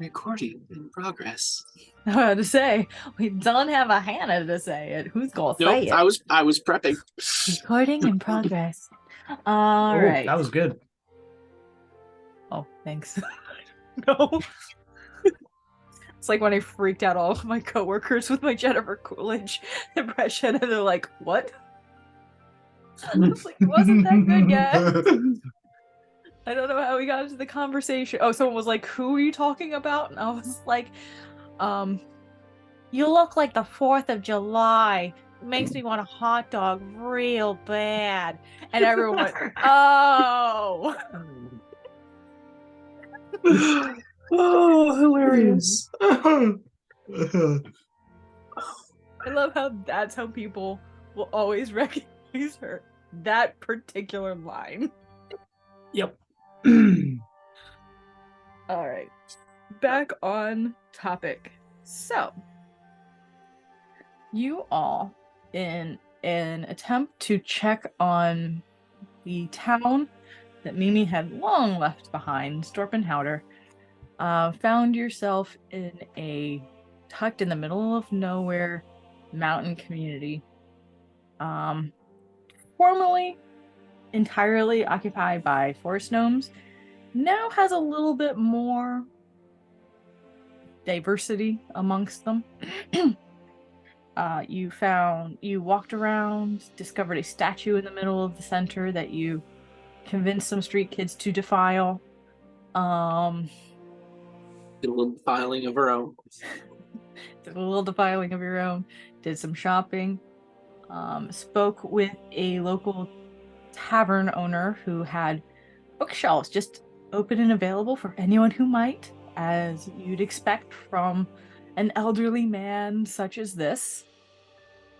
Recording in progress. I had to say, we don't have a Hannah to say it. Who's gonna Nope, say it? I was prepping. Recording in progress. All Oh, right. that was good. Oh, thanks. No. It's like when I freaked out all of my coworkers with my Jennifer Coolidge impression, and they're like, "What?" I was like, "It wasn't that good yet." I don't know how we got into the conversation. Oh, someone was like, "Who are you talking about?" And I was like, um, "You look like the 4th of July. It makes me want a hot dog real bad." And everyone went, "Oh." Oh, hilarious. I love how that's how people will always recognize her. That particular line. Yep. All right. Back on topic. So, you all, in an attempt to check on the town that Mimi had long left behind, Storpenhauer, found yourself in a tucked in the middle of nowhere mountain community. Um, Formerly entirely occupied by forest gnomes, now has a little bit more diversity amongst them. You walked around, discovered a statue in the middle of the center that you convinced some street kids to defile. Um, Did a little filing of her own. did a little defiling of your own, did some shopping, spoke with a local tavern owner who had bookshelves just open and available for anyone who might, as you'd expect from an elderly man such as this,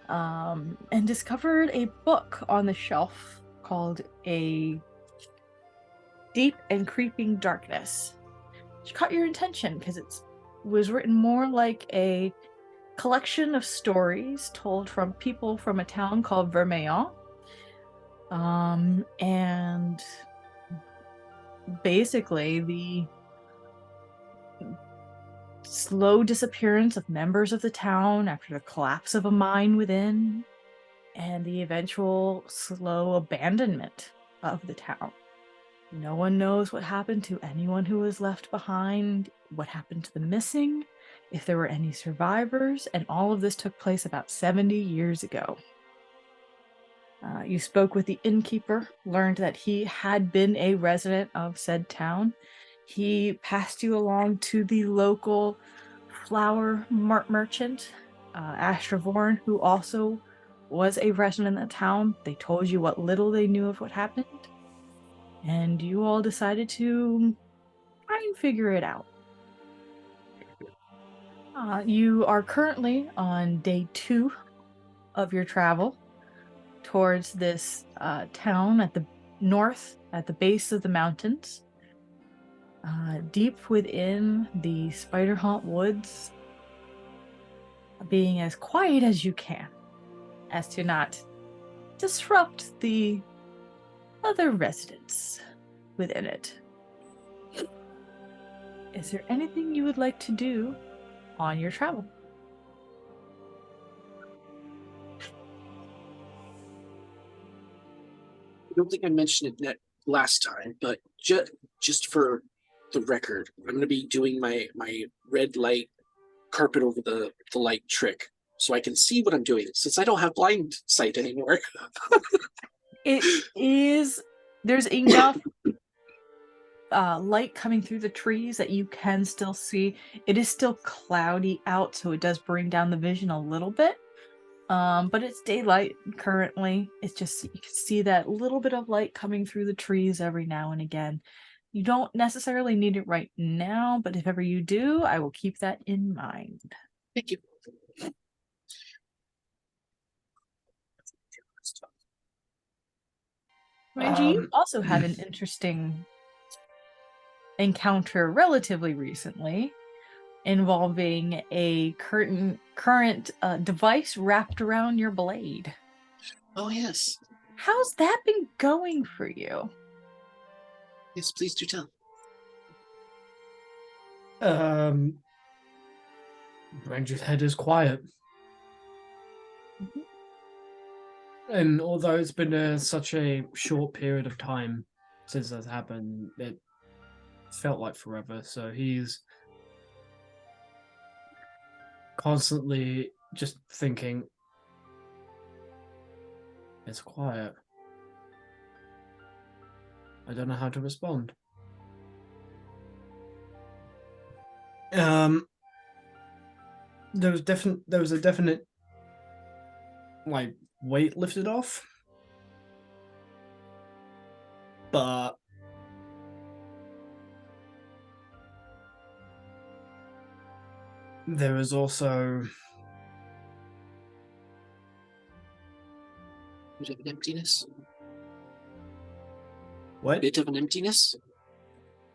and discovered a book on the shelf called A Deep and Creeping Darkness, which caught your attention because it was written more like a collection of stories told from people from a town called Vermeillon. And basically the slow disappearance of members of the town after the collapse of a mine within, and the eventual slow abandonment of the town. No one knows what happened to anyone who was left behind, what happened to the missing, if there were any survivors, and all of this took place about 70 years ago. You spoke with the innkeeper, learned that he had been a resident of said town. He passed you along to the local flower merchant, Astravorn, who also was a resident of the town. They told you what little they knew of what happened, and you all decided to try and figure it out. You are currently on day 2 of your travel towards this town at the north, at the base of the mountains. Deep within the Spider Haunt Woods, being as quiet as you can, as to not disrupt the other residents within it. Is there anything you would like to do on your travel? I don't think I mentioned it last time, but just for the record, I'm going to be doing my red light carpet over the light trick so I can see what I'm doing since I don't have blind sight anymore. It is, there's enough light coming through the trees that you can still see. It is still cloudy out, so it does bring down the vision a little bit. But it's daylight currently. It's just you can see that little bit of light coming through the trees every now and again. You don't necessarily need it right now, but if ever you do, I will keep that in mind. Thank you. Mind you, you also had an interesting encounter relatively recently involving a current device wrapped around your blade. Oh yes, How's that been going for you? yes. Please do tell. Ranger's head is quiet. And although it's been such a short period of time since that happened, it felt like forever. So he's constantly just thinking, it's quiet. I don't know how to respond. There was a definite like weight lifted off, but there was also Bit of an emptiness. what? Bit of an emptiness.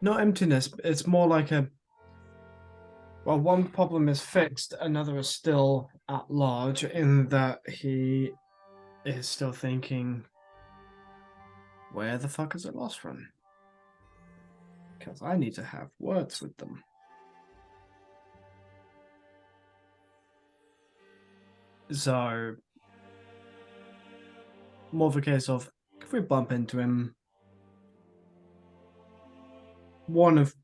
Not emptiness. It's more like a. Well, one problem is fixed, another is still at large, in that he is still thinking, where the fuck is it lost from? Because I need to have words with them. So, more of a case of, if we bump into him, one of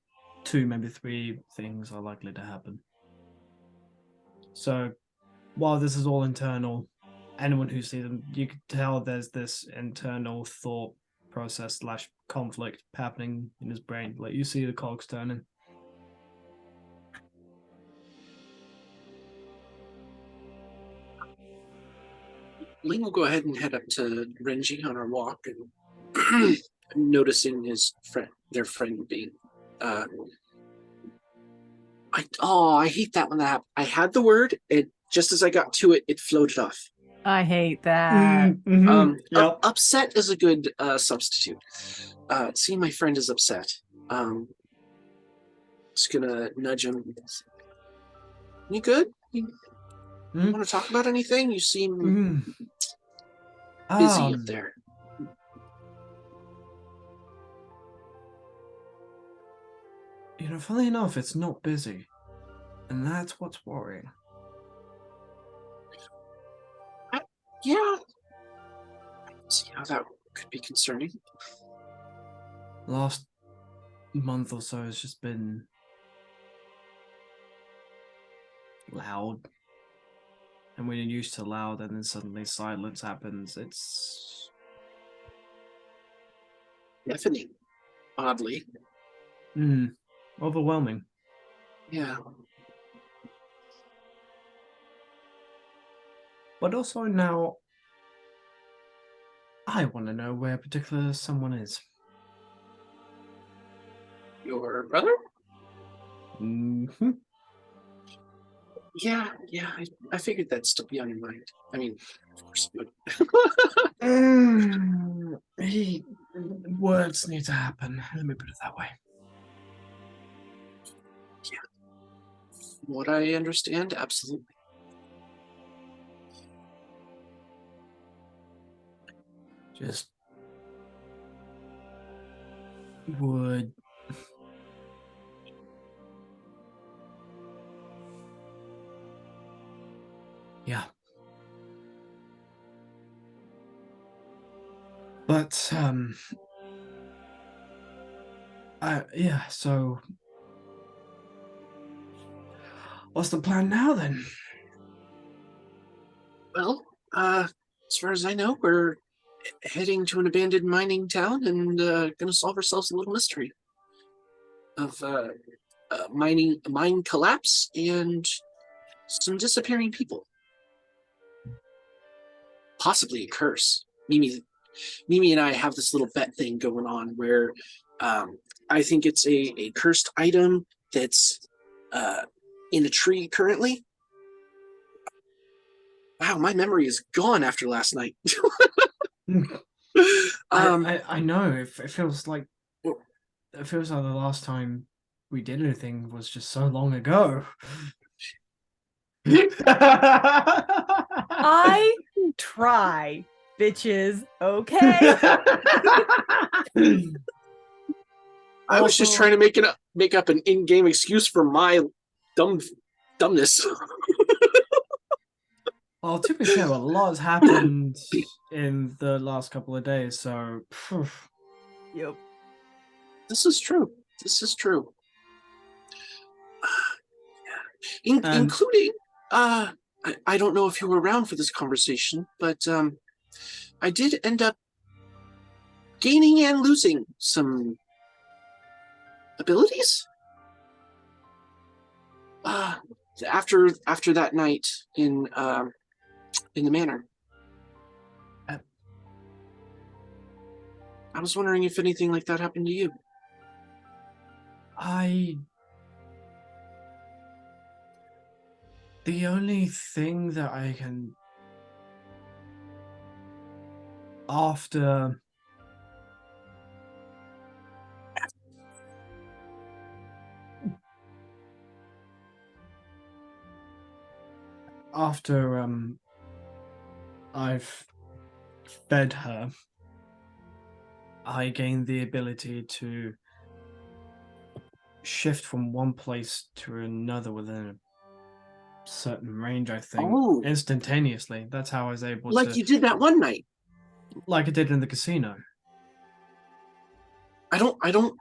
two, maybe three things are likely to happen. So, while this is all internal, anyone who sees them, you can tell there's this internal thought process / conflict happening in his brain. Like, you see the cogs turning. Ling will go ahead and head up to Renji on our walk and noticing their friend being. I hate that when that happened. I had the word, and just as I got to it, it floated off. I hate that. Yep. Upset is a good substitute. Seeing my friend is upset. Just gonna nudge him. You good? You want to talk about anything? You seem busy up there. You know, funnily enough, it's not busy. And that's what's worrying. Yeah. I can see how that could be concerning. Last month or so has just been loud. And when you're used to loud and then suddenly silence happens, it's Deafening, oddly. Overwhelming. Yeah. But also now, I want to know where particular someone is. Your brother? Mm-hmm. Yeah, I figured that'd still be on your mind. I mean, of course it would. Words need to happen. Let me put it that way. Yeah. What I understand, absolutely. Just would. Yeah. But, so what's the plan now then? Well, as far as I know, we're heading to an abandoned mining town and gonna solve ourselves a little mystery of mine collapse and some disappearing people. Possibly a curse. Mimi and I have this little bet thing going on where I think it's a cursed item that's in a tree currently. Wow, my memory is gone after last night. I know. It feels like the last time we did anything was just so long ago. I try, bitches. Okay. I was just trying to make up an in-game excuse for my dumbness. Well, to be fair, a lot has happened in the last couple of days, so. Yep. This is true. This is true. And Including, I don't know if you were around for this conversation, but I did end up gaining and losing some abilities. After that night in the manor. I was wondering if anything like that happened to you. The only thing that I can. After I've fed her, I gained the ability to shift from one place to another within a certain range, I think, instantaneously. That's how I was able to. Like you did that one night. Like I did in the casino. I don't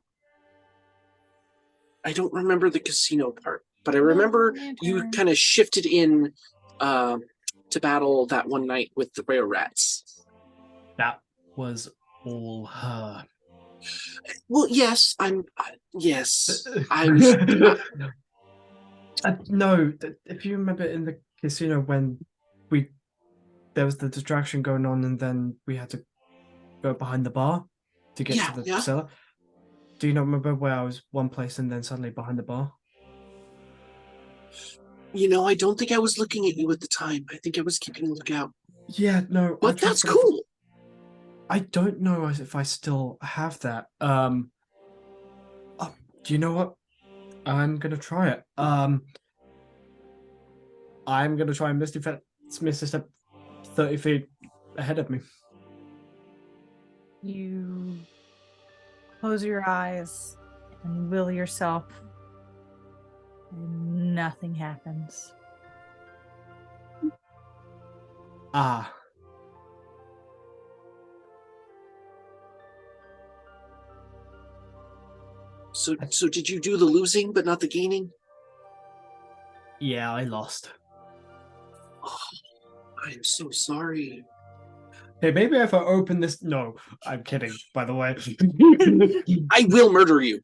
remember the casino part, but I remember you kind of shifted in to battle that one night with the rare rats. That was all her. Well, yes, yes. No, if you remember in the casino when there was the distraction going on, and then we had to go behind the bar to get to the cellar. Do you not remember where I was one place and then suddenly behind the bar? I don't think I was looking at you at the time. I think I was keeping a lookout. Yeah, no. But that's cool. I don't know if I still have that. Do you know what? I'm gonna try it. I'm gonna try and Misty Step 30 feet ahead of me. You close your eyes and will yourself, and nothing happens. So did you do the losing but not the gaining? Yeah, I lost. Oh, I am so sorry. Hey, maybe if I open this. No, I'm kidding, by the way. I will murder you.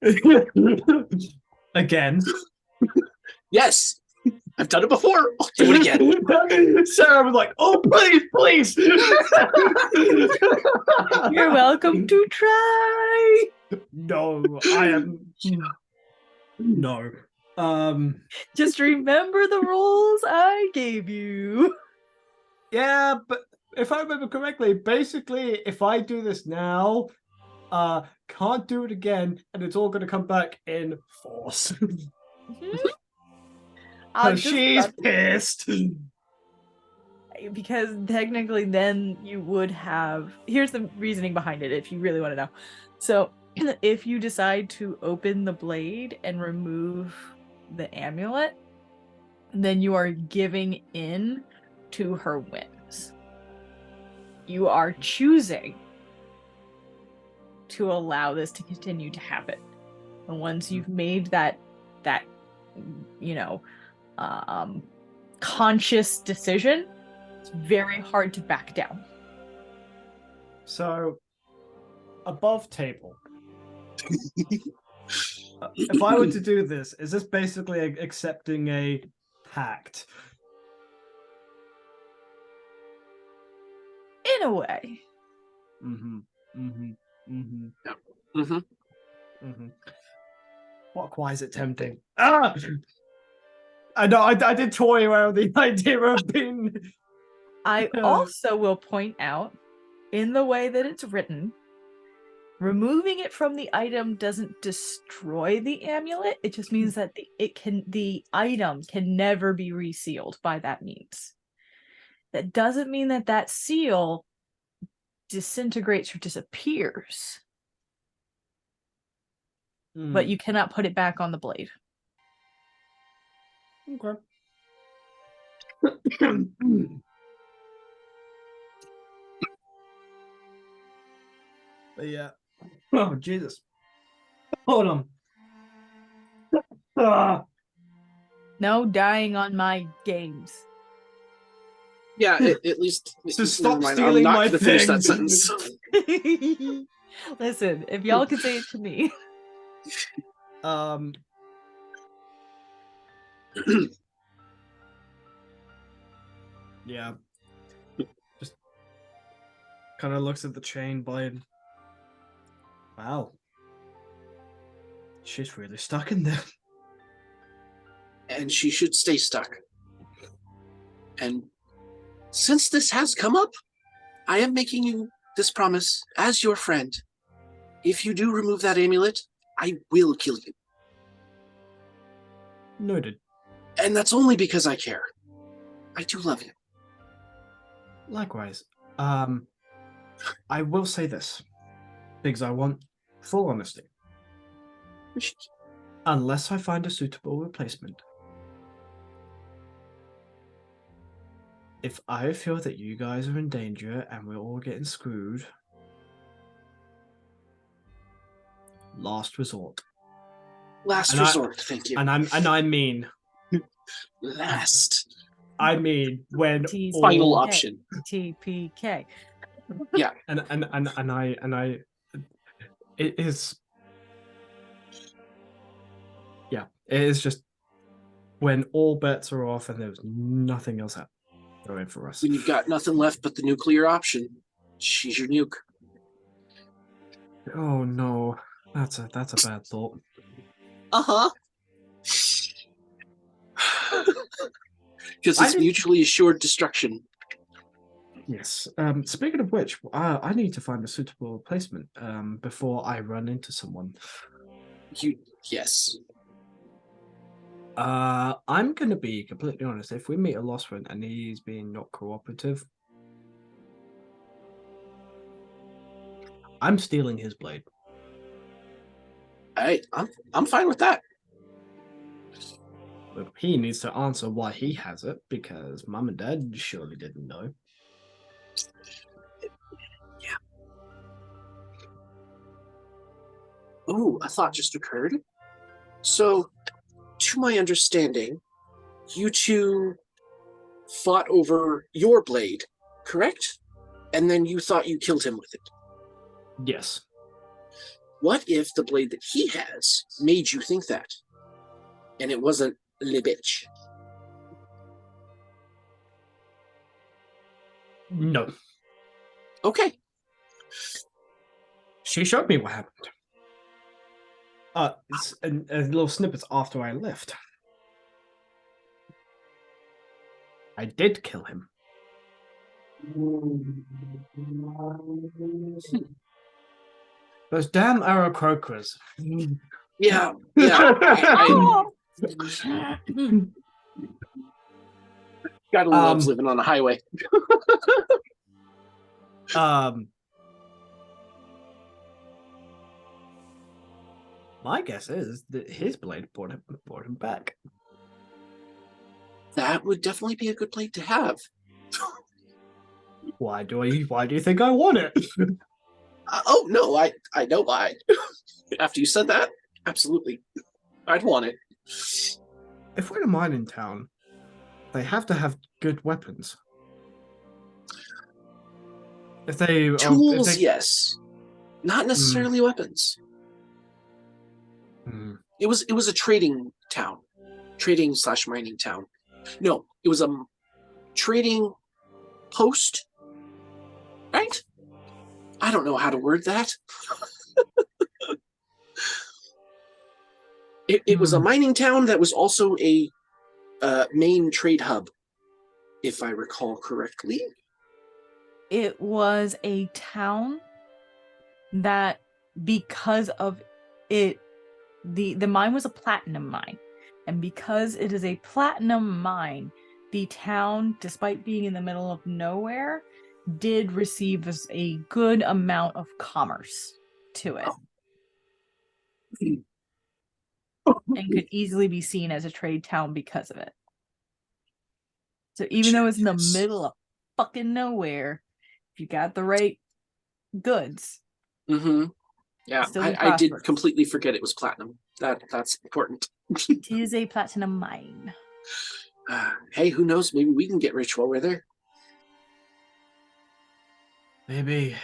Again? Yes. I've done it before. I'll do it again. Sarah was like, "Oh, please." You're welcome to try. No, I am. No. Just remember the rules I gave you. Yeah, but if I remember correctly, basically, if I do this now, can't do it again, and it's all going to come back in force. She's pissed. Because technically then you would have... Here's the reasoning behind it, if you really want to know. So, if you decide to open the blade and remove the amulet, then you are giving in to her whims. You are choosing to allow this to continue to happen. And once you've made that conscious decision, it's very hard to back down. So, above table, if I were to do this, is this basically accepting a pact? In a way. Why is it tempting? I know, I did toy around with the idea of being... I also will point out, in the way that it's written, removing it from the item doesn't destroy the amulet. It just means that the item can never be resealed by that means. That doesn't mean that seal disintegrates or disappears. but you cannot put it back on the blade. Okay. But yeah. Oh Jesus. Hold on. Ah. No dying on my games. Yeah, at least. So never stop mind, stealing I'm not my gonna finish that things. sentence. Listen, if y'all can say it to me. Yeah. Just kind of looks at the chain blade. Wow. She's really stuck in there. And she should stay stuck. And since this has come up, I am making you this promise as your friend. If you do remove that amulet, I will kill you. Noted. And that's only because I care. I do love you. Likewise. I will say this, because I want full honesty. Unless I find a suitable replacement, if I feel that you guys are in danger and we're all getting screwed, last resort. Last resort, thank you. And I mean last. I mean when Final option. TPK. Yeah. And I it is, yeah, it is just when all bets are off and there's nothing else going for us. When you've got nothing left but the nuclear option, she's your nuke. Oh no, that's a bad thought. Uh-huh. Because it's mutually assured destruction. Yes. Speaking of which, I need to find a suitable replacement before I run into someone. Yes. I'm going to be completely honest. If we meet a lost friend and he's being not cooperative, I'm stealing his blade. I'm fine with that. But he needs to answer why he has it, because Mum and Dad surely didn't know. Yeah. Oh, a thought just occurred. So, to my understanding, you two fought over your blade, correct? And then you thought you killed him with it. Yes. What if the blade that he has made you think that? And it wasn't le bitch? No. Okay. She showed me what happened. It's a little snippets after I left. I did kill him. Those damn Aarakocras. Yeah. Gotta love living on a highway. My guess is that his blade brought him back. That would definitely be a good blade to have. Why do you think I want it? Oh no, I know why. After you said that, absolutely, I'd want it. If we're in a mining town, they have to have good weapons. If they tools, yes, not necessarily weapons. It was a trading town, trading/mining town. No, it was a trading post, right? I don't know how to word that. It was a mining town that was also a main trade hub, if I recall correctly. It was a town that, because of it, the mine was a platinum mine. And because it is a platinum mine, the town, despite being in the middle of nowhere, did receive a good amount of commerce to it. and could easily be seen as a trade town because of it. So even though it's in the middle of fucking nowhere, if you got the right goods, Mm-hmm. Yeah, still be I did prosperous. completely forget it was platinum. That's important. It is a platinum mine. Hey, who knows? Maybe we can get rich while we're there. Maybe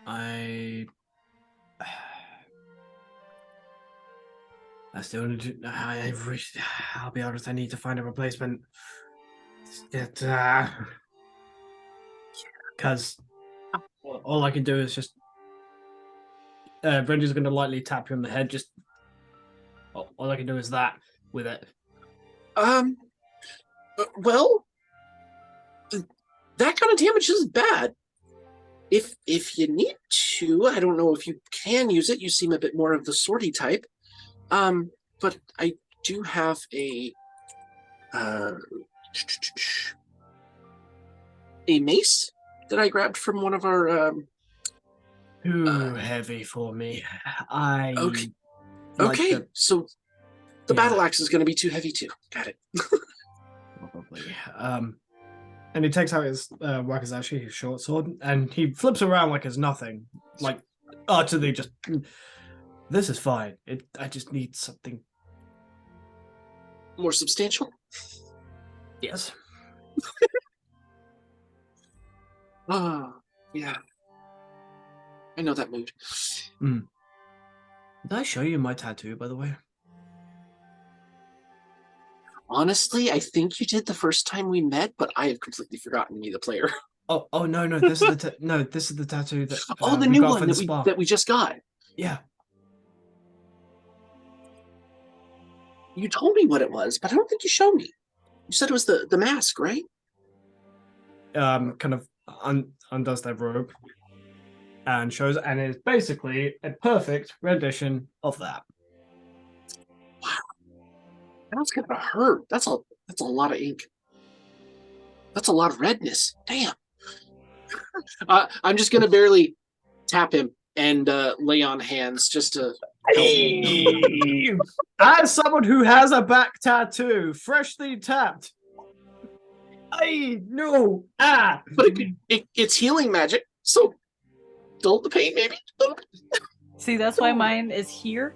I still need to. I'll be honest. I need to find a replacement. Because all I can do is just. Brenda's going to lightly tap you on the head. Just all I can do is that with it. Well, that kind of damage isn't bad. If you need to, I don't know if you can use it. You seem a bit more of the sortie type. But I do have a mace that I grabbed from one of our Too heavy for me. I okay. like Okay, the- so the Yeah. battle axe is going to be too heavy too. Got it. probably. And he takes out his wakizashi, his short sword, and he flips around like it's nothing. Like utterly just. This is fine. I just need something. More substantial. Yes. Yeah. I know that mood. Did I show you my tattoo, by the way? Honestly, I think you did the first time we met, but I have completely forgotten to be the player. Oh no! This is the this is the tattoo that Oh, the we new got one for the that spa. we just got. Yeah. You told me what it was, but I don't think you showed me. You said it was the mask, right? Kind of undoes their robe and shows, and it's basically a perfect rendition of that. Wow, that's gonna hurt. That's a lot of ink. That's a lot of redness. Damn. I'm just gonna barely tap him and lay on hands just to help. As someone who has a back tattoo, freshly tapped. No. But it's healing magic, so dull the pain, maybe. See, that's why mine is here.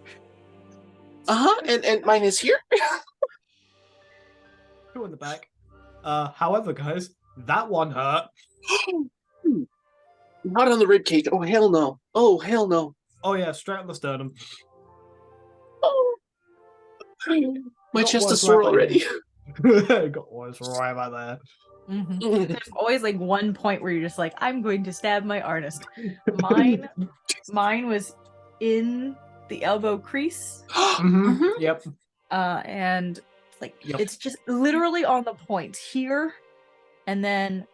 And mine is here. Two on the back. However, guys, that one hurt. Not on the rib cage. Oh hell no. Oh hell no. Oh yeah, straight on the sternum. Oh. My Got chest worse is sore right already. Got worse right about there. Mm-hmm. There's always like one point where you're just like, I'm going to stab my artist. Mine was in the elbow crease. Yep. And like it's just literally on the point here and then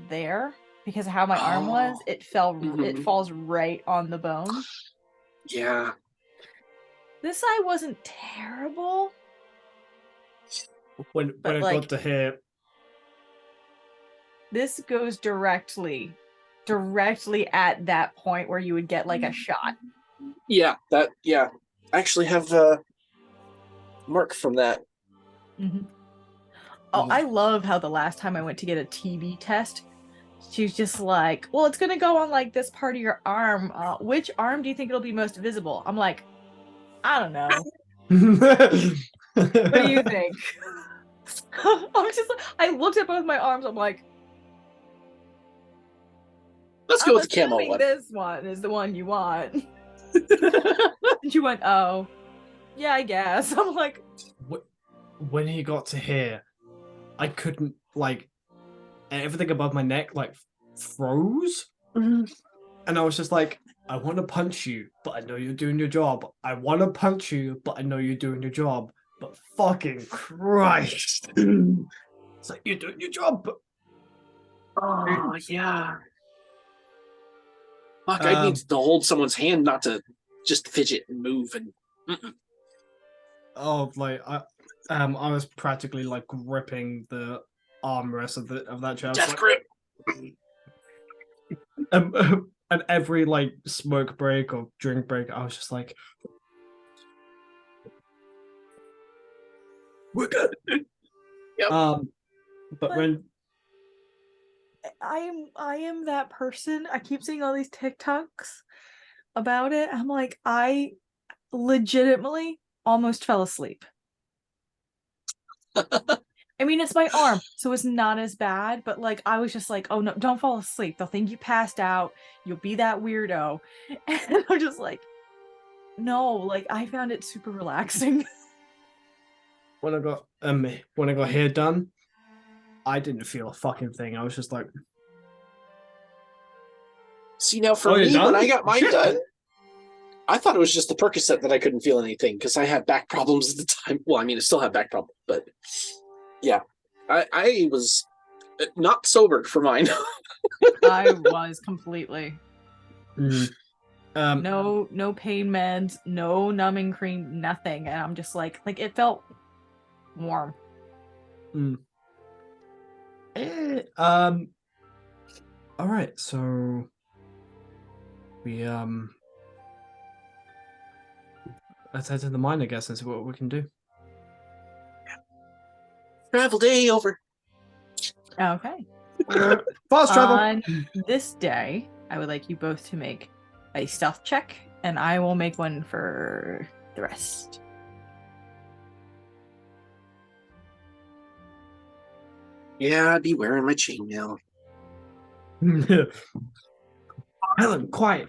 there, because of how my arm was, it falls right on the bone. Yeah. This eye wasn't terrible. When I got to here, this goes directly at that point where you would get like a shot. Yeah, I actually have a mark from that. Mm-hmm. Oh, I love how the last time I went to get a TB test, she was just like, well, it's going to go on like this part of your arm. Which arm do you think it'll be most visible? I'm like, I don't know. What do you think? I looked at both my arms. I'm like, let's go with the camo one. This one is the one you want. And she went, oh, yeah, I guess. I'm like, when he got to here, I couldn't, like, everything above my neck like froze, and I was just like, I want to punch you, but I know you're doing your job. I want to punch you, but I know you're doing your job. But fucking Christ. It's like, you're doing your job. But... Oh, yeah. Fuck, I need to hold someone's hand, not to just fidget and move. And like, I was practically like gripping the armrest of that chair. Death like, grip. And every like smoke break or drink break, I was just like, We're good. Yep. But But- when I am that person. I keep seeing all these TikToks about it. I'm like, I legitimately almost fell asleep. I mean, it's my arm, so it's not as bad, but like I was just like, oh no, don't fall asleep. They'll think you passed out. You'll be that weirdo. And I'm just like, no, like I found it super relaxing. when I got hair done, I didn't feel a fucking thing. I was just like, See, now for Oh, you're me, when done? I got mine Shit. done, I thought it was just the Percocet that I couldn't feel anything because I had back problems at the time. Well, I mean, I still have back problems, but yeah, I was not sober for mine. I was completely. mm. No pain meds, no numbing cream, nothing. And I'm just like it felt warm. All right, so we let's head to the mine, I guess, and see what we can do. Travel day over. Okay. Fast travel. On this day, I would like you both to make a stealth check, and I will make one for the rest. Yeah, I'd be wearing my chainmail. Helen, quiet.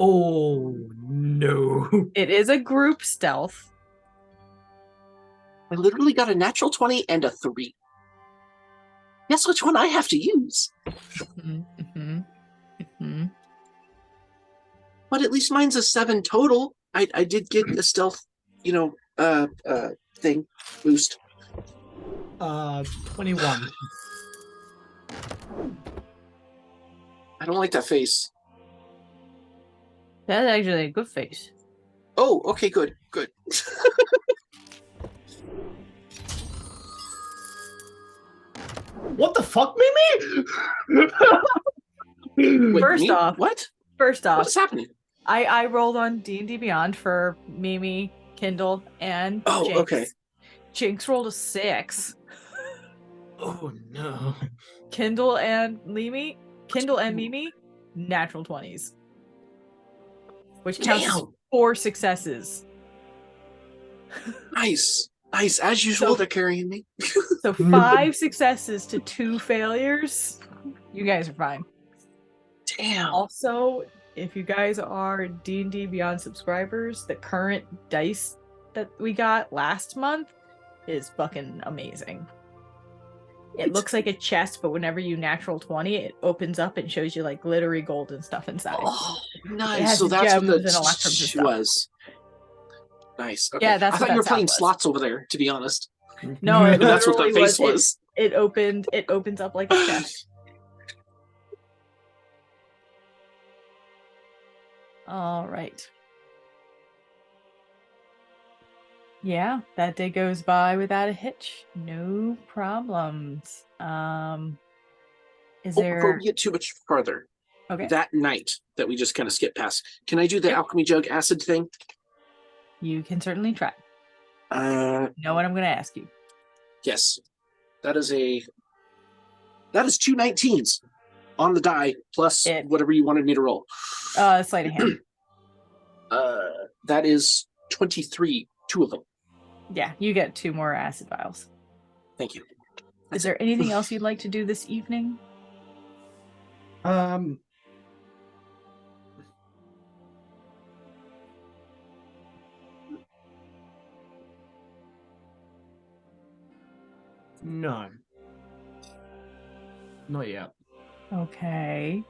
Oh no. It is a group stealth. I literally got a natural 20 and a 3. Guess which one I have to use? But at least mine's a 7 total. I did get a stealth, thing boost. 21. I don't like that face. That's actually a good face. Oh, okay, good. What the fuck, Mimi? Wait, First off- what? First What off, is happening? I rolled on D&D Beyond for Mimi, Kindle, and Oh, Jinx. okay. Jinx rolled a 6. Oh no. Kindle and Mimi, natural 20s. Which counts as Damn. 4 successes. Nice. As usual, So- they're carrying me. So 5 successes to 2 failures. You guys are fine. Damn. Also, if you guys are D&D Beyond subscribers, the current dice that we got last month is fucking amazing. It looks like a chest, but whenever you natural 20, it opens up and shows you like glittery gold and stuff inside. Oh, It nice. has So that's what gems the and electrums and stuff. was. Nice. Okay. Yeah, that's I what thought you were that playing sound was. slots over there, to be honest. No, it And that's what that literally face was. It opens up like a chest. All right. Yeah, that day goes by without a hitch. No problems. Is Oh, before there we get too much further, okay? that night that we just kind of skipped past, can I do the Yep. alchemy jug acid thing? You can certainly try. Uh, You know what I'm gonna ask you. yes. That is 2 19s on the die plus It- whatever you wanted me to roll. Sleight of hand. That is 23, 2 of them. Yeah, you get 2 more acid vials. Thank you. Is That's there anything else you'd like to do this evening? No. Not yet. Okay.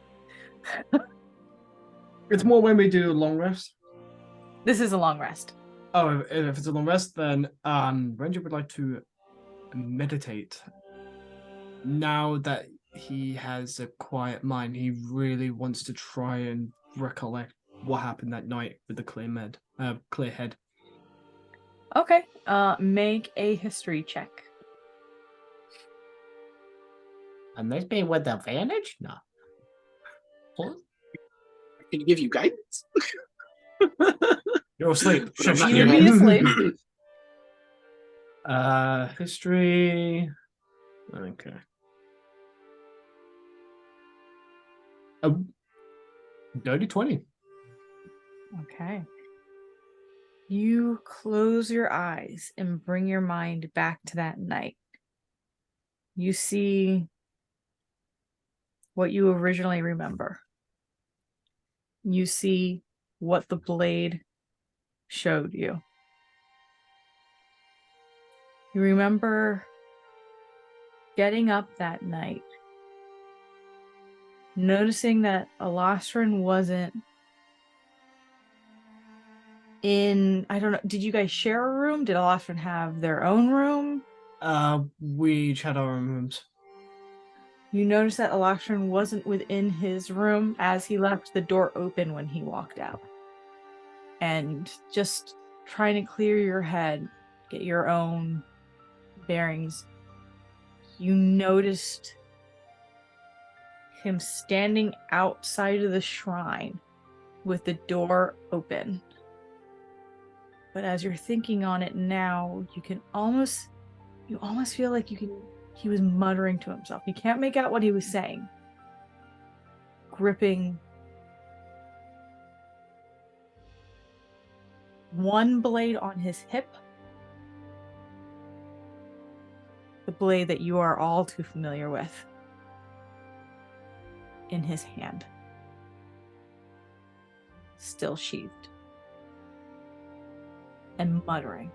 It's more when we do a long rest. This is a long rest. Oh, if it's a long rest, then Ranger would like to meditate. Now that he has a quiet mind, he really wants to try and recollect what happened that night with the clear head. Okay. Make a history check. And this be with advantage? No. Can you give you guidance? You're asleep. But I'm not You would here. be asleep. History. Okay. A dirty 20. Okay. You close your eyes and bring your mind back to that night. You see what you originally remember. You see what the blade showed you. You remember getting up that night, noticing that Alostrin wasn't in, I don't know, did you guys share a room? Did Alostrin have their own room? We each had our own rooms. You notice that Alostrin wasn't within his room as he left the door open when he walked out. And just trying to clear your head, get your own bearings, you noticed him standing outside of the shrine with the door open. But as you're thinking on it now, you almost feel like he was muttering to himself. You can't make out what he was saying. Gripping one blade on his hip, the blade that you are all too familiar with, in his hand, still sheathed, and muttering.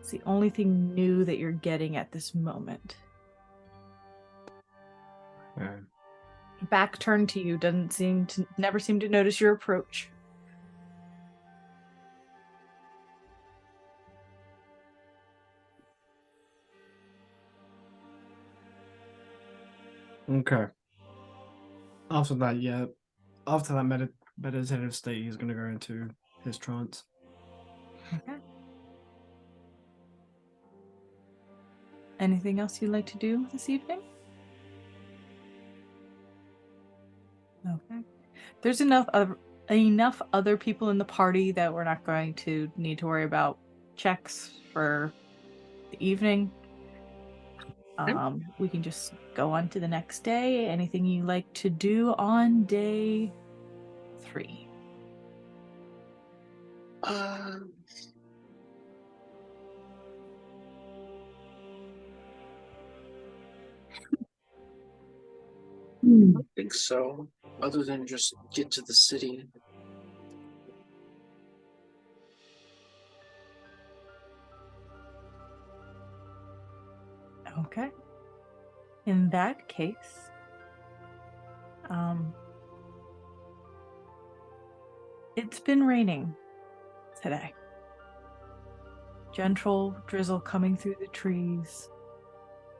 It's the only thing new that you're getting at this moment. Yeah. Back turned to you, never seem to notice your approach. Okay. After that meditative state, he's going to go into his trance. Okay. Anything else you'd like to do this evening? Okay. There's enough other people in the party that we're not going to need to worry about checks for the evening. We can just go on to the next day. Anything you like to do on day 3? I don't think so. Other than just get to the city. Okay. In that case, it's been raining today. Gentle drizzle coming through the trees.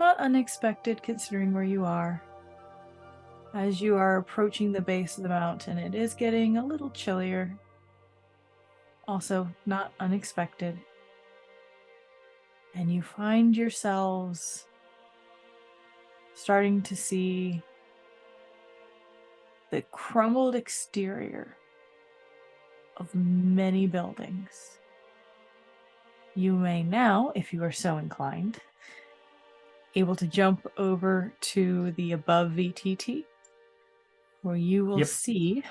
Not unexpected considering where you are. As you are approaching the base of the mountain, it is getting a little chillier. Also, not unexpected. And you find yourselves starting to see the crumbled exterior of many buildings. You may now, if you are so inclined, able to jump over to the above VTT, where you will see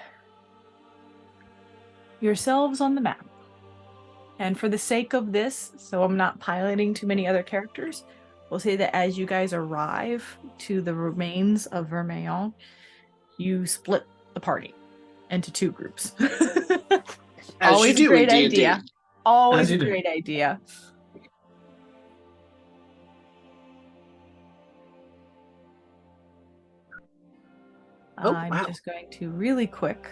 yourselves on the map. And for the sake of this, so I'm not piloting too many other characters, we'll say that as you guys arrive to the remains of Vermeillon, you split the party into 2 groups. Always a great idea. Always a great idea. I'm just going to really quick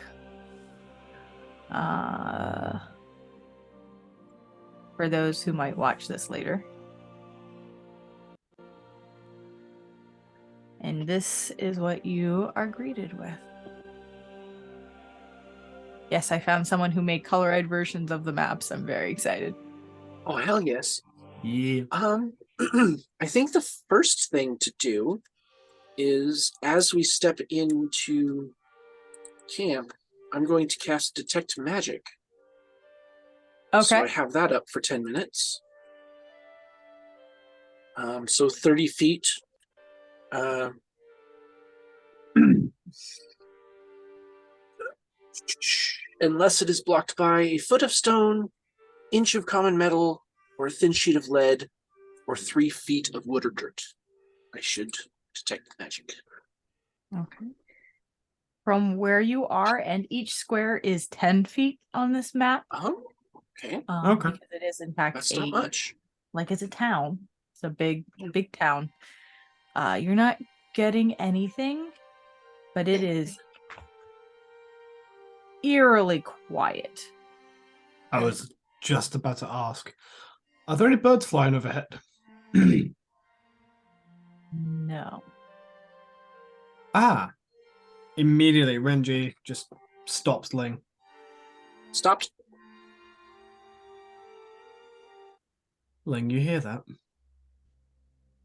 for those who might watch this later. And this is what you are greeted with. Yes, I found someone who made color-eyed versions of the maps. I'm very excited. Oh, hell yes. Yeah. I think the first thing to do is, as we step into camp, I'm going to cast Detect Magic. Okay. So I have that up for 10 minutes. So 30 feet. Unless it is blocked by a foot of stone, inch of common metal, or a thin sheet of lead, or 3 feet of wood or dirt, I should detect magic. Okay. From where you are, and each square is 10 feet on this map. Oh, okay. Okay. Because it is in fact That's not much. like it's a town. It's a big town. You're not getting anything, but it is eerily quiet. I was just about to ask, are there any birds flying overhead? No. Ah. Immediately, Renji just stops Ling. Stopped. Ling, you hear that?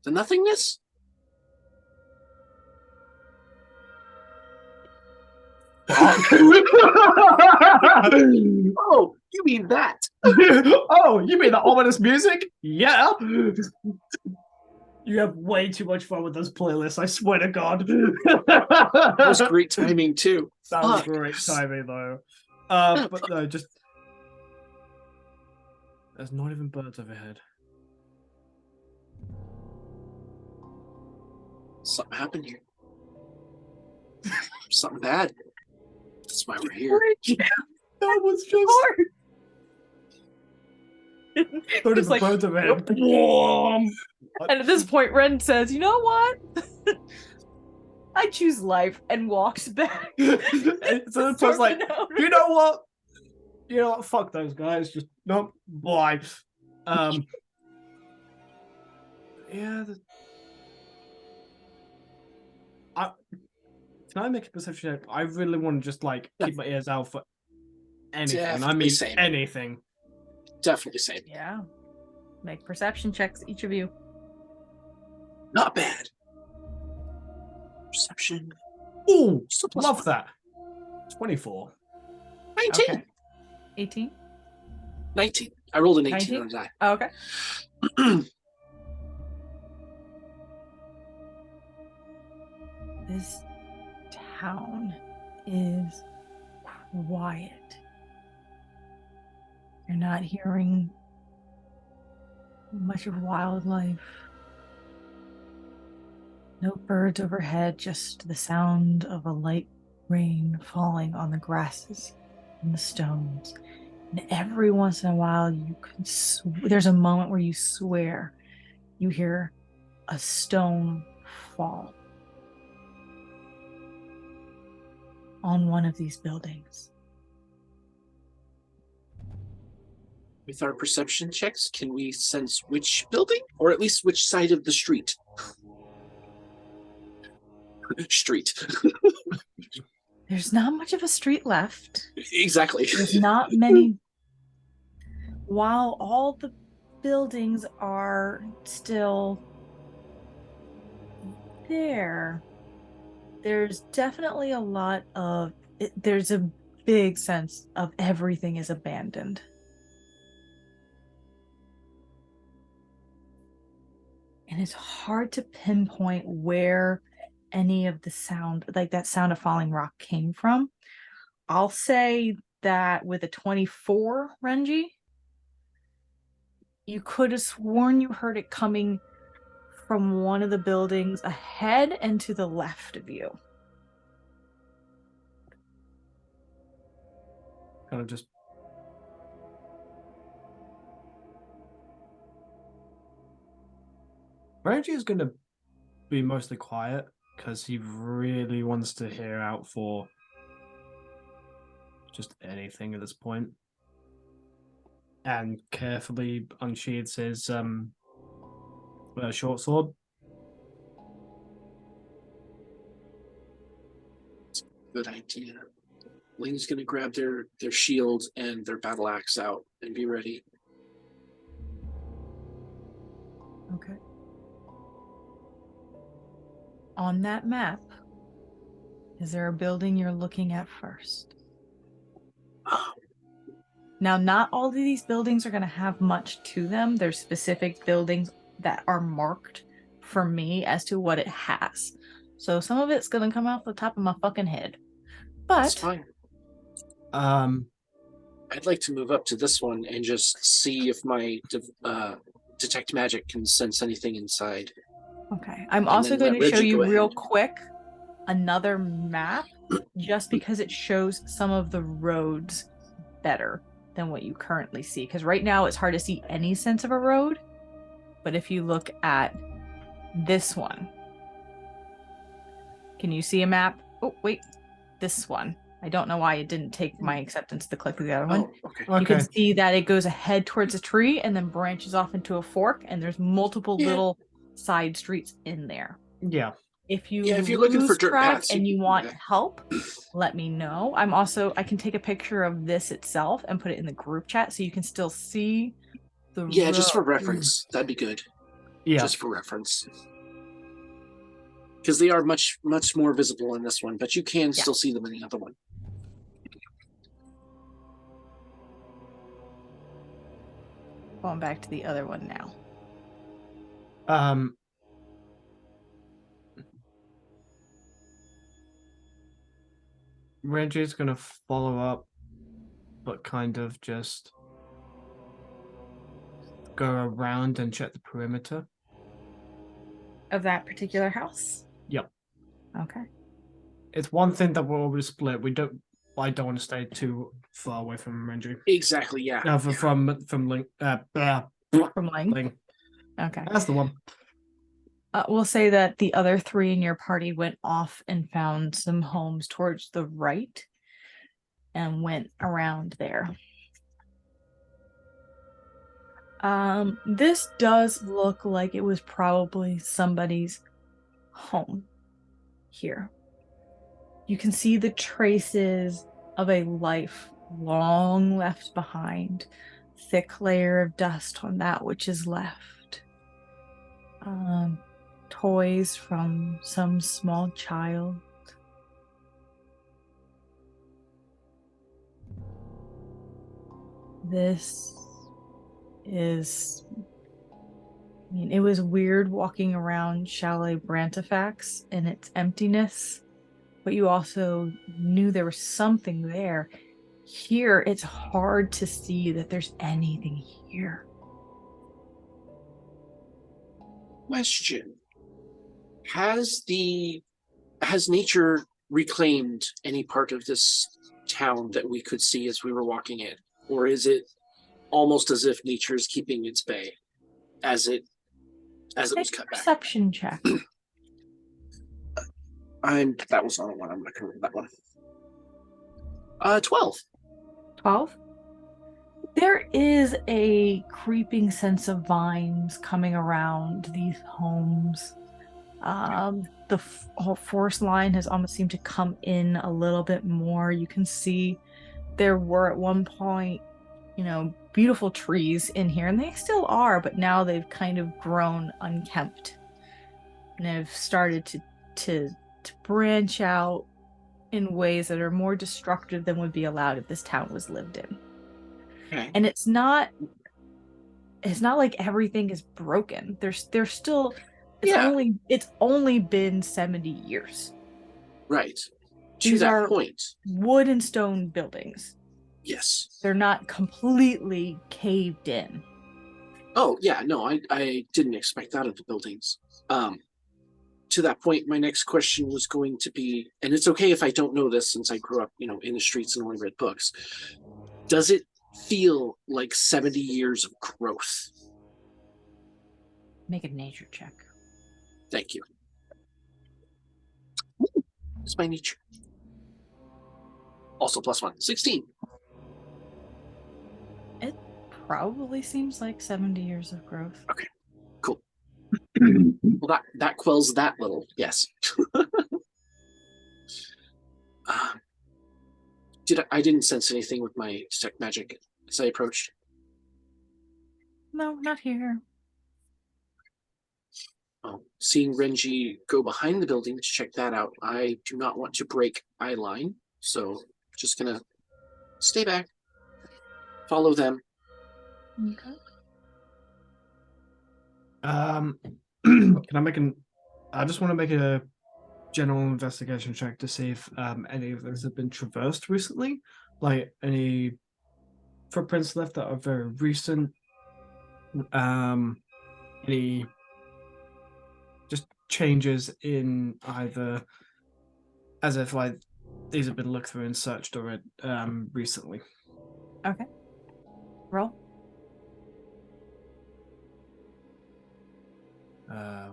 The nothingness? Oh, you mean that? Oh, you mean the ominous music? Yeah. You have way too much fun with those playlists, I swear to God. That was great timing, too. That was Fuck. great timing, though. But no, just... There's not even birds overhead. Something happened here. Something bad. That's why we're here. That was just... Not Just even like, birds overhead. and at this point, Ren says, "You know what? I choose life," and walks back. So the post like, you know what? You know what? Fuck those guys. Just nope. Bye. Yeah. Can I make a perception check? I really want to just like keep my ears out for anything. Definitely I mean same. anything. Definitely same. Yeah. Make perception checks, each of you. Not bad. Perception. Ooh, Still plus love one. that. 24. 19. Okay. 18. 19. I rolled an 18 19? on a die. Oh, okay. This town is quiet. You're not hearing much of wildlife. No birds overhead, just the sound of a light rain falling on the grasses and the stones. And every once in a while, you can there's a moment where you swear you hear a stone fall on one of these buildings. With our perception checks, can we sense which building, or at least which side of the street? Street. There's not much of a street left. Exactly. There's not many. While all the buildings are still there's definitely a lot of there's a big sense of everything is abandoned. And it's hard to pinpoint where any of the sound, like that sound of falling rock, came from. I'll say that with a 24, Renji, you could have sworn you heard it coming from one of the buildings ahead and to the left of you. Kind of just... Reggie is going to be mostly quiet because he really wants to hear out for just anything at this point. And carefully unsheathes his short sword. Good idea. Ling's gonna grab their shield and their battle axe out and be ready. Okay. On that map, is there a building you're looking at first? Now, not all of these buildings are going to have much to them. There's specific buildings that are marked for me as to what it has. So some of it's going to come off the top of my fucking head. That's But fine. Um, I'd like to move up to this one and just see if my detect magic can sense anything inside. okay, I'm And also then going let to show Reggie you go real ahead. quick another map just because it shows some of the roads better than what you currently see. Because right now it's hard to see any sense of a road. But if you look at this one, can you see a map? Oh, wait, this one. I don't know why it didn't take my acceptance to click the other one. Oh, okay. You can okay. see that it goes ahead towards a tree and then branches off into a fork, and there's multiple Yeah. little side streets in there. Yeah. If you Yeah, if you're looking for lose dirt track paths, and you can want help, let me know. I can take a picture of this itself and put it in the group chat so you can still see the yeah, just for road. reference, that'd be good. Yeah. Just for reference, because they are much more visible in this one, but you can Yeah. still see them in the other one. Going back to the other one now. Reggie's gonna follow up, but kind of just go around and check the perimeter. Of that particular house? Yep. Okay. It's one thing that we're always split. I don't want to stay too far away from Renji. Exactly. Yeah. No, from Link. From Lang? Ling. Okay. That's the one. We'll say that the other three in your party went off and found some homes towards the right and went around there. This does look like it was probably somebody's home here. You can see the traces of a life long left behind, thick layer of dust on that which is left. Toys from some small child. This is, I mean, it was weird walking around Chalet Brantifax in its emptiness, but you also knew there was something there. Here, it's hard to see that there's anything here. Question: Has nature reclaimed any part of this town that we could see as we were walking in, or is it almost as if nature is keeping its bay as it was cut back? Perception check. That was on one. I'm not gonna remember that one. 12. 12. There is a creeping sense of vines coming around these homes. The forest line has almost seemed to come in a little bit more. You can see there were at one point, beautiful trees in here, and they still are, but now they've kind of grown unkempt and have started to branch out in ways that are more destructive than would be allowed if this town was lived in. Okay. And it's not like everything is broken. There's still it's only been 70 years. Right. To These that are point. wood and stone buildings. Yes. They're not completely caved in. Oh yeah, no, I didn't expect that of the buildings. To that point, my next question was going to be, and it's okay if I don't know this since I grew up, in the streets and only read books. Does it feel like 70 years of growth? Make a nature check. Thank you. It's my nature. Also +1. 16. It probably seems like 70 years of growth. Okay, cool. Well, that quells that little, yes. I didn't sense anything with my detect magic as I approached? No, not here. Seeing Renji go behind the building to check that out, I do not want to break eye line, so just gonna stay back. follow them. Okay. Can I make an? I just want to make a general investigation check to see if any of those have been traversed recently, like any footprints left that are very recent. Any just changes in either as if like these have been looked through and searched already recently. Okay. Roll.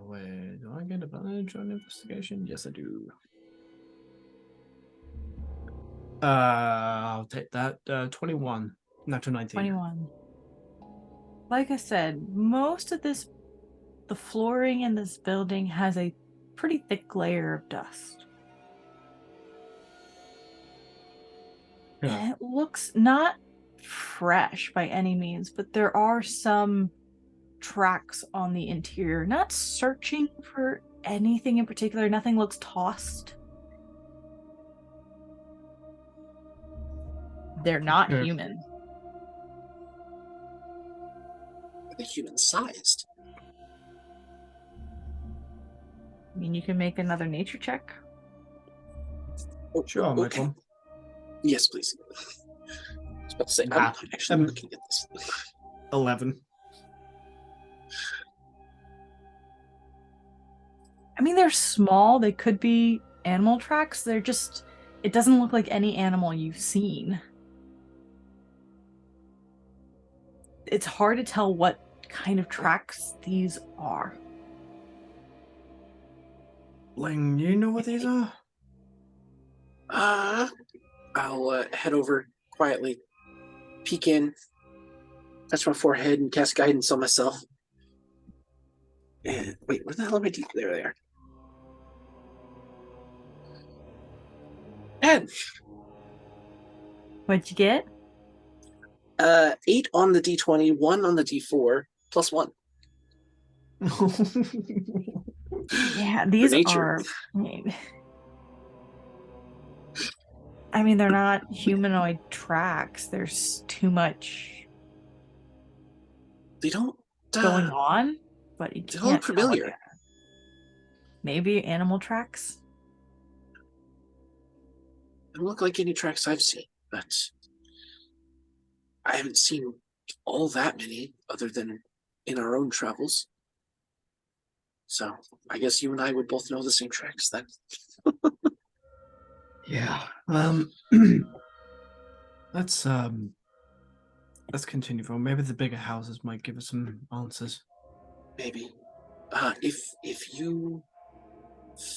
Wait, do I get advantage on investigation? Yes, I do. I'll take that. 21, not to 19. 21. Like I said, most of this, the flooring in this building has a pretty thick layer of dust. Yeah. And it looks not fresh by any means, but there are some tracks on the interior. Not searching for anything in particular. Nothing looks tossed. They're not Okay. human. Are they human-sized? I mean, you can make another nature check. Oh, Sure, I'll make okay. one. Yes, please. I was about to say, I'm Nah, not actually um, looking at this. 11. I mean, they're small. They could be animal tracks. They're just, it doesn't look like any animal you've seen. It's hard to tell what kind of tracks these are. Ling, you know what these are? I'll head over quietly, peek in, touch my forehead, and cast guidance on myself. And wait, where the hell are my teeth? There they are. 10. What'd you get? 8 on the D20, 1 on the D4, plus 1. Yeah, these nature. are. I mean, they're not humanoid tracks. There's too much They don't going on, but you They don't look can't tell what familiar. they are. Maybe animal tracks. They don't look like any tracks I've seen, but I haven't seen all that many other than in our own travels. So I guess you and I would both know the same tracks then. Yeah. Let's continue from. Maybe the bigger houses might give us some answers. Maybe. If you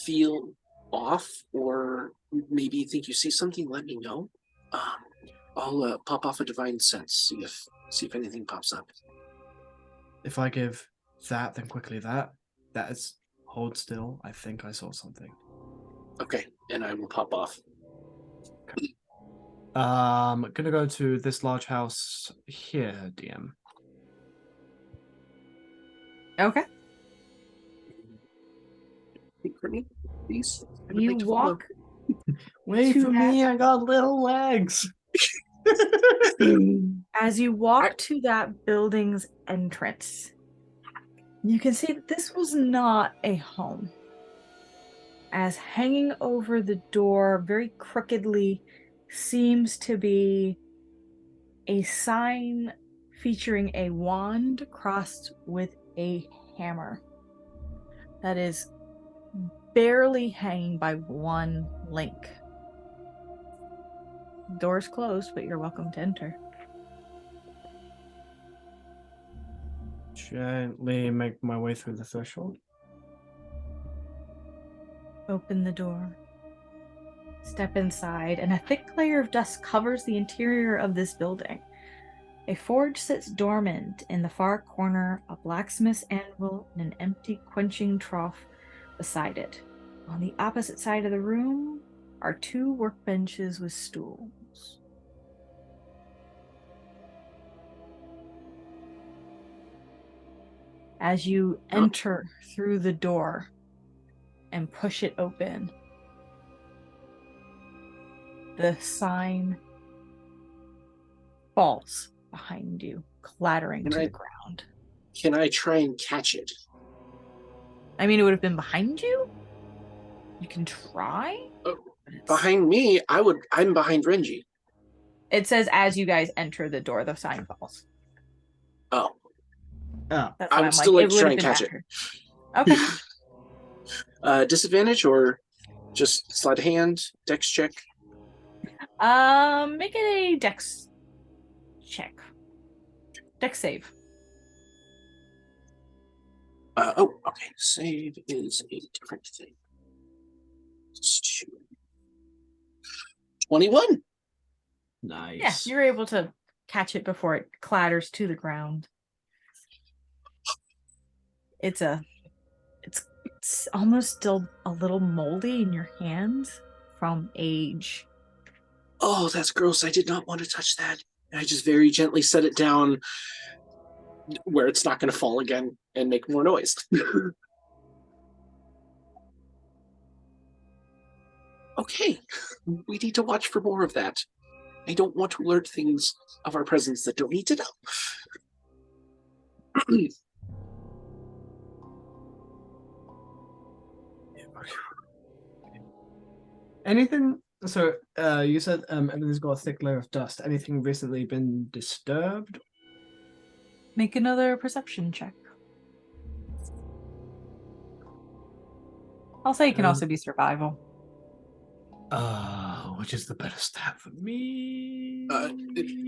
feel off or maybe think you see something, let me know. I'll pop off a divine sense, see if anything pops up. If I give that, then quickly that is hold still. I think I saw something. Okay, and I will pop off. Gonna go to this large house here, DM. Okay. Wait for me, please. I would You like to follow. walk. Wait To for me, I got little legs. As you walk to that building's entrance, you can see that this was not a home. As hanging over the door very crookedly seems to be a sign featuring a wand crossed with a hammer that is barely hanging by one link. Door's closed, but you're welcome to enter. Gently make my way through the threshold. Open the door. Step inside, and a thick layer of dust covers the interior of this building. A forge sits dormant in the far corner, a blacksmith's anvil and an empty quenching trough beside it. On the opposite side of the room are 2 workbenches with stools. As you enter through the door and push it open, the sign falls behind you, clattering to the ground. Can I try and catch it? I mean, it would have been behind you. You can try. Behind me, I'm behind Renji. It says as you guys enter the door, the sign falls. Oh. Oh. That's I why would I'm still like, like it to would try have and been catch it. better. Okay. Disadvantage or just sleight of hand, dex check? Make it a dex check. Dex save. Okay. Save is a different thing. It's 21. Nice. Yeah, you're able to catch it before it clatters to the ground. It's almost still a little moldy in your hands from age. Oh, that's gross. I did not want to touch that. And I just very gently set it down where it's not going to fall again and make more noise. Okay, we need to watch for more of that. I don't want to alert things of our presence that don't need to know. Anything? So, you said everything's got a thick layer of dust. Anything recently been disturbed? Make another perception check. I'll say it can also be survival. Which is the better stat for me?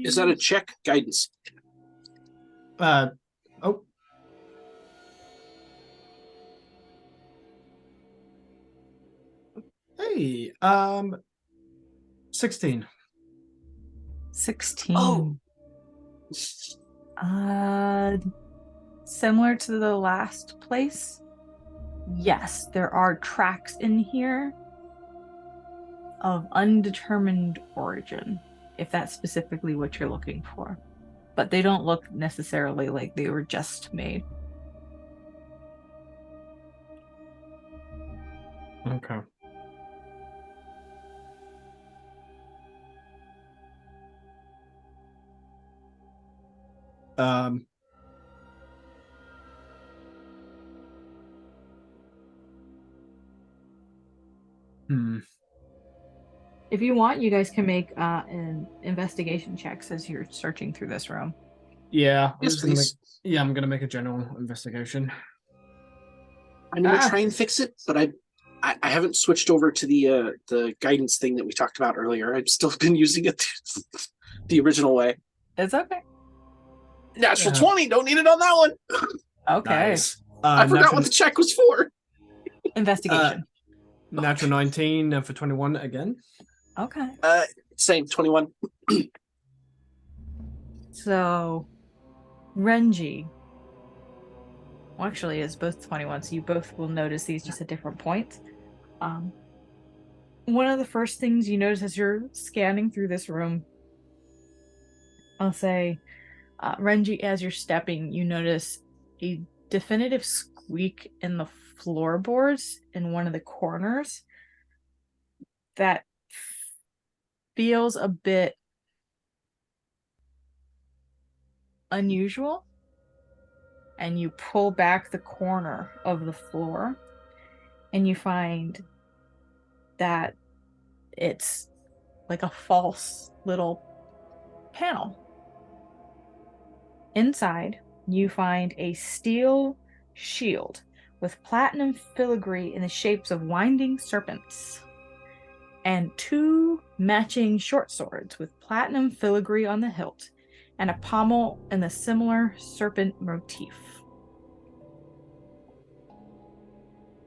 Is that a check? Guidance. Oh. Hey, 16. 16. Oh. Similar to the last place. Yes, there are tracks in here of undetermined origin, if that's specifically what you're looking for. But they don't look necessarily like they were just made. Okay. If you want, you guys can make an investigation checks as you're searching through this room. Yeah. Yes, please. I'm gonna make a general investigation. I'm gonna try and fix it, but I haven't switched over to the guidance thing that we talked about earlier. I've still been using it the original way. It's okay. Natural 20. Don't need it on that one. Okay. Nice. I forgot what the check was for. Investigation. Natural 19 for 21 again. Okay. Same 21. So, Renji. Well, actually, it's both 21, so you both will notice these just at different points. One of the first things you notice as you're scanning through this room, I'll say, Renji, as you're stepping, you notice a definitive squeak in the floorboards in one of the corners that feels a bit unusual. And you pull back the corner of the floor and you find that it's like a false little panel. Inside, you find a steel shield with platinum filigree in the shapes of winding serpents and 2 matching short swords with platinum filigree on the hilt and a pommel in the similar serpent motif.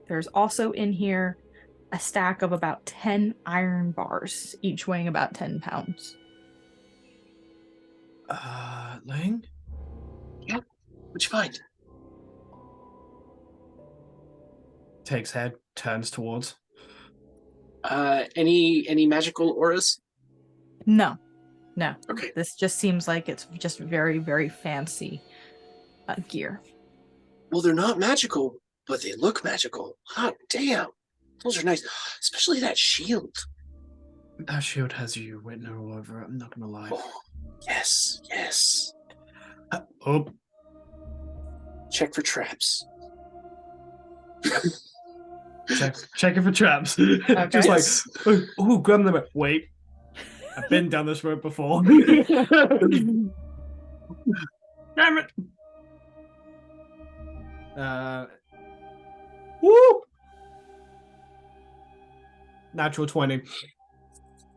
There's also in here a stack of about 10 iron bars, each weighing about 10 pounds. Lang? Yep. What'd you find? Takes head, turns towards. Any magical auras? No. Okay. This just seems like it's just very, very fancy gear. Well, they're not magical, but they look magical. Hot damn. Those are nice. Especially that shield. That shield has you written all over it, I'm not gonna lie. Oh, Yes, yes. Oh, Check for traps. checking for traps. Just Yes. like, oh, grab them. Wait, I've been down this road before. Damn it! Woo! Natural 20.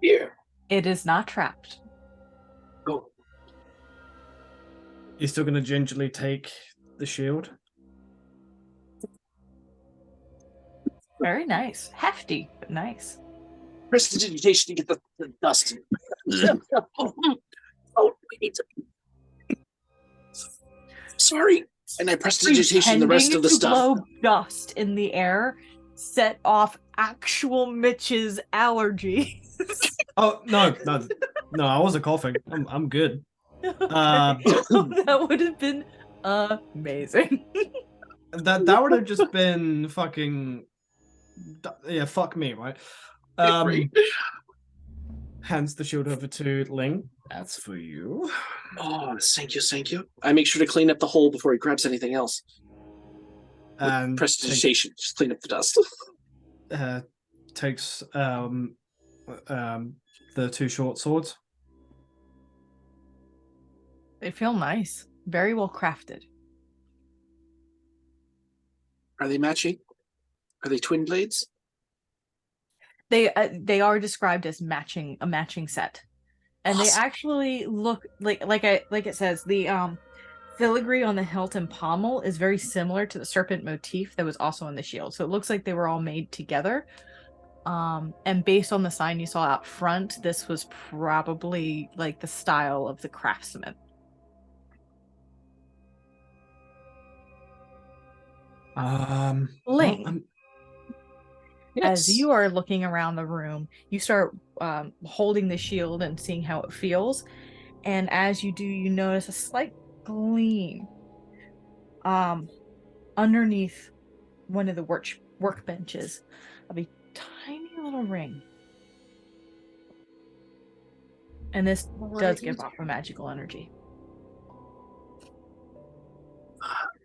Yeah. It is not trapped. Go. You're still gonna gingerly take the shield? Very nice. Hefty, but nice. Prestidigitation to get the dust. Oh, we need to. Sorry. And I prestidigitation the rest of the to stuff. blow dust in the air set off actual Mitch's allergies. Oh no! I wasn't coughing. I'm good. That would have been amazing. That would have just been fucking. Yeah, fuck me, right? Right. Hands the shield over to Ling. That's for you. Oh, thank you. I make sure to clean up the hole before he grabs anything else. And prestidigitation, just clean up the dust. Takes the two short swords. They feel nice. Very well crafted. Are they matching? Are they twin blades? They are described as a matching set. And Awesome. they actually look like it says the filigree on the hilt and pommel is very similar to the serpent motif that was also on the shield. So it looks like they were all made together. And based on the sign you saw out front, this was probably like the style of the craftsman. Ling, Yes. as you are looking around the room, you start holding the shield and seeing how it feels. And as you do, you notice a slight gleam underneath one of the workbenches of a tiny little ring. And this does give off a magical energy.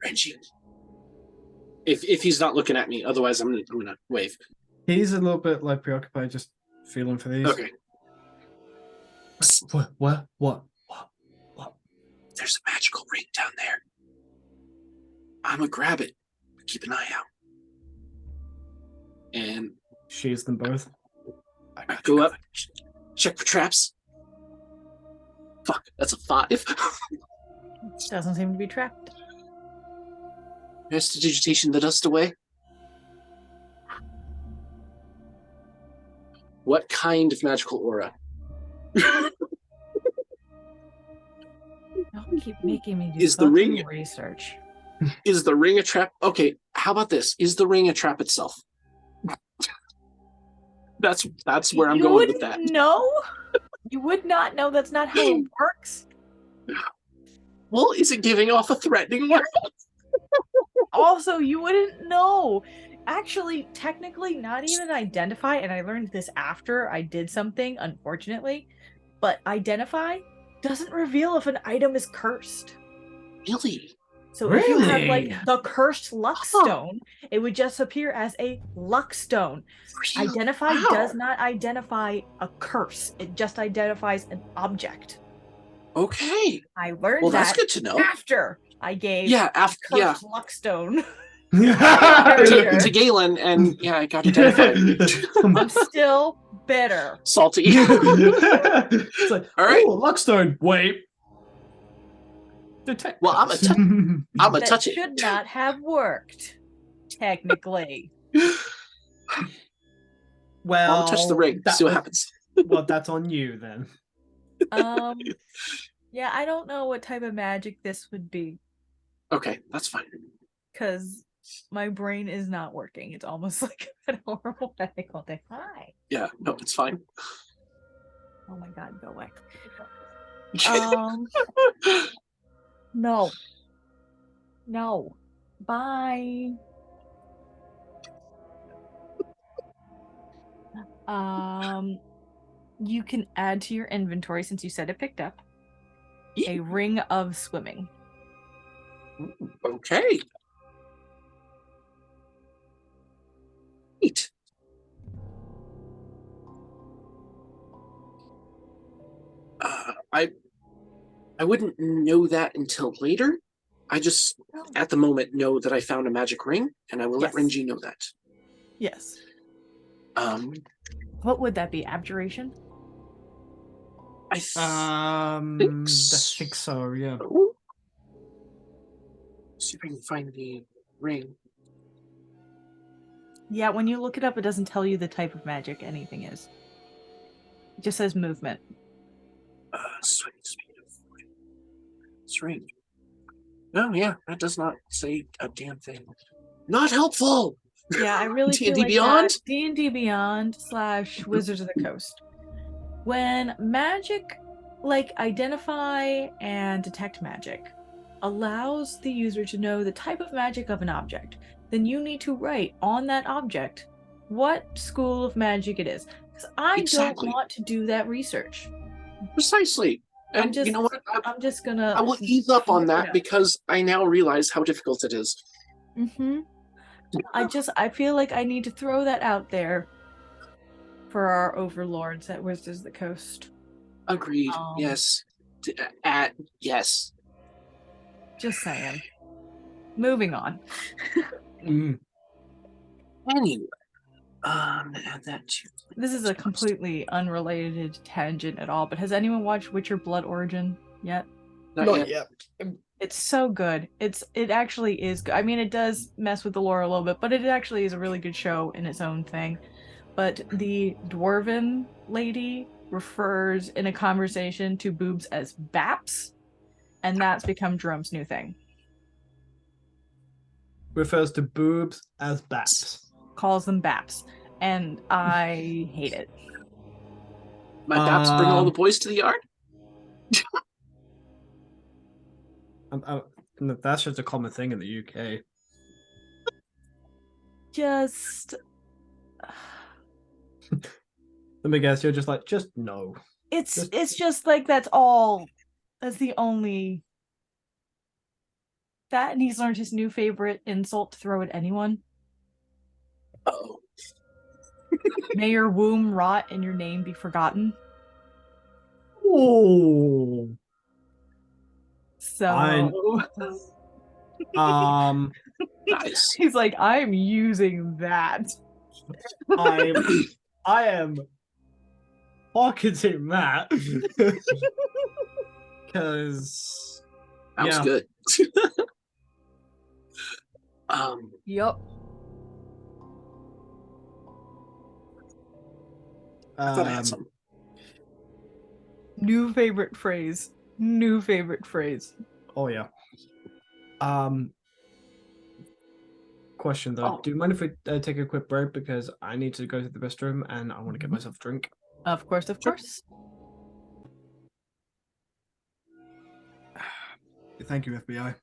Reggie. If he's not looking at me, otherwise I'm gonna wave. He's a little bit like preoccupied, just feeling for these. Okay. What? There's a magical ring down there. I'm gonna grab it. Keep an eye out. And she's them both. I go up, check for traps. Fuck, that's a 5. Doesn't seem to be trapped. Prestidigitation the dust away. What kind of magical aura? Don't keep making me do Is the ring research. Is the ring a trap? Okay, how about this? Is the ring a trap itself? That's where I'm going with that. No, you would not know. That's not how it works. Well, is it giving off a threatening aura? Also, you wouldn't know. Actually, technically, not even identify, and I learned this after I did something, unfortunately, but identify doesn't reveal if an item is cursed. Really? So if you have like the cursed luck stone, it would just appear as a luck stone. Really? Identify does not identify a curse. It just identifies an object. Okay. I learned well, that that's good to know. After I gave cursed luck stone to Galen, and I got identified. I'm still bitter. Salty. It's like, all right, Luckstone. Wait. Detect. Well, I'm a touch it. Should not have worked, technically. Well, I'll touch the ring. See what happens. Well, that's on you then. Yeah, I don't know what type of magic this would be. Okay, that's fine. Because my brain is not working. It's almost like a horrible headache all day. Hi. Yeah, no, it's fine. Oh my god, go away. No. Bye. You can add to your inventory since you said it picked up. a ring of swimming. Okay. Neat. I wouldn't know that until later. I just, at the moment, know that I found a magic ring, and I will let Yes. Renji know that. Yes. Um, What would that be? Abjuration? I I think think so. Yeah. so. See if I can find the ring. Yeah, when you look it up, it doesn't tell you the type of magic anything is. It just says movement. Swimming speed of 40. It's ring. No, yeah, that does not say a damn thing. Not helpful. Yeah, I really feel D&D like Beyond. that D&D Beyond / Wizards of the Coast. When magic, like identify and detect magic, allows the user to know the type of magic of an object, then you need to write on that object what school of magic it is. Because I Exactly. don't want to do that research. Precisely. And you know what? I'm just gonna. I will ease up on throw it that out. because I now realize how difficult it is. Mm-hmm. I feel like I need to throw that out there for our overlords at Wizards of the Coast. Agreed. Yes. Yes. Just saying. Moving on. Mm. Anyway, add that to. This is a completely unrelated tangent at all, but has anyone watched Witcher Blood Origin yet? Not yet. It's so good. It actually is good. I mean, it does mess with the lore a little bit, but it actually is a really good show in its own thing. But the dwarven lady refers in a conversation to boobs as baps, and that's become Jerome's new thing. Refers to boobs as bats. Calls them baps, and I hate it. My baps bring all the boys to the yard. That's just a common thing in the UK. Just Let me guess, you're just like, just no. it's just like that's the only that, and he's learned his new favorite insult to throw at anyone. Oh. May your womb rot and your name be forgotten. Oh. So Nice. he's like, I'm using that. I am pocketing that because That was good. Yep. I thought I had some. New favorite phrase. New favorite phrase. Oh yeah. Question though, Oh. do you mind if we take a quick break because I need to go to the restroom and I want to get myself a drink? Of course, of course. Thank you, FBI.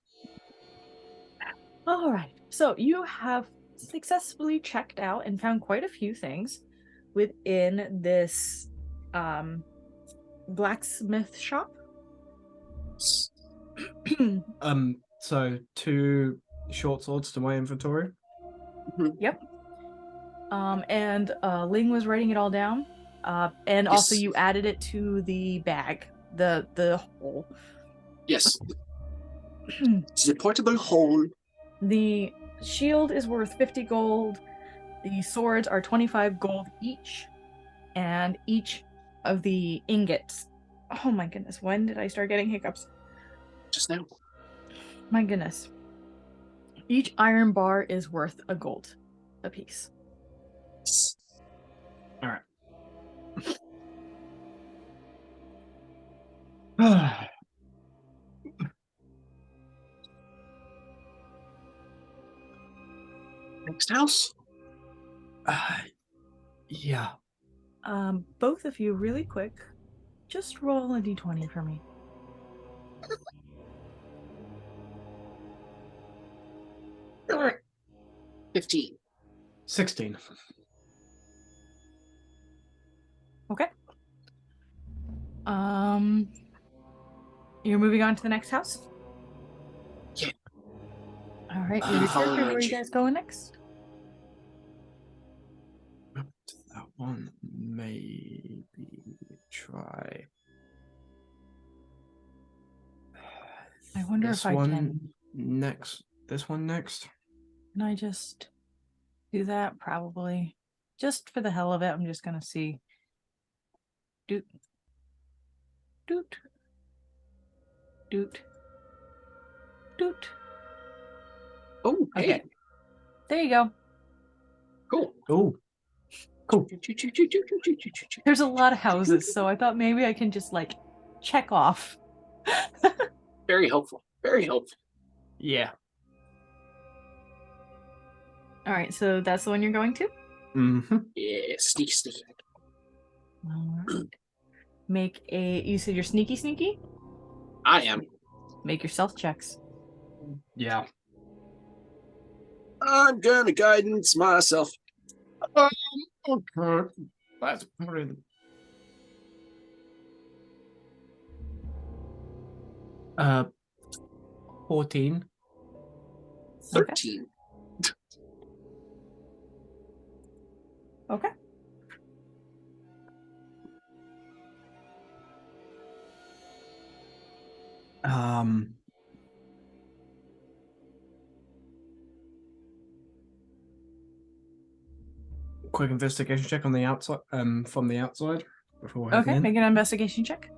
All right. So you have successfully checked out and found quite a few things within this blacksmith shop. So 2 short swords to my inventory. Yep. And Ling was writing it all down. And also you added it to the bag, the hole. Yes. It's a portable hole. The shield is worth 50 gold. The swords are 25 gold each. And each of the ingots. Oh my goodness, when did I start getting hiccups? Just now. My goodness. Each iron bar is worth a gold apiece. All right. Next house. Yeah. Both of you, really quick, just roll a d20 for me. All right. 15. 16. Okay. You're moving on to the next house? Yeah. All right, I'll your follow character. Where are you Reggie. guys going next? That one, maybe try. I wonder This if I one can. next. This one next. Can I just do that? Probably. Just for the hell of it, I'm just gonna see. Doot. Doot. Doot. Doot. Oh, hey, Okay. There you go. cool. Oh, cool. There's a lot of houses, so I thought maybe I can just like check off. Very helpful. Very helpful. Yeah. All right, so that's the one you're going to? Mm-hmm. Yeah, sneaky. All right. Make a. You said you're sneaky? I am. Make your stealth checks. Yeah. I'm gonna guidance myself. Okay. That's pretty. 14. 13. Okay. Quick investigation check on the outside. From the outside before heading Okay, in. make an investigation check.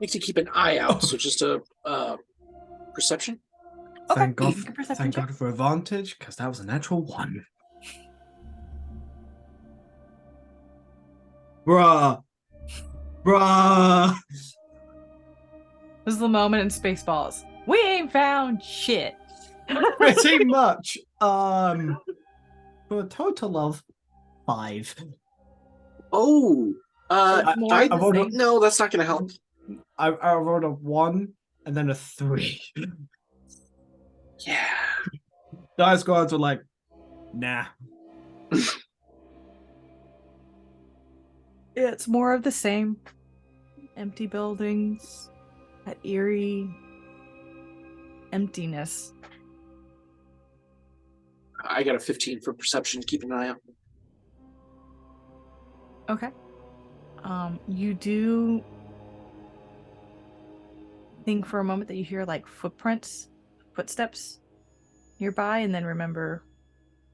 Makes you keep an eye out. So just a perception. Okay, Thank God. make a perception Thank check. God for advantage, because that was a natural 1. Bruh. This is the moment in Spaceballs. We ain't found shit. Pretty much. For a total of 5. Oh, It's more of the rolled same. no, that's not gonna help. I rolled a 1 and then a 3. Yeah. Dice gods were like, nah. It's more of the same. Empty buildings, that eerie emptiness. I got a 15 for perception. Keep an eye out. Okay. You do think for a moment that you hear like footsteps nearby, and then remember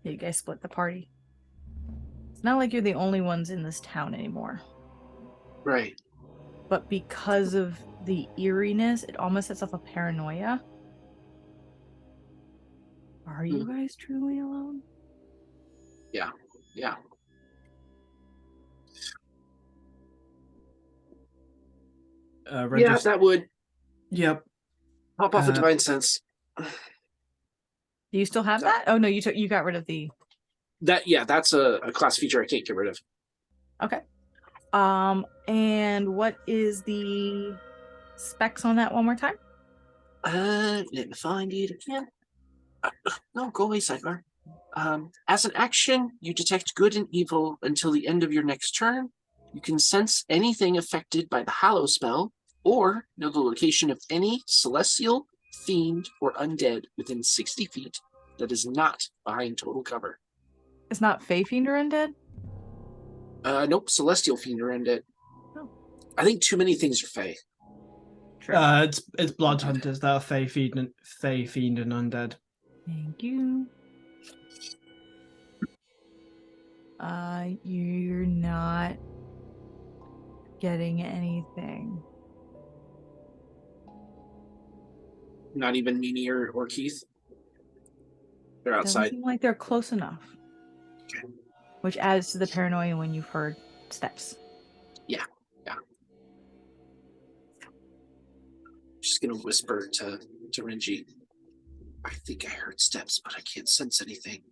that you guys split the party. It's not like you're the only ones in this town anymore. Right. But because of the eeriness, it almost sets off a paranoia. Are you guys truly alone? Yeah. Yeah, that would Yep. pop off a divine sense. Do you still have that? Oh no, you got rid of the. That's a class feature I can't get rid of. Okay. And what is the specs on that one more time? Let me find it again. No, go away, sidebar. As an action, you detect good and evil until the end of your next turn. You can sense anything affected by the Hallow spell, or know the location of any celestial, fiend, or undead within 60 feet that is not behind total cover. It's not Fey Fiend or Undead? Nope, celestial fiend or undead. Oh. I think too many things are Fey. True. It's blood hunters that are Fey Fiend and Undead. Thank you. You're not getting anything. Not even Mimi or Keith. They're Doesn't outside. seem like they're close enough. Okay. Which adds to the paranoia when you've heard steps. Yeah. Just gonna whisper to Renji. I think I heard steps, but I can't sense anything.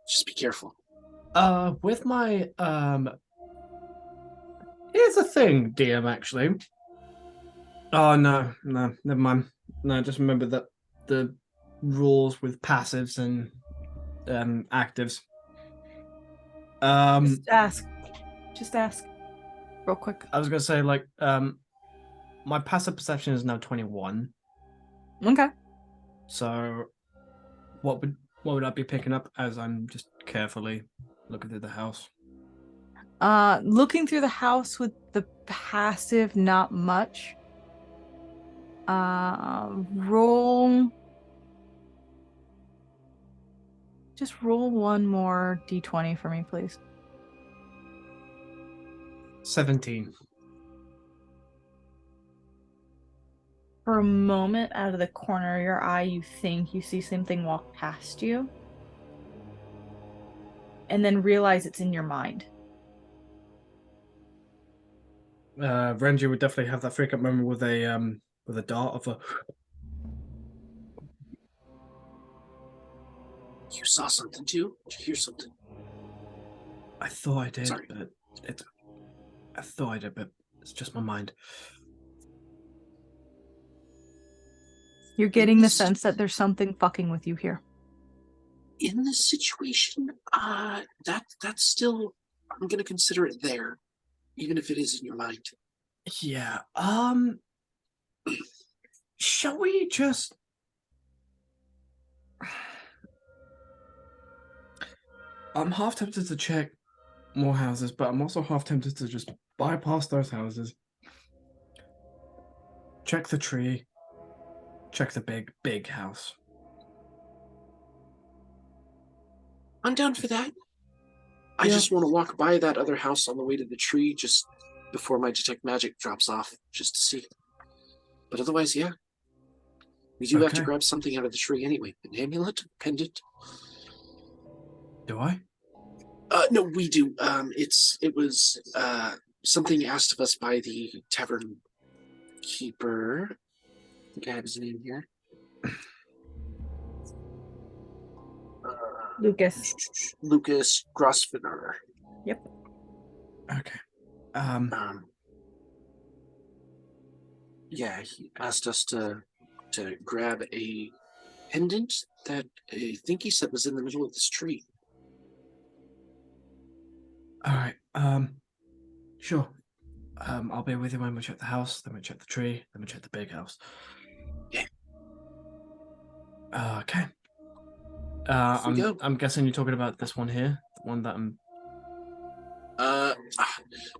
Just be careful. With my here's the thing, DM, actually. Oh no, never mind. No, just remember that the rules with passives and actives. Just ask. real quick. I was gonna say like my passive perception is now 21. Okay. So what would I be picking up as I'm just carefully looking through the house? Looking through the house with the passive, not much. Roll. Just roll one more d20 for me, please. 17. For a moment, out of the corner of your eye, you think you see something walk past you, and then realize it's in your mind. Renji would definitely have that freak out moment with a dart of a. You saw something too? Did you hear something? I thought I did, Sorry. but I thought I did, but it's just my mind. You're getting the sense that there's something fucking with you here. In this situation, that's still, I'm gonna consider it there, even if it is in your mind. Yeah. Shall we just? I'm half tempted to check more houses, but I'm also half tempted to just bypass those houses. Check the tree. Check the big house. I'm down for that. I Yeah. just want to walk by that other house on the way to the tree just before my detect magic drops off, just to see. But otherwise, yeah. We do have to Okay. grab something out of the tree anyway. An amulet? Pendant? Do I? No, we do. It was something asked of us by the tavern keeper. I think I have his name here. Lucas. Lucas Grosvenor. Yep. Okay. Yeah, he asked us to grab a pendant that I think he said was in the middle of this tree. All right. Sure. I'll be with you when we check the house. Then we check the tree. Then we check the big house. Yeah. Okay. Go. I'm guessing you're talking about this one here, the one that I'm.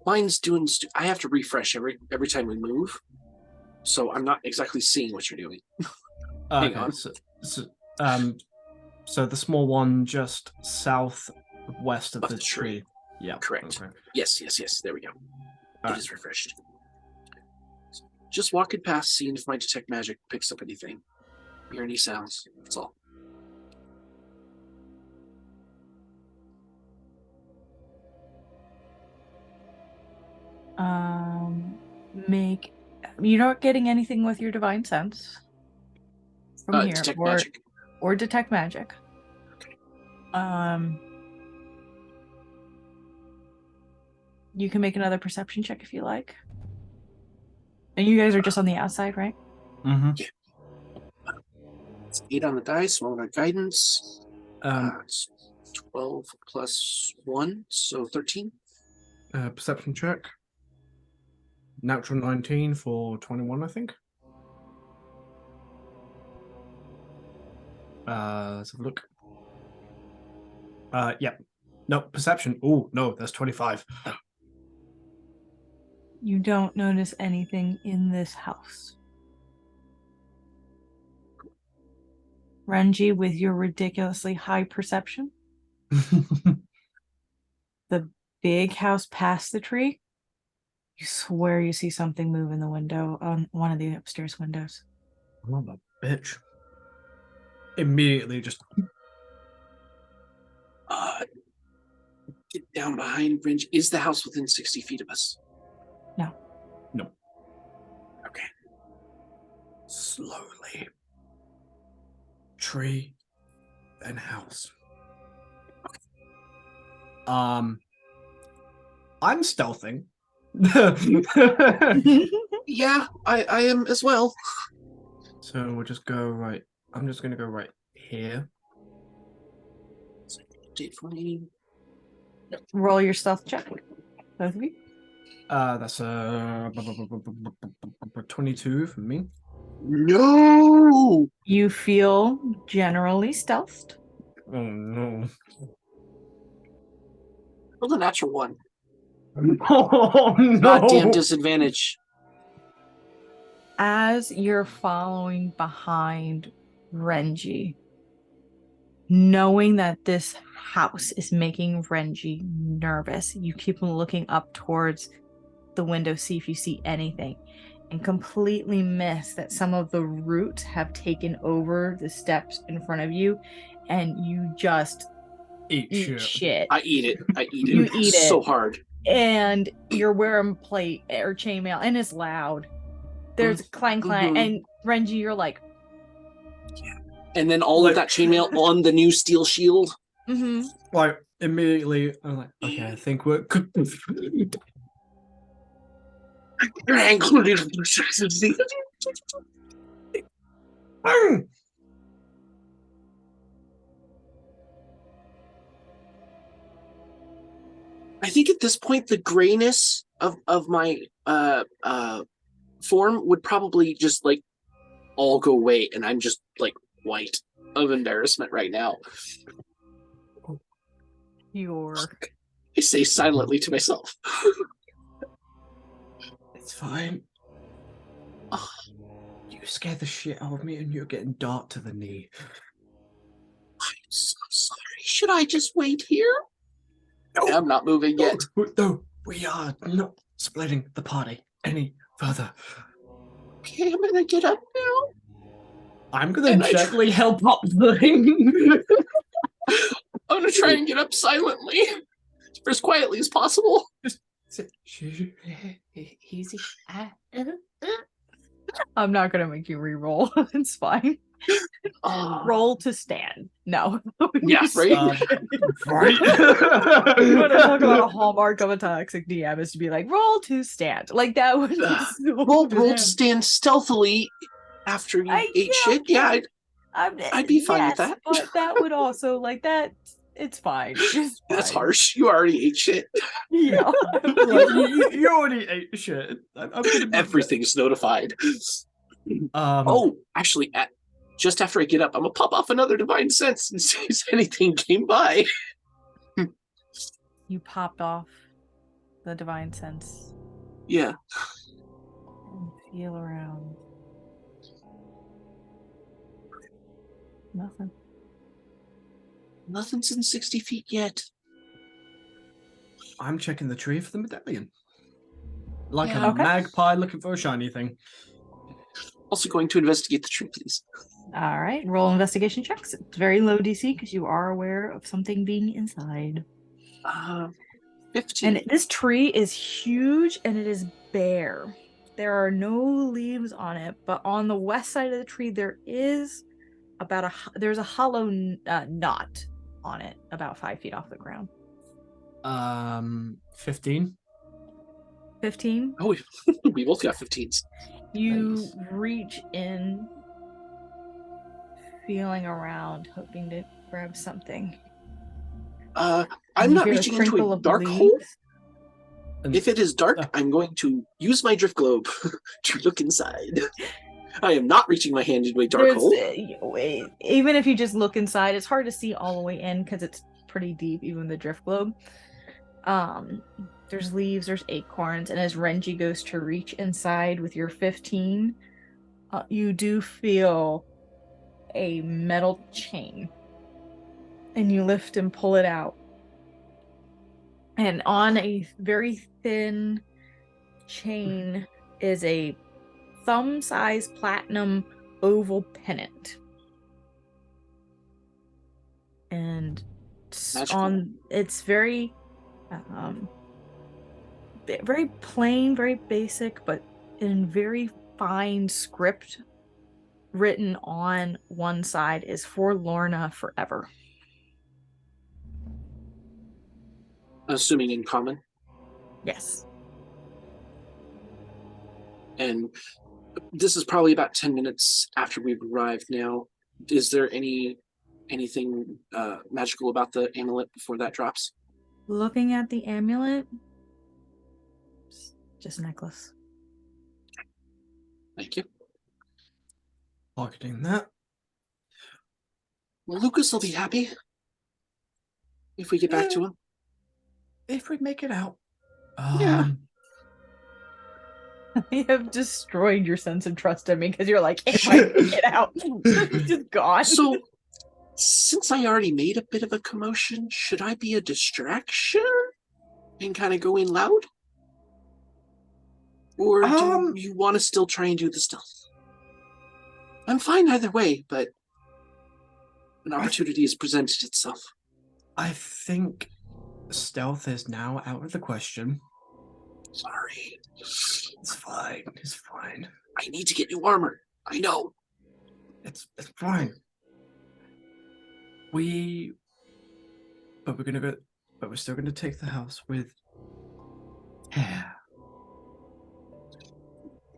Mine's doing. I have to refresh every time we move, so I'm not exactly seeing what you're doing. Hang on. So the small one just southwest of Of the the tree. tree. Yeah. Correct. Okay. Yes. There we go. All It is refreshed. Just walking past, seeing if my detect magic picks up anything. Hear any sounds. That's all. Make. You're not getting anything with your divine sense from here, Detect magic. or detect magic. Okay. You can make another perception check if you like. And you guys are just on the outside, right? Mm-hmm. Yeah. It's 8 on the dice, 1 on guidance. It's 12 plus 1, so 13. Perception check. Natural 19 for 21, I think. Let's have a look. Yeah. No, perception. Oh, no, that's 25. You don't notice anything in this house. Renji, with your ridiculously high perception, the big house past the tree, you swear you see something move in the window on one of the upstairs windows. I'm a bitch. Immediately just. Get down behind Ringe. Is the house within 60 feet of us? No. No. Okay. Slowly. Tree and house. I'm stealthing. Yeah, I am as well. So we'll just go right. I'm just gonna go right here. Update for me. Roll your stealth check, both of you. That's 22 for me. No! You feel generally stealthed. Oh no. Roll a natural one. Oh Goddamn no. disadvantage. As you're following behind Renji, knowing that this house is making Renji nervous, you keep looking up towards the window, see if you see anything, and completely miss that some of the roots have taken over the steps in front of you, and you just Eat eat shit. shit. I eat it. I eat it. You eat so it. hard. And you're wearing plate or chainmail, and it's loud. There's a clang clang, and Renji, you're like, and then all of that chainmail on the new steel shield. Like immediately, I'm like, okay, I think we're good. I think at this point the grayness of my form would probably just like all go away, and I'm just like white of embarrassment right now. I say silently to myself. It's fine. Oh, you scared the shit out of me, and you're getting dark to the knee. I'm so sorry. Should I just wait here? No, I'm not moving yet. No, we are not splitting the party any further. Okay, I'm gonna get up now. I'm gonna gently help up the thing. I'm gonna try and get up silently, for as quietly as possible. Easy. I'm not gonna make you re-roll. It's fine. Roll to stand. No. Yeah, right. Right. You want to talk about a hallmark of a toxic DM is to be like, roll to stand. Like that would be so roll to stand stealthily after you ate shit. Yeah, I'd be fine with that. But that would also like that. It's fine. It's That's fine. harsh. You already ate shit. Yeah. you already ate shit. Everything's notified. Oh, actually, just after I get up, I'm gonna pop off another divine sense and see if anything came by. You popped off the divine sense. Yeah. And feel around. Nothing. Nothing's in 60 feet yet. I'm checking the tree for the medallion. Like a magpie looking for a shiny thing. Also going to investigate the tree, please. All right. Roll investigation checks. It's very low DC because you are aware of something being inside. 15. And this tree is huge and it is bare. There are no leaves on it, but on the west side of the tree there is there's a hollow knot on it about 5 feet off the ground. 15. 15? Oh, we both got 15s. You reach in, feeling around, hoping to grab something. I'm not reaching into a dark hole. If it is dark, I'm going to use my drift globe to look inside. I am not reaching my hand into a dark hole. Even if you just look inside, it's hard to see all the way in because it's pretty deep, even the drift globe. There's leaves, there's acorns, and as Renji goes to reach inside with your 15, you do feel a metal chain. And you lift and pull it out. And on a very thin chain is a thumb-sized platinum oval pennant. And it's very very plain, very basic, but in very fine script written on one side is "For Lorna Forever." Assuming in common. Yes. And this is probably about 10 minutes after we've arrived now. Is there anything magical about the amulet before that drops? Looking at the amulet, just necklace. Thank you. Pocketing that. Well, Lucas will be happy if we get back to him. If we make it out. Yeah. You have destroyed your sense of trust in me because you're like, if I get out, it's just gone. So, since I already made a bit of a commotion, should I be a distraction and kind of go in loud? Or do you want to still try and do the stealth? I'm fine either way, but an opportunity has presented itself. I think stealth is now out of the question. Sorry. It's fine. It's fine. I need to get new armor. I know. It's fine. But we're still gonna take the house with care.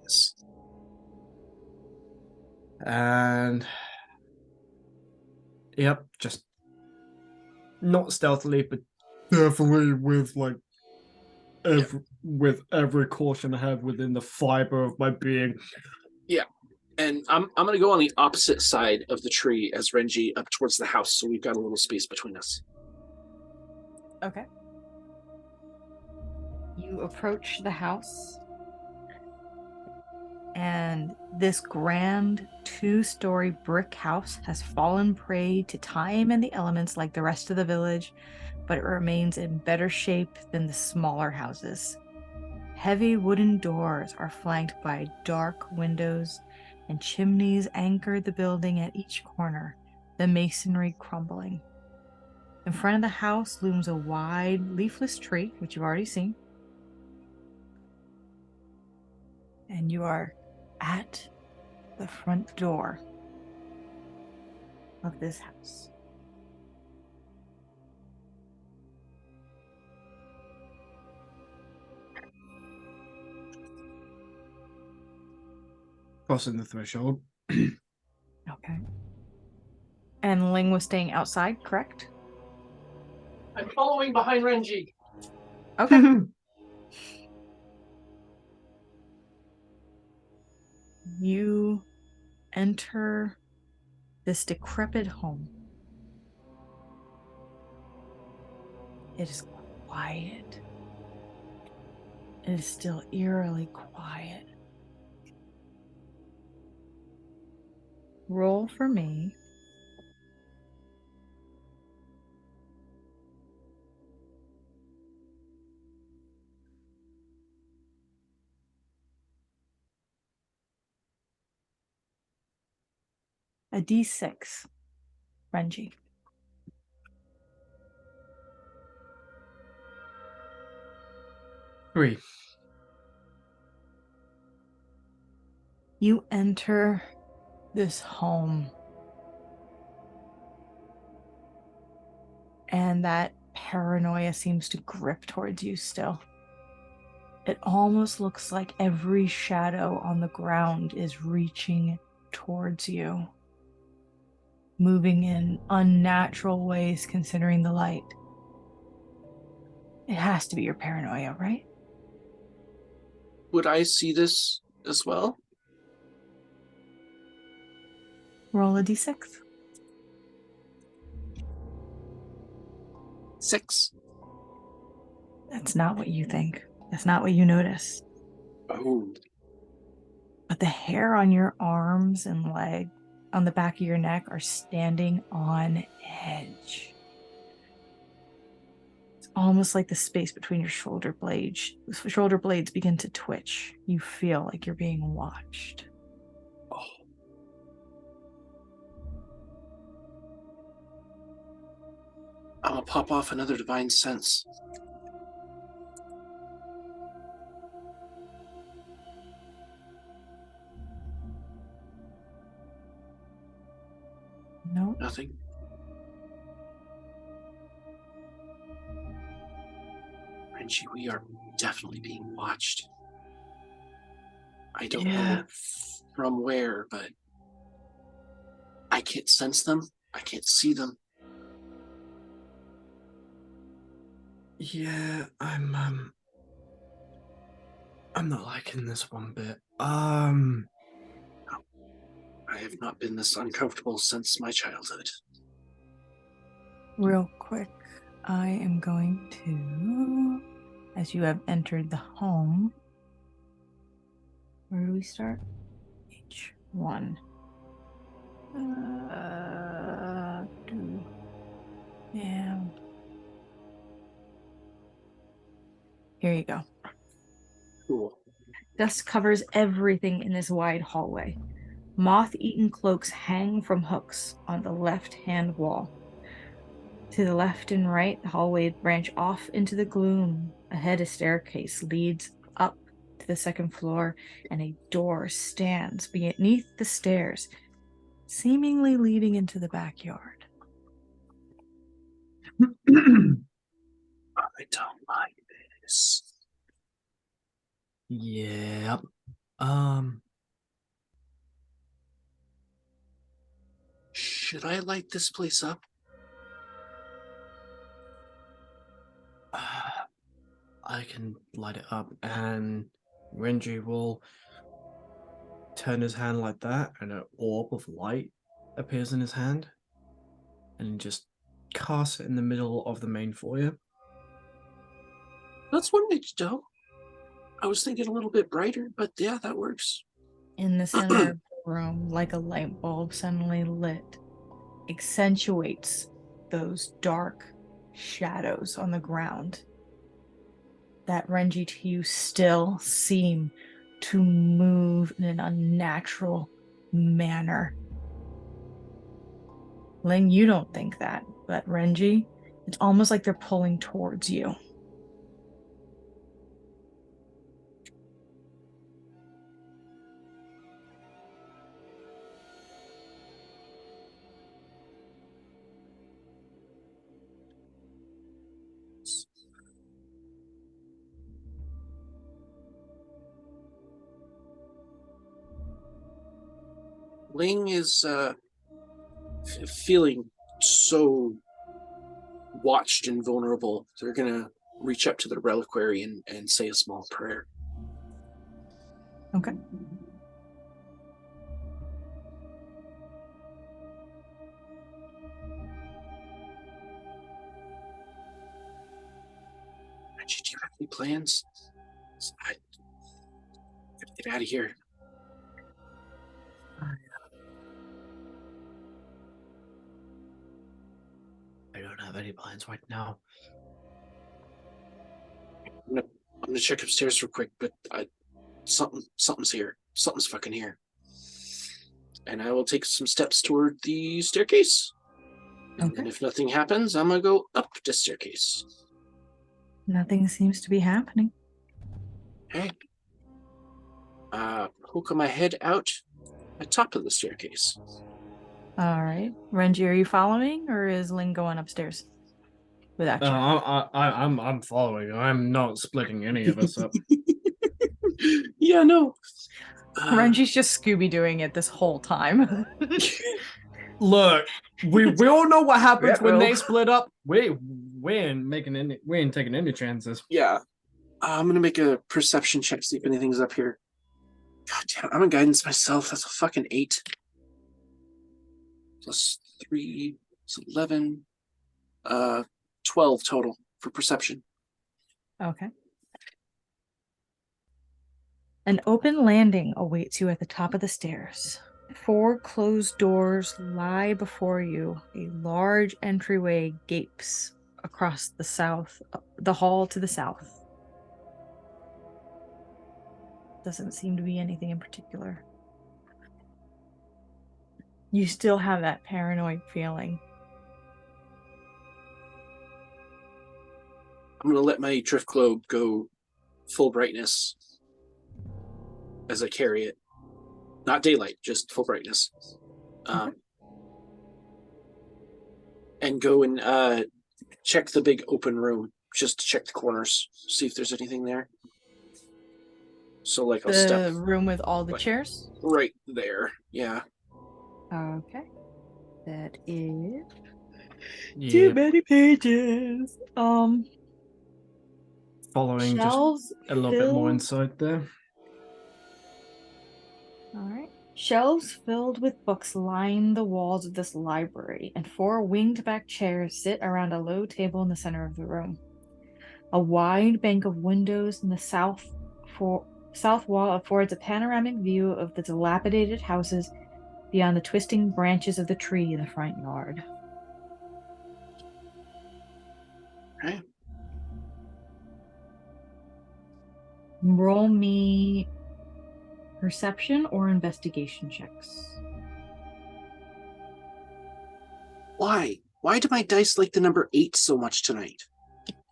Yes. And yep, just not stealthily, but definitely with like with every caution I have within the fiber of my being. Yeah. And I'm gonna go on the opposite side of the tree as Renji up towards the house, so we've got a little space between us. Okay. You approach the house, and this grand 2-story brick house has fallen prey to time and the elements like the rest of the village, but it remains in better shape than the smaller houses. Heavy wooden doors are flanked by dark windows, and chimneys anchor the building at each corner, the masonry crumbling. In front of the house looms a wide, leafless tree, which you've already seen. And you are at the front door of this house. Crossing the threshold. Okay. And Ling was staying outside, correct? I'm following behind Renji. Okay. You enter this decrepit home. It is quiet. It is still eerily quiet. Roll for me. A D6, Renji. Three. You enter this home, and that paranoia seems to grip towards you still. It almost looks like every shadow on the ground is reaching towards you, moving in unnatural ways considering the light. It has to be your paranoia, right? Would I see this as well? Roll a D6. 6. That's not what you think. That's not what you notice. Oh. But the hair on your arms and leg, on the back of your neck, are standing on edge. It's almost like the space between your shoulder blades begin to twitch. You feel like you're being watched. Oh. I'm gonna pop off another divine sense. No. Nothing. Renji, we are definitely being watched. I don't know from where, but I can't sense them. I can't see them. Yeah, I'm I'm not liking this one bit. I have not been this uncomfortable since my childhood. Real quick, I am going to, as you have entered the home, where do we start? H1. Yeah. Here you go. Cool. Dust covers everything in this wide hallway. Moth-eaten cloaks hang from hooks on the left-hand wall. To the left and right, the hallway branch off into the gloom. Ahead, a staircase leads up to the second floor, and a door stands beneath the stairs, seemingly leading into the backyard. I don't like this. Yep. Should I light this place up? I can light it up, and Renji will turn his hand like that, and an orb of light appears in his hand, and just cast it in the middle of the main foyer. That's one way to do. I was thinking a little bit brighter, but yeah, that works. In the center of the room, like a light bulb suddenly lit, accentuates those dark shadows on the ground that Renji to you still seem to move in an unnatural manner. Ling, you don't think that, but Renji, it's almost like they're pulling towards you. Ling is feeling so watched and vulnerable. They're gonna reach up to the reliquary and say a small prayer. Okay. Reggie, do you have any plans? I gotta get out of here. I don't have any plans right now. I'm gonna check upstairs real quick, but something's here. Something's fucking here. And I will take some steps toward the staircase. Okay. And if nothing happens, I'm gonna go up the staircase. Nothing seems to be happening. Okay. Poke my head out at top of the staircase. All right. Renji, are you following, or is Ling going upstairs without you? I'm following. I'm not splitting any of us up. Yeah, no. Renji's just Scooby-Dooing it this whole time. Look, we all know what happens when Uh-oh. they split up. We ain't taking any chances. Yeah. I'm gonna make a perception check, see if anything's up here. God damn, I'm a guidance myself. That's a fucking 8. Plus 3 is 11. 12 total for perception. Okay. An open landing awaits you at the top of the stairs. 4 closed doors lie before you. A large entryway gapes across the hall to the south. Doesn't seem to be anything in particular. You still have that paranoid feeling. I'm gonna let my drift globe go full brightness as I carry it. Not daylight, just full brightness. And go and check the big open room, just to check the corners, see if there's anything there. So like I'll step The room with all the like, chairs? right there. Yeah. Okay. That is Yeah. too many pages. following Shelves just a little bit more filled- insight there. All right. Shelves filled with books line the walls of this library, and 4 winged back chairs sit around a low table in the center of the room. A wide bank of windows in the south wall affords a panoramic view of the dilapidated houses beyond the twisting branches of the tree in the front yard. Okay. Roll me perception or investigation checks. Why? Why do my dice like the number 8 so much tonight?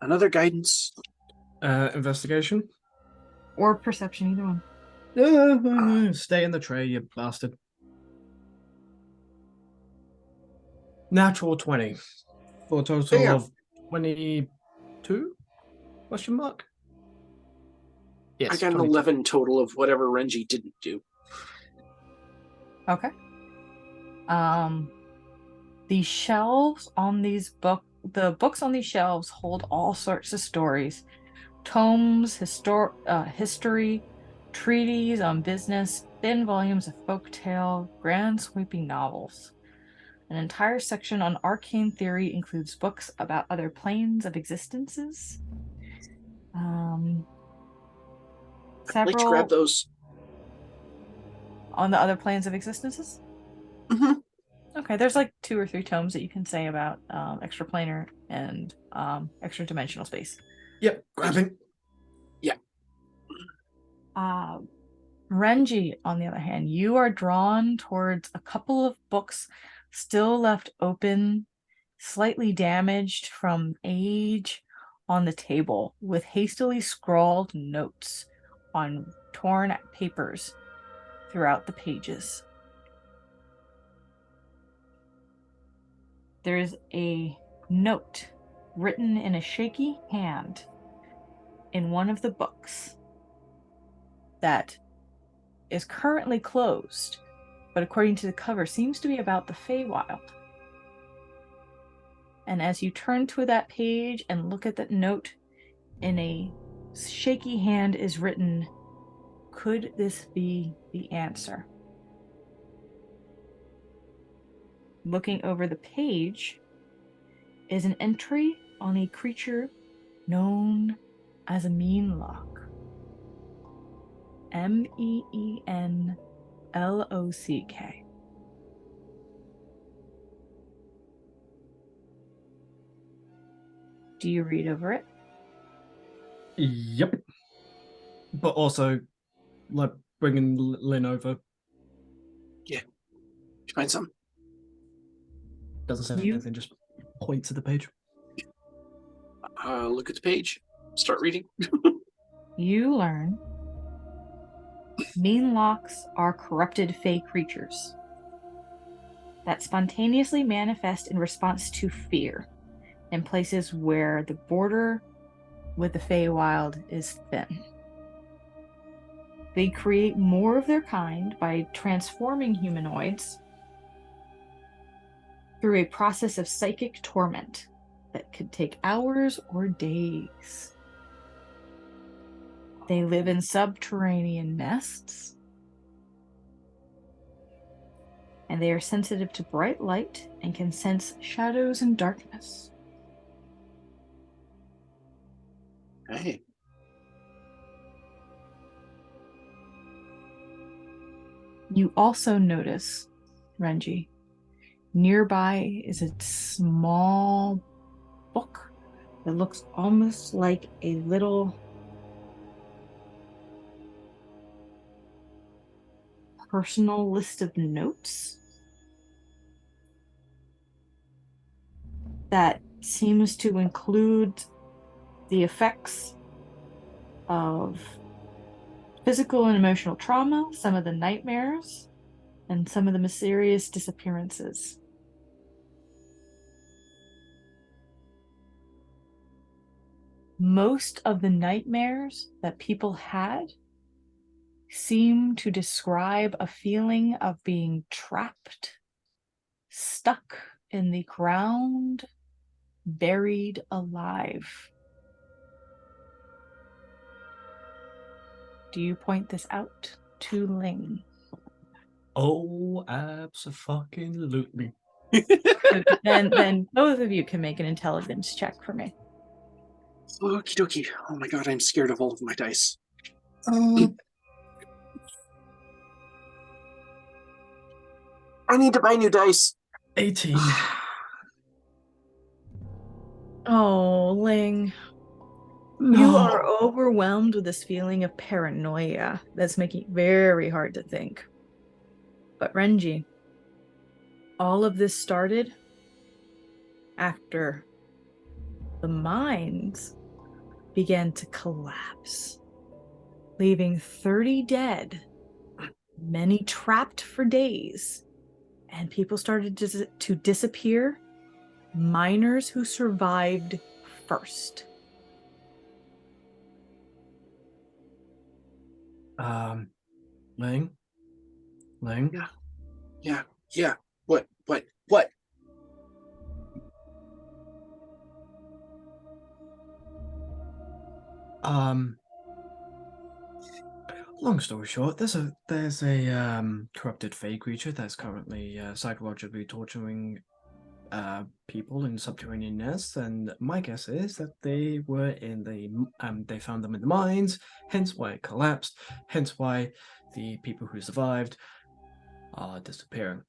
Another guidance? Investigation. Or perception, either one. Stay in the tray, you bastard. Natural 20 for a total Damn. of 22? Question mark? Yes. I got an 22. 11 total of whatever Renji didn't do. Okay. The shelves on the books on these shelves hold all sorts of stories. Tomes, history, treaties on business, thin volumes of folktale, grand sweeping novels. An entire section on arcane theory includes books about other planes of existences. I'd like to grab those. On the other planes of existences? Mm-hmm. Okay, there's like 2 or 3 tomes that you can say about extraplanar and extra dimensional space. Yep, grabbing. Yeah. Renji, on the other hand, you are drawn towards a couple of books still left open, slightly damaged from age, on the table with hastily scrawled notes on torn papers throughout the pages. There is a note written in a shaky hand in one of the books that is currently closed, but according to the cover seems to be about the Feywild. And as you turn to that page and look at that note, in a shaky hand is written, "Could this be the answer?" Looking over the page is an entry on a creature known as a Meenlock. Meenlock. Do you read over it? Yep. But also, like, bringing Lynn over. Yeah. Did you find something? Doesn't say anything, just points at the page. Look at the page. Start reading. You learn Meenlocks are corrupted Fey creatures that spontaneously manifest in response to fear in places where the border with the Feywild is thin. They create more of their kind by transforming humanoids through a process of psychic torment that could take hours or days. They live in subterranean nests, and they are sensitive to bright light and can sense shadows and darkness. Hey. You also notice, Renji, nearby is a small book that looks almost like a little personal list of notes that seems to include the effects of physical and emotional trauma, some of the nightmares, and some of the mysterious disappearances. Most of the nightmares that people had seem to describe a feeling of being trapped, stuck in the ground, buried alive. Do you point this out to Ling? Oh, abso-fucking-lutely. Then both of you can make an intelligence check for me. Okie dokie. Oh my god, I'm scared of all of my dice. I need to buy new dice. 18. Oh, Ling. No. You are overwhelmed with this feeling of paranoia that's making it very hard to think. But Renji, all of this started after the mines began to collapse, leaving 30 dead, many trapped for days, and people started to disappear. Miners who survived first. Ling? Yeah. What? Long story short, there's a corrupted fey creature that's currently psychologically torturing people in subterranean nests, and my guess is that they were in they found them in the mines, hence why it collapsed, hence why the people who survived are disappearing.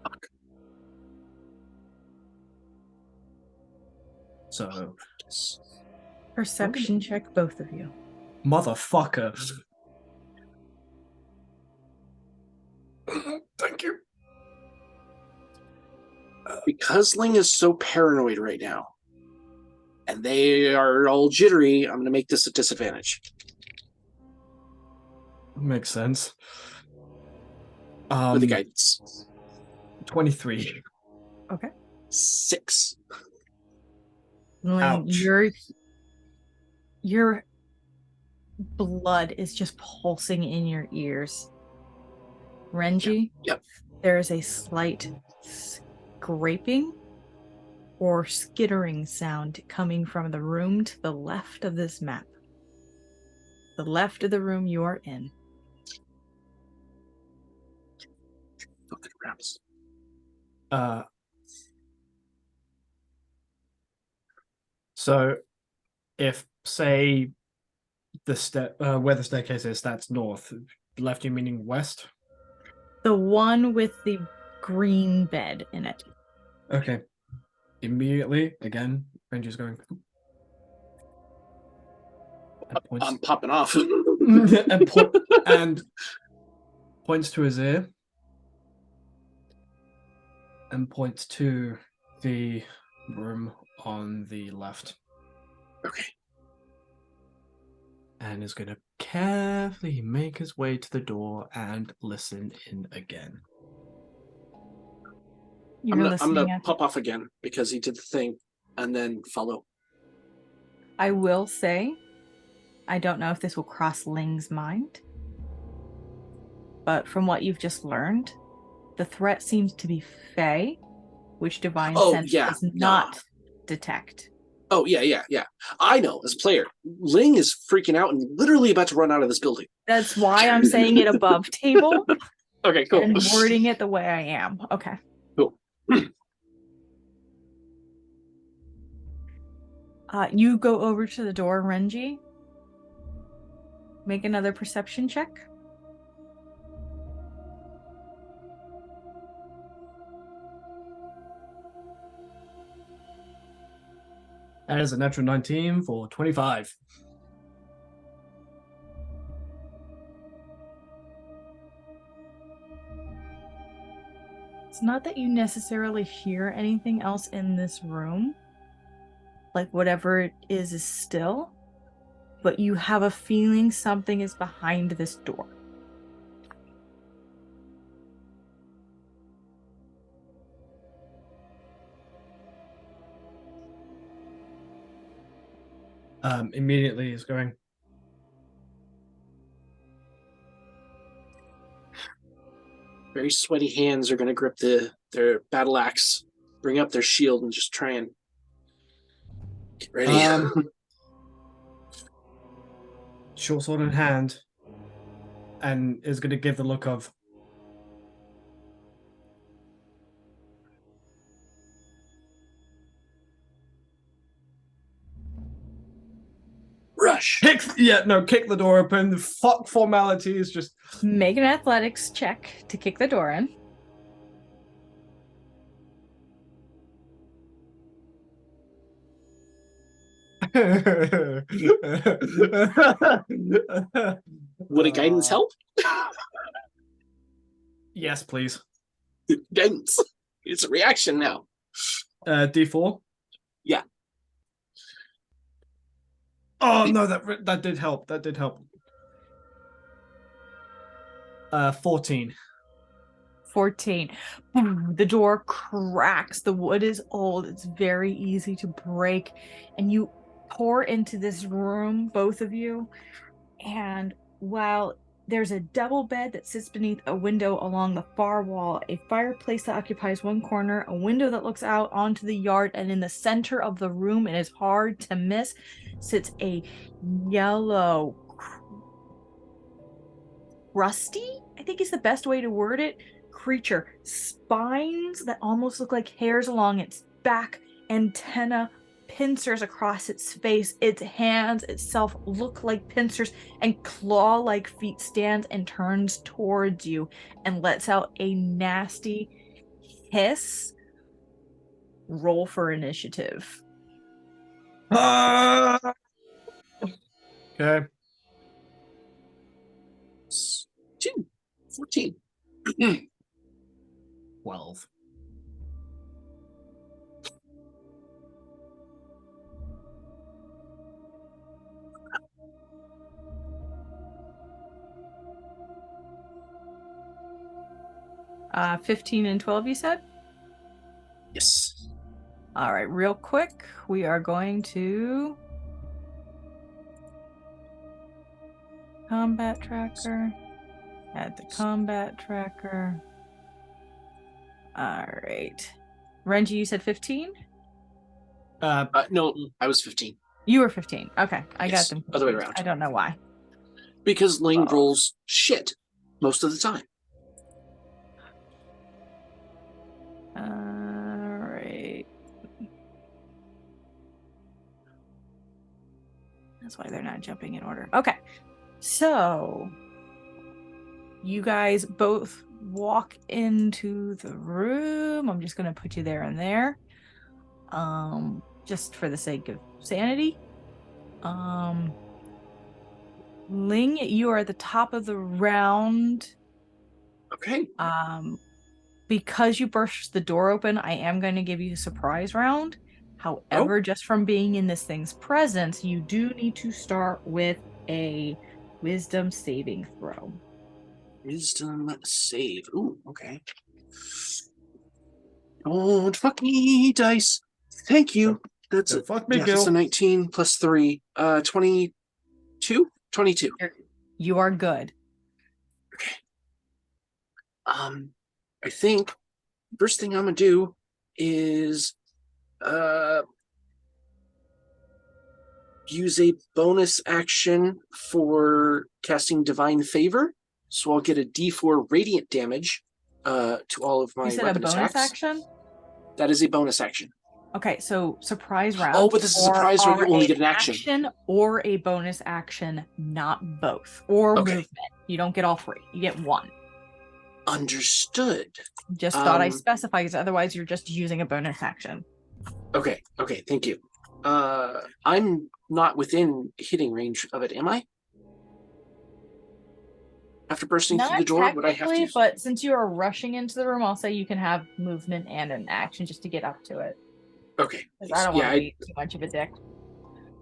Fuck. So, Perception check, both of you. motherfucker. Thank you. Because Ling is so paranoid right now, and they are all jittery, I'm gonna make this a disadvantage. Makes sense. With the guidance. 23. Okay. 6. Ling, Ouch. your blood is just pulsing in your ears. Renji, Yep. there is a slight scraping or skittering sound coming from the room to the left of this map. The left of the room you are in. Fucking craps. So if, say, where the staircase is, that's north. Left, you meaning west? The one with the green bed in it. Okay. Immediately, again, Ranger's going. And points, I'm popping off. and points to his ear. And points to the room on the left. Okay. And is going to carefully make his way to the door and listen in again. You're I'm listening. gonna pop off again because he did the thing, and then follow. I will say, I don't know if this will cross Ling's mind, but from what you've just learned, the threat seems to be Fey, which Divine Sense does not detect. Oh, yeah. I know, as a player, Ling is freaking out and literally about to run out of this building. That's why I'm saying it above table. Okay, cool. And wording it the way I am. Okay. Cool. You go over to the door, Renji. Make another perception check. That is a natural 19 for 25. It's not that you necessarily hear anything else in this room. Like whatever it is still. But you have a feeling something is behind this door. Immediately is going. Very sweaty hands are going to grip their battle axe, bring up their shield, and just try and Get ready. Short sword in hand, and is going to give the look of. Rush. Kick the door open. Fuck formalities. Just Make an athletics check to kick the door in. Would a guidance help? Yes, please. Guidance. It's a reaction now. D4. Yeah. Oh no, that did help. That did help. 14. 14. The door cracks. The wood is old. It's very easy to break. And you pour into this room, both of you. And while there's a double bed that sits beneath a window along the far wall, a fireplace that occupies one corner, a window that looks out onto the yard, and in the center of the room, it is hard to miss, sits a yellow, rusty, I think is the best way to word it, creature. Spines that almost look like hairs along its back, antenna, pincers across its face. Its hands itself look like pincers, and claw-like feet stands and turns towards you and lets out a nasty hiss. Roll for initiative. Okay. 14. 12. Uh, 15 and 12, you said? Yes. All right, real quick, we are going to combat tracker. Add the combat tracker. All right. Renji, you said 15? No, I was 15. You were 15. Okay, I Yes, got them. other way confused. around. I don't know why. Because Lane rolls shit most of the time. All right. That's why they're not jumping in order. Okay. So you guys both walk into the room. I'm just going to put you there and there. Just for the sake of sanity. Ling, you are at the top of the round. Okay. Because you burst the door open, I am going to give you a surprise round. However, just from being in this thing's presence, you do need to start with a wisdom saving throw. Wisdom save. Ooh, okay. Don't fuck me, dice. Thank you. That's Don't fuck me, yeah, that's a Gil. 19 plus 3. 22? 22. You are good. Okay. I think first thing I'm gonna do is use a bonus action for casting Divine Favor. So I'll get a D4 radiant damage to all of my You said a weapon bonus attacks. action? That is a bonus action. Okay, so surprise round. Oh, but this is a surprise where you only get an action. Or a bonus action, not both. Or Okay. movement. You don't get all three. You get one. Understood. Just thought I specify, because otherwise you're just using a bonus action. Okay, thank you. I'm not within hitting range of it, am I? After bursting through the door, would I have to? But since you are rushing into the room, I'll say you can have movement and an action just to get up to it. Okay. I don't want to be too much of a dick.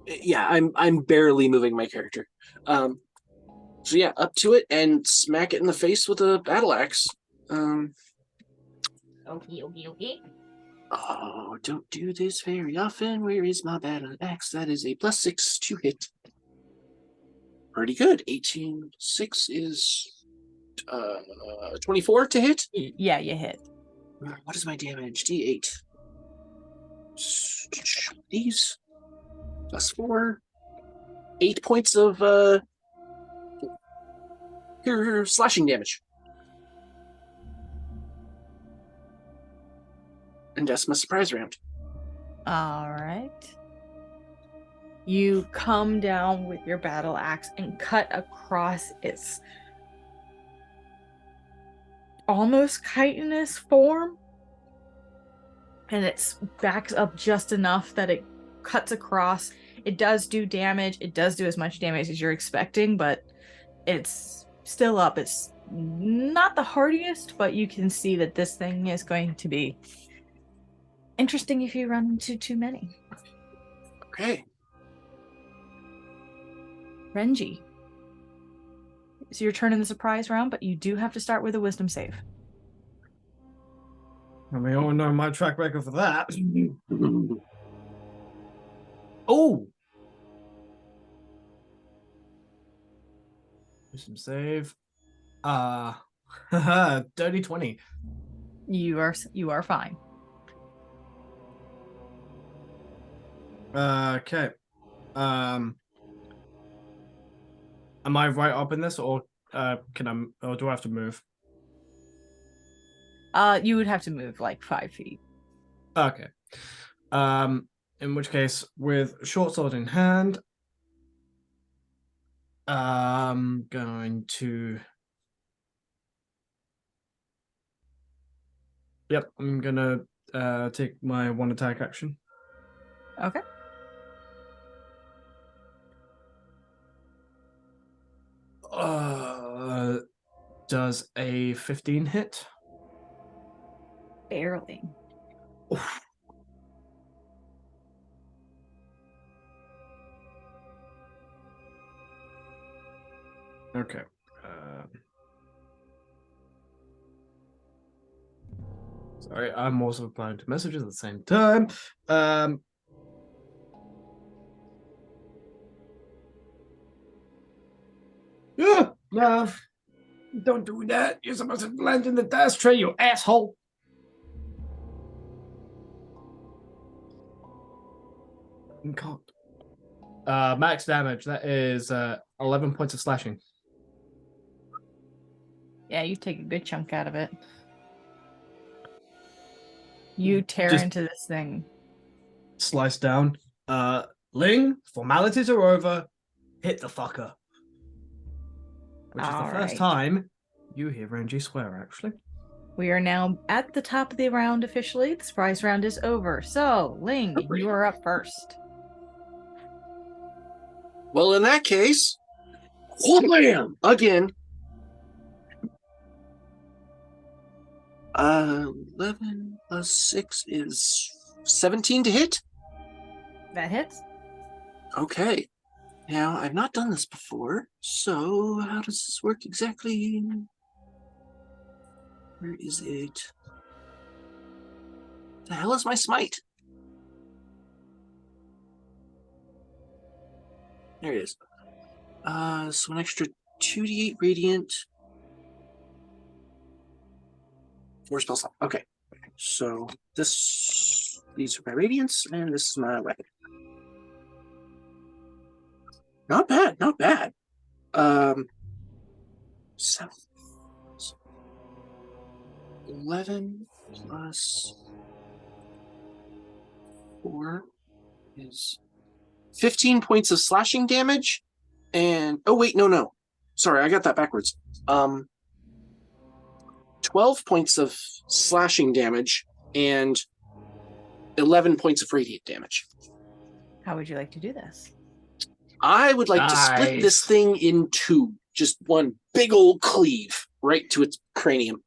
Yeah, I'm barely moving my character. So yeah, up to it and smack it in the face with a battle axe. Okay. Oh, don't do this very often. Where is my battle axe? That is a +6 to hit. Pretty good. 18 6 is 24 to hit. Yeah, you hit. What is my damage? D8. These. plus 4. 8 points of your slashing damage. And that's my surprise round. All right. You come down with your battle axe and cut across its almost chitinous form. And it backs up just enough that it cuts across. It does do damage. It does do as much damage as you're expecting, but it's still up. It's not the hardiest, but you can see that this thing is going to be interesting if you run into too many. Okay. Renji. It's your turn in the surprise round, but you do have to start with a wisdom save. And we all know my track record for that. Oh! Wisdom save. Dirty 20. You are fine. Okay. Am I right up in this, or or do I have to move? You would have to move like 5 feet. Okay. In which case, with short sword in hand, I'm going to. Yep, I'm gonna take my one attack action. Okay. Does a 15 hit? Barely. Oof. Okay. Sorry, I'm also replying to messages at the same time. Yeah, no, don't do that. You're supposed to land in the dash tray, you asshole. God. Max damage. That is 11 points of slashing. Yeah, you take a good chunk out of it. You tear Just into this thing. slice down. Ling, formalities are over. Hit the fucker. Which is the first time you hear Renji swear, actually. We are now at the top of the round officially. The surprise round is over. So, Ling, you are up first. Well, in that case, wham! Again. 11 plus 6 is 17 to hit. That hits. Okay. Now, I've not done this before, so how does this work exactly? Where is it? The hell is my smite? There it is. So an extra 2d8 radiant. 4 spell slot. Okay. So these are my radiants, and this is my weapon. Not bad, not bad. 7. 11 plus 4 is 15 points of slashing damage, and oh wait, no. Sorry, I got that backwards. 12 points of slashing damage and 11 points of radiant damage. How would you like to do this? I would like to split this thing in two. Just one big old cleave right to its cranium.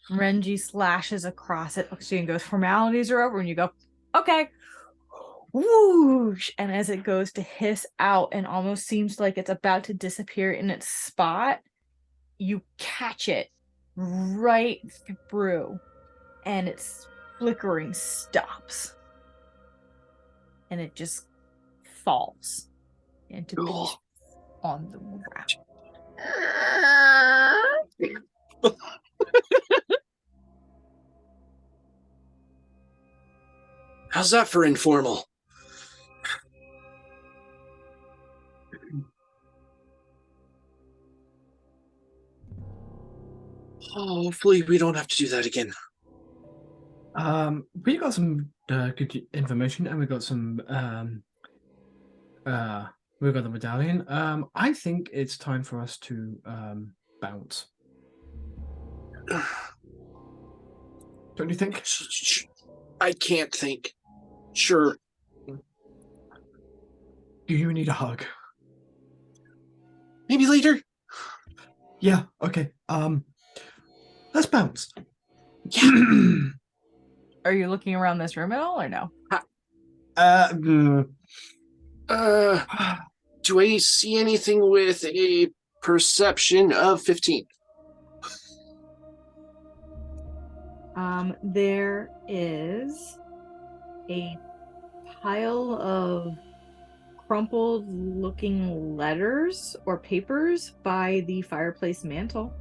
Renji slashes across it. So you goes, formalities are over, and you go, okay. Whoosh! And as it goes to hiss out and almost seems like it's about to disappear in its spot, you catch it right through, and its flickering stops. And it just falls into pieces on the ground. How's that for informal? Oh, hopefully we don't have to do that again. We got some good information, and we got some we got the medallion. I think it's time for us to bounce. Don't you think? I can't think. Sure. Do you need a hug? Maybe later. Yeah. Okay. Let's bounce. Yeah. Are you looking around this room at all or no? Mm, Do I see anything with a perception of 15? There is a pile of crumpled looking letters or papers by the fireplace mantle.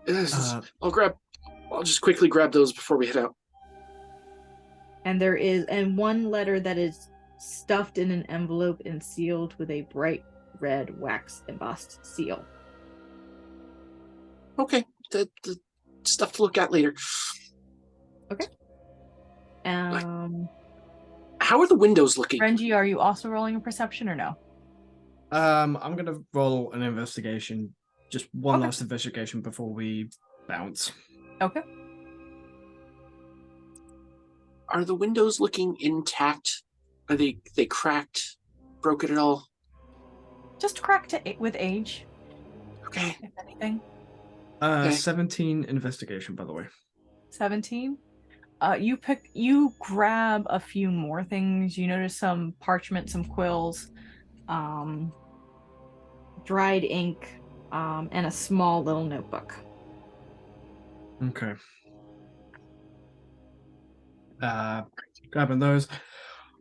I'll just quickly grab those before we head out. And one letter that is stuffed in an envelope and sealed with a bright red wax embossed seal. Okay, the stuff to look at later. Okay. How are the windows looking? Renji, are you also rolling a perception or no? I'm gonna roll an investigation. Just one Okay. last investigation before we bounce. Okay. Are the windows looking intact? Are they cracked, broken at all? Just cracked with age, Okay. if anything. Okay. 17 investigation, by the way. 17. You grab a few more things. You notice some parchment, some quills, dried ink, and a small little notebook. Okay. Grabbing those.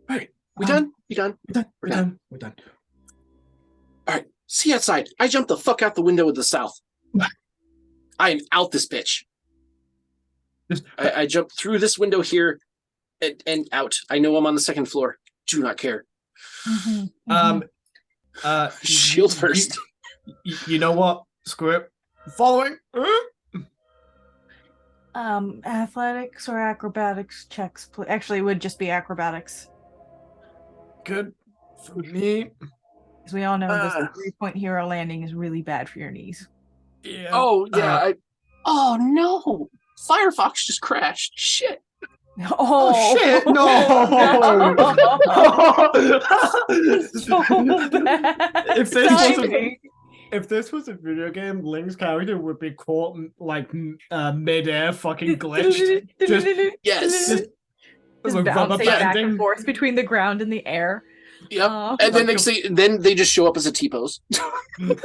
All right. We done? We done? We're done. We're done. All right. See you outside. I jumped the fuck out the window of the south. I am out this bitch. I jumped through this window here and out. I know I'm on the second floor. Do not care. Shield first. You know what? Screw it. Following. Athletics or acrobatics checks. Actually, it would just be acrobatics. Good for me. Because we all know this 3-point hero landing is really bad for your knees. Yeah. Oh, yeah. Oh, no. Firefox just crashed. Shit. Oh, shit! No! So bad. If this was a video game, Link's character would be caught like mid-air, fucking glitched. Yes. Just bouncing back and forth between the ground and the air. Yep. And then they just show up as a T-pose. and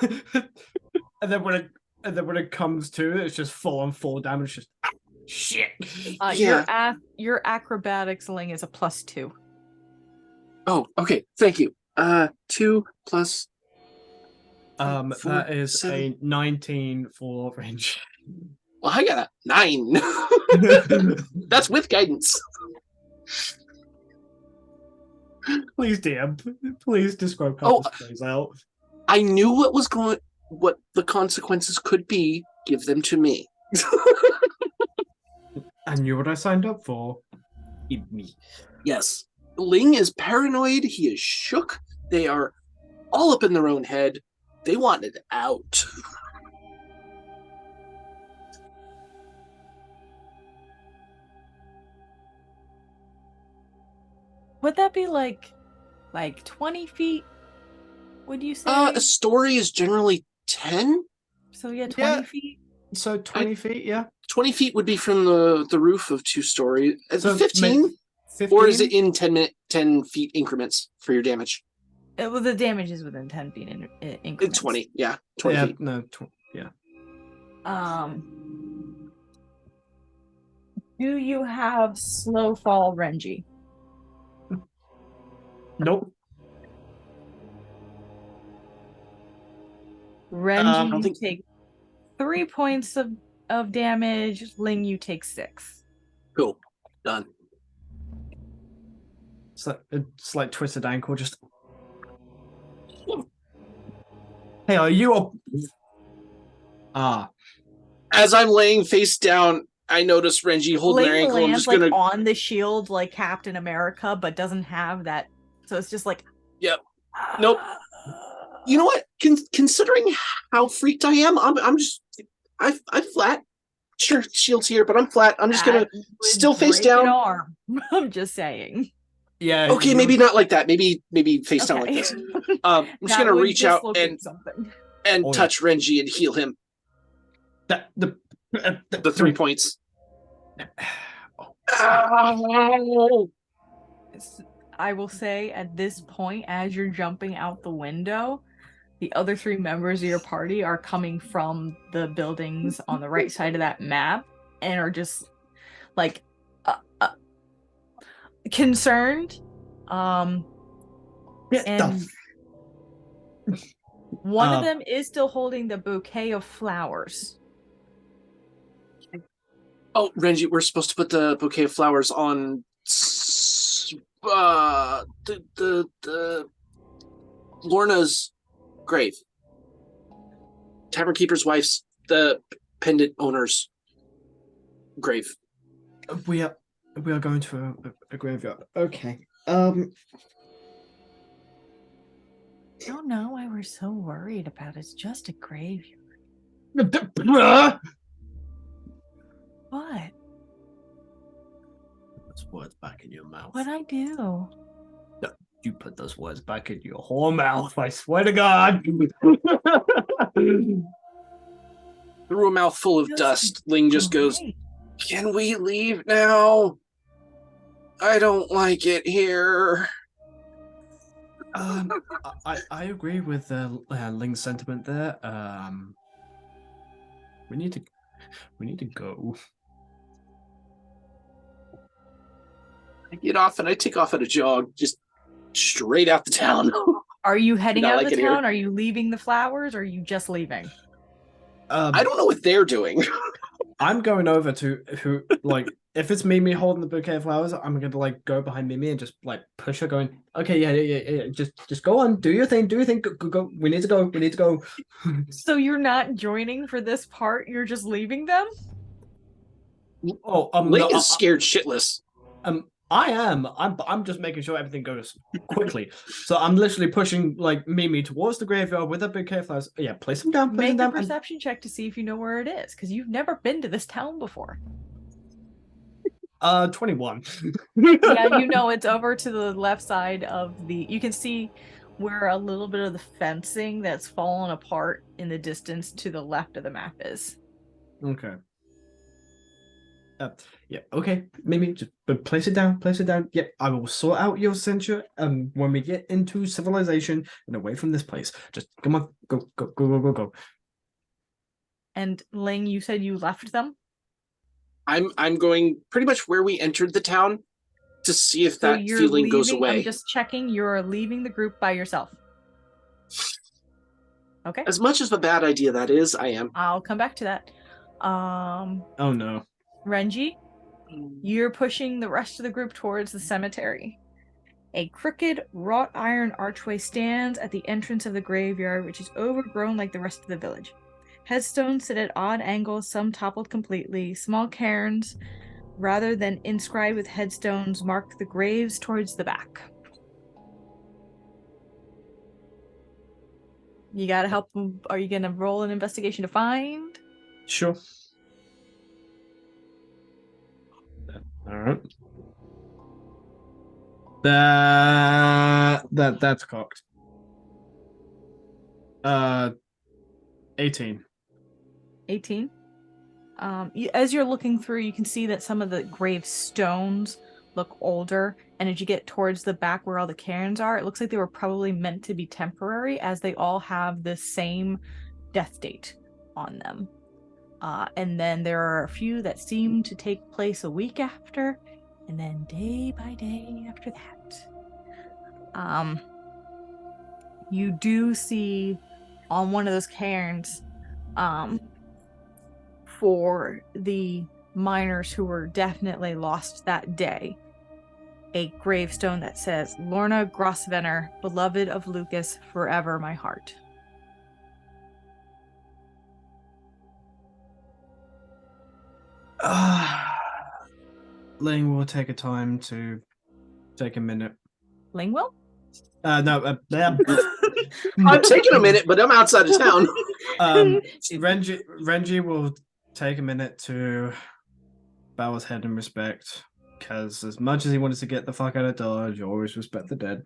then when it comes to it, it's just full damage. Just shit. Your acrobatics, Ling, is a +2. Oh, okay. Thank you. 2 plus. 4, that is 7. a 19 for range. Well, I got a 9. That's with guidance. Please, DM. Please describe how this plays out. I knew what the consequences could be. Give them to me. I knew what I signed up for. Me. Yes. Ling is paranoid. He is shook. They are all up in their own head. They wanted out. Would that be like 20 feet? Would you say? A story is generally 10. So yeah, 20 feet. So 20 feet, yeah. 20 feet would be from the roof of 2-story. So 15? 15? Or is it in 10 feet increments for your damage? Well, the damage is within 10 feet increments. 20, yeah. 20 feet. No, yeah. Do you have slow fall, Renji? Nope. Renji, you take 3 points of damage. Ling, you take 6. Cool. Done. It's like twisted ankle, just. Hey, are you a? As I'm laying face down, I notice Renji holding their Ling ankle. I'm lands just gonna. on the shield like Captain America, but doesn't have that. So it's just like, Yep. Nope. You know what? Considering how freaked I am, I'm just. I flat. Sure, shield's here, but I'm flat. I'm just gonna that would still face break an down. arm. I'm just saying. Yeah. Okay, maybe not like that. Maybe face down like Okay. this. I'm just That gonna would reach out dislocate something. and Oh, yeah. touch Renji and heal him. The 3 points. Ow! I will say at this point, as you're jumping out the window, the other 3 members of your party are coming from the buildings on the right side of that map and are just like concerned. And one of them is still holding the bouquet of flowers. Oh, Renji, we're supposed to put the bouquet of flowers on the Lorna's grave. Tavern Keeper's wife's, the pendant owner's grave. We are going to a graveyard. Okay. I don't know why we're so worried about it. It's just a graveyard. What? Those words back in your mouth. What'd I do? You put those words back in your whole mouth. I swear to God. Through a mouthful of dust, Ling just goes, "Can we leave now? I don't like it here." I agree with Ling's sentiment there. We need to go. I get off and I take off at a jog, just straight out the town. Are you heading Not out of like the it town? here. Are you leaving the flowers? Or are you just leaving? I don't know what they're doing. I'm going over to if it's Mimi holding the bouquet of flowers, I'm gonna go behind Mimi and just push her, going, okay, yeah. Just go on, do your thing. Go. We need to go. So you're not joining for this part? You're just leaving them? Oh, Ling is scared shitless. I am. I'm just making sure everything goes quickly. So I'm literally pushing Mimi towards the graveyard with a bouquet of flowers. Yeah, place them down. Make a perception check to see if you know where it is, because you've never been to this town before. 21. Yeah, you know it's over to the left side of the. You can see where a little bit of the fencing that's fallen apart in the distance to the left of the map is. Okay. Yeah. Okay. Maybe just place it down. Yeah, I will sort out your censure. When we get into civilization and away from this place, just come on, go. And Ling, you said you left them. I'm going pretty much where we entered the town to see if that feeling goes away. I'm just checking. You're leaving the group by yourself. Okay. As much as a bad idea that is, I am. I'll come back to that. Oh no. Renji, you're pushing the rest of the group towards the cemetery. A crooked, wrought iron archway stands at the entrance of the graveyard, which is overgrown like the rest of the village. Headstones sit at odd angles, some toppled completely. Small cairns, rather than inscribed with headstones, mark the graves towards the back. You gotta help them. Are you gonna roll an investigation to find? Sure. All right. That's cocked. 18. 18. As you're looking through, you can see that some of the gravestones look older, and as you get towards the back where all the cairns are, it looks like they were probably meant to be temporary, as they all have the same death date on them. And then there are a few that seem to take place a week after, and then day by day after that. You do see on one of those cairns, for the miners who were definitely lost that day, a gravestone that says, Lorna Grosvenor, beloved of Lucas, forever my heart. Ling will take a minute. Ling will? No, I'm taking a minute, but I'm outside of town. Renji will take a minute to bow his head in respect, because as much as he wanted to get the fuck out of Dodge, always respect the dead.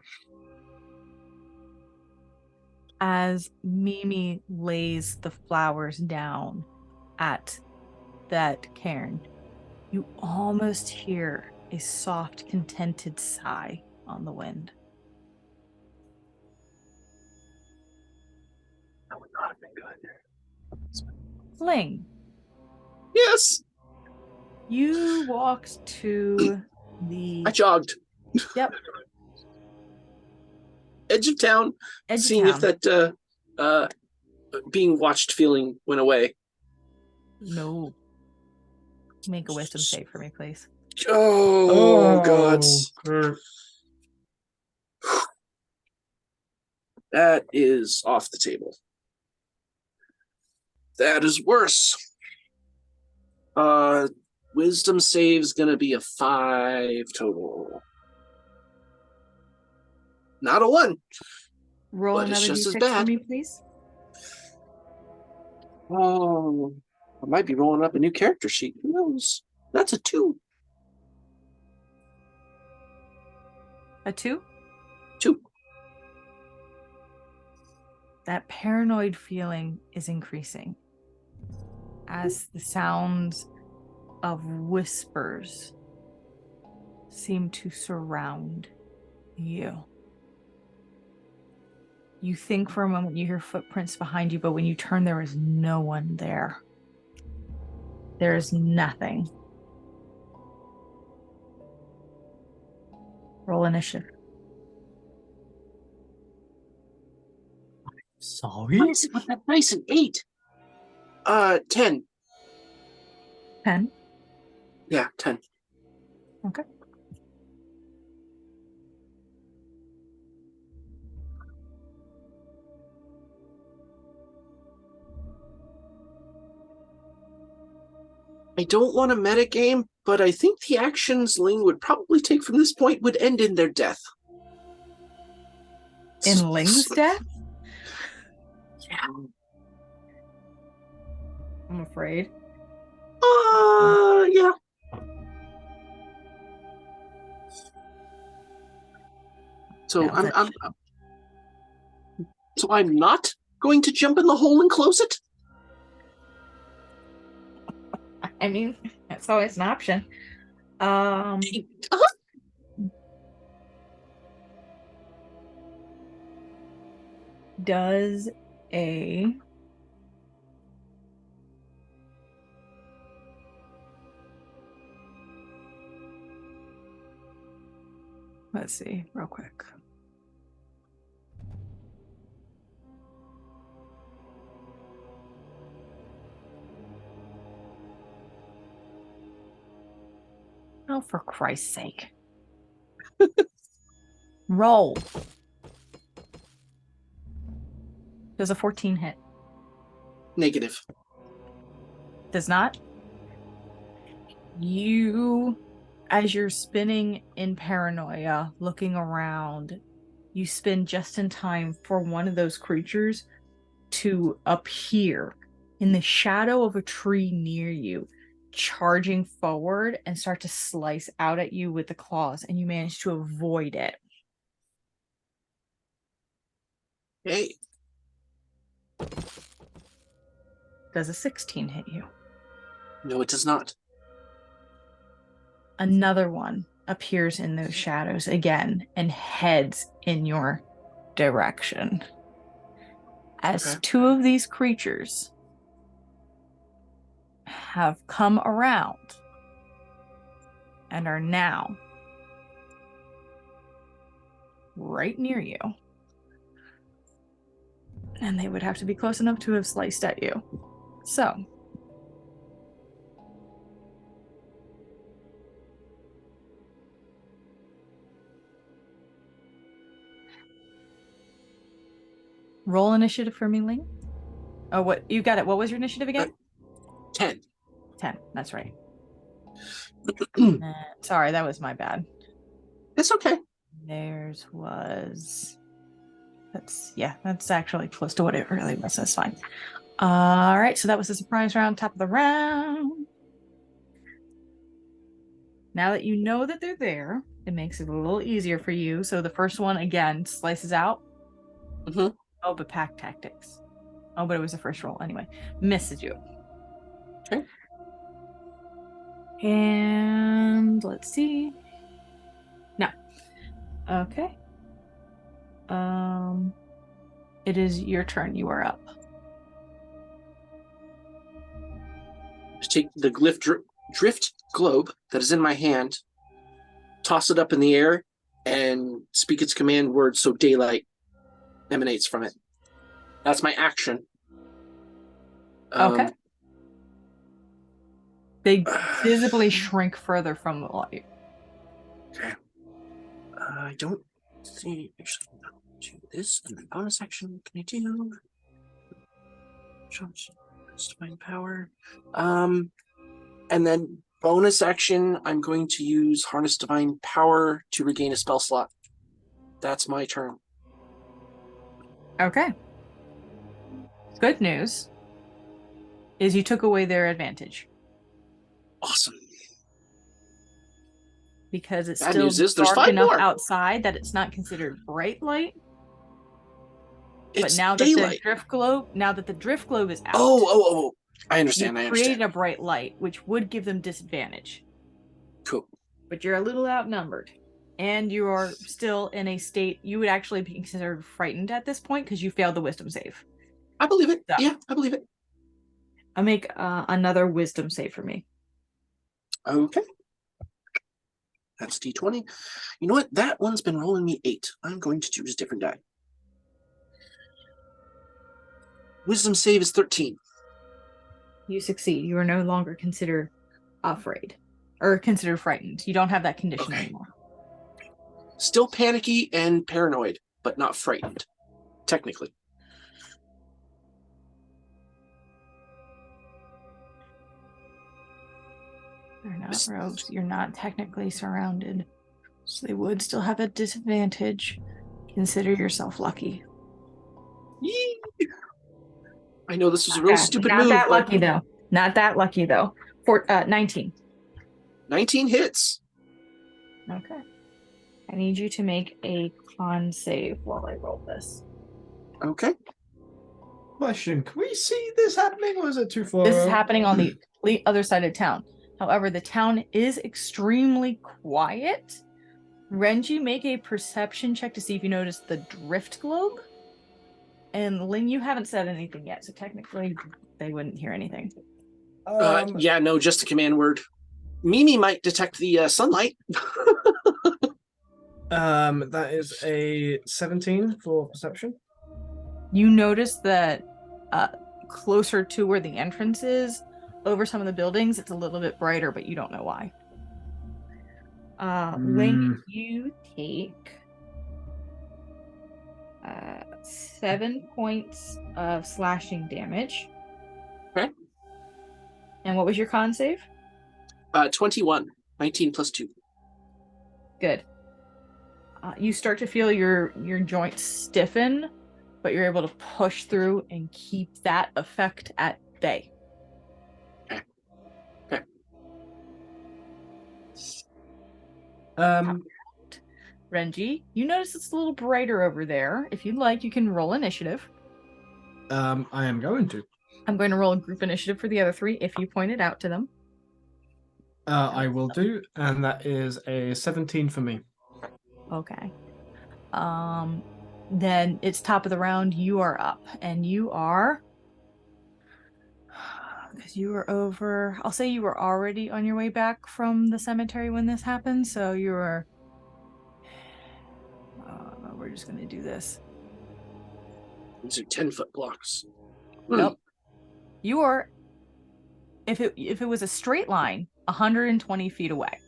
As Mimi lays the flowers down at that cairn, you almost hear a soft, contented sigh on the wind. That would not have been good. Ling, Yes, you walked to the I jogged. Yep. Edge of town, Edge of seeing if town. that being watched feeling went away. No. Make a wisdom save for me, please. Oh God. Kurt. That is off the table. That is worse. Wisdom save's gonna be a 5 total. Not a 1. Roll But it's another just as d6 bad. for me, please. Oh, I might be rolling up a new character sheet. Who knows? That's a 2. A 2? 2. That paranoid feeling is increasing as the sounds of whispers seem to surround you. You think for a moment you hear footprints behind you, but when you turn, there is no one there. There is nothing. Roll initiative. Sorry? Why is it with that nice and 8? 10. 10. Yeah, 10. Okay. I don't want a metagame, but I think the actions Ling would probably take from this point would end in their death. In Ling's death? Yeah. I'm afraid. Yeah. So I'm not going to jump in the hole and close it? I mean, that's always an option. Does a let's see real quick. Oh, for Christ's sake. Roll. Does a 14 hit? Negative. Does not. You, as you're spinning in paranoia, looking around, you spin just in time for one of those creatures to appear in the shadow of a tree near you, charging forward and start to slice out at you with the claws, and you manage to avoid it. Hey. Does a 16 hit you? No, it does not. Another one appears in those shadows again and heads in your direction. As two of these creatures have come around and are now right near you. And they would have to be close enough to have sliced at you. So, roll initiative for me, Ling. Oh, what? You got it. What was your initiative again? 10. 10. That's right. Sorry, that was my bad. It's okay. Theirs was. That's actually close to what it really was. That's fine. All right, so that was the surprise round, top of the round. Now that you know that they're there, it makes it a little easier for you. So the first one again slices out. Mm-hmm. Oh, but pack tactics. Oh, but it was the first roll anyway. Misses you. Okay. And let's see. No. Okay. It is your turn. You are up. Just take the drift globe that is in my hand, toss it up in the air, and speak its command word so daylight emanates from it. That's my action. Okay. They visibly shrink further from the light. Okay. I don't see. Actually, no. Do this and the bonus action. Can I do? Divine power. And then bonus action. I'm going to use harness divine power to regain a spell slot. That's my turn. Okay. Good news is you took away their advantage Awesome. because it's Bad still news is there's dark 5 enough more. outside that it's not considered bright light. But It's now that daylight. the drift globe is out, Oh. I you understand. created a bright light, which would give them disadvantage. Cool. But you're a little outnumbered. And you are still in a state you would actually be considered frightened at this point because you failed the wisdom save. I believe it. So, Yeah, I believe it. I'll make another wisdom save for me. Okay. That's D20. You know what? That one's been rolling me 8. I'm going to choose a different die. Wisdom save is 13. You succeed. You are no longer considered afraid or considered frightened. You don't have that condition anymore. Still panicky and paranoid, but not frightened. Technically. They're not rogues. You're not technically surrounded. So they would still have a disadvantage. Consider yourself lucky. Yee! I know this was a real stupid not move. That lucky though. Not that lucky though. 19. 19 hits. Okay. I need you to make a con save while I roll this. Okay. Question: can we see this happening, or is it too far? This is happening on the complete other side of town. However, the town is extremely quiet. Renji, make a perception check to see if you notice the drift globe. And Lynn, you haven't said anything yet, so technically they wouldn't hear anything. Yeah, no, just a command word. Mimi might detect the sunlight. That is a 17 for perception. You notice that closer to where the entrance is, over some of the buildings, it's a little bit brighter, but you don't know why. Link, you take 7 points of slashing damage. Okay. And what was your con save? 21. 19 plus 2. Good. You start to feel your joints stiffen, but you're able to push through and keep that effect at bay. Okay. Renji, you notice it's a little brighter over there. If you'd like, you can roll initiative. I am going to. I'm going to roll a group initiative for the other 3 if you point it out to them. I will do, and that is a 17 for me. Okay. Then it's top of the round. You are up, and you are, because you were over. I'll say you were already on your way back from the cemetery when this happened. So you were. We're just gonna do this. These are 10-foot blocks. Nope. You are. If it was a straight line, 120 feet away.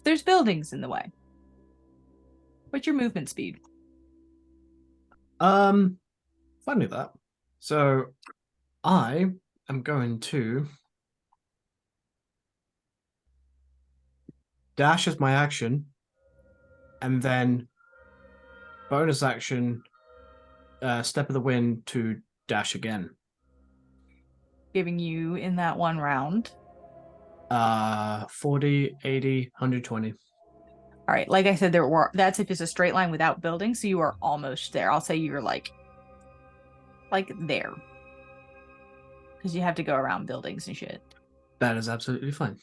There's buildings in the way. What's your movement speed? Funny that. So I am going to dash is my action, and then bonus action, step of the wind to dash again. Giving you in that one round. 40, 80, 120. All right, like I said, that's if it's a straight line without buildings, so you are almost there. I'll say you're like there, because you have to go around buildings and shit. That is absolutely fine.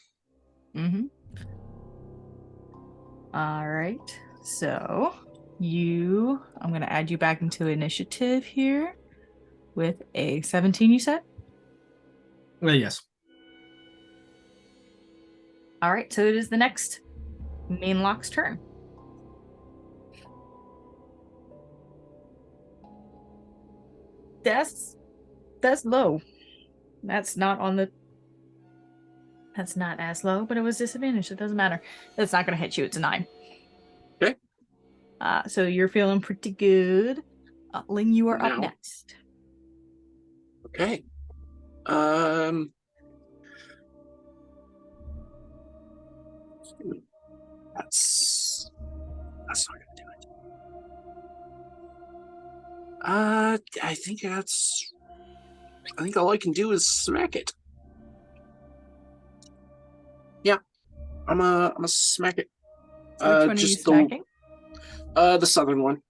Mm-hmm. All right, so I'm gonna add you back into initiative here with a 17. You said. Yes. All right, so it is the next main lock's turn. That's low. That's not on the. That's not as low, but it was disadvantaged. It doesn't matter. That's not going to hit you. It's a 9. Okay. So you're feeling pretty good. Ling, you are up Now. next. Okay. That's not gonna do it. I think all I can do is smack it. Yeah, I'm a smack it. Which one are you smacking? The southern one.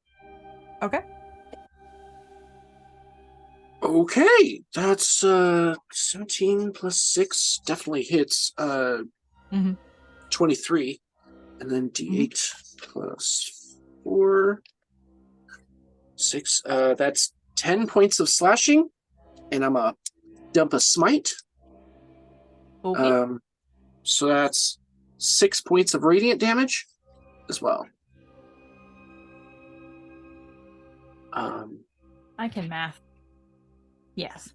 Okay. Okay, that's 17 plus 6 definitely hits 23, and then D8 plus 4 6 that's 10 points of slashing, and I'm a dump a smite. Okay. So that's 6 points of radiant damage as well. I can math. Yes.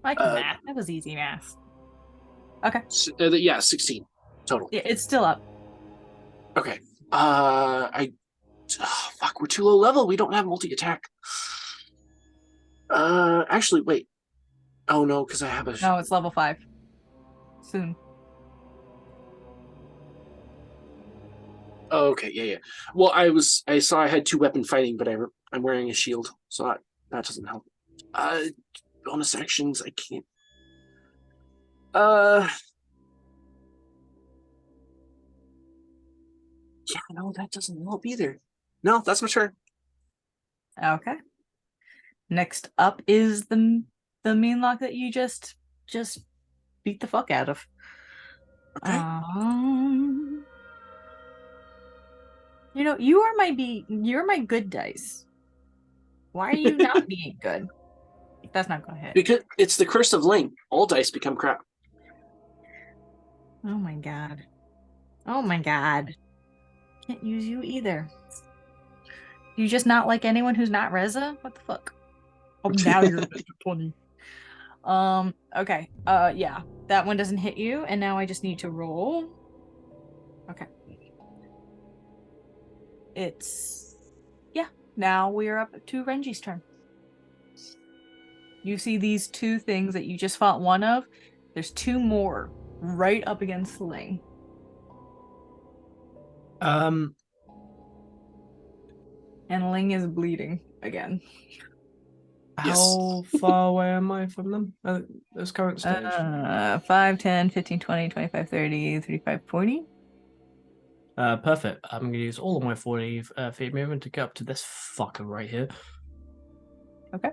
I can math. That was easy math. Okay. Yeah, 16 total. Yeah, it's still up. Okay. Fuck, we're too low level. We don't have multi-attack. Actually, wait. Oh no, because I have a. No, it's level 5. Soon. Oh, okay, yeah. Well, I saw I had 2 weapon fighting, but I'm wearing a shield, so that doesn't help. Bonus actions, I can't. Yeah, no, that doesn't help either. No, that's my turn. Okay. Next up is the mean lock that you just beat the fuck out of. Okay. You're my good dice. Why are you not being good? That's not gonna hit. Because it's the curse of Ling. All dice become crap. Oh my god. Oh my god. Can't use you either. You just not like anyone who's not Reza? What the fuck? Oh, now you're 20. Okay. Yeah. That one doesn't hit you, and now I just need to roll. Okay. Yeah. Now we are up to Renji's turn. You see these 2 things that you just fought one of? There's 2 more right up against the Ling. And Ling is bleeding again. How far away am I from them at this current stage? 5, 10, 15, 20, 25, 30, 35, 40. Perfect. I'm going to use all of my 40 feet movement to get up to this fucker right here. Okay.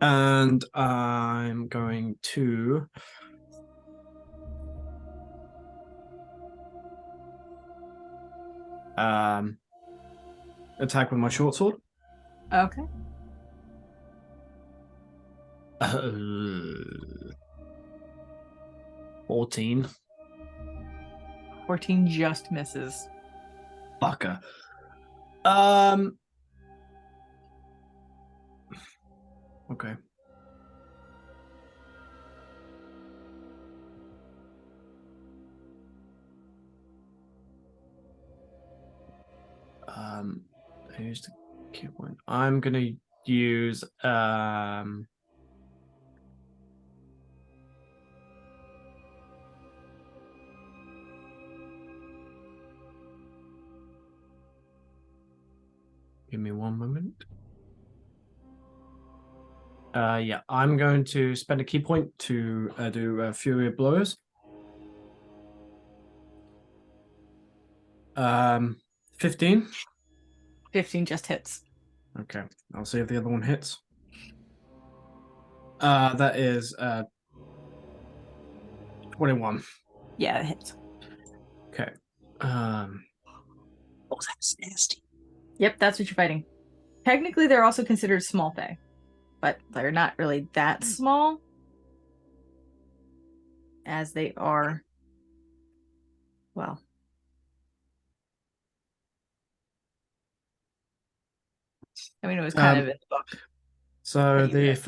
And I'm going to attack with my short sword. Okay. 14. 14 just misses. Fucker. Okay. Here's the key point. I'm gonna use Give me one moment. Yeah, I'm going to spend a key point to do a Fury of Blows. 15. 15 just hits. Okay, I'll see if the other one hits. That is 21. Yeah, it hits. Okay. Oh, that's nasty. Yep, that's what you're fighting. Technically, they're also considered small fae, but they're not really that small, as they are. Well, I mean, it was kind of in the book. So that you the read.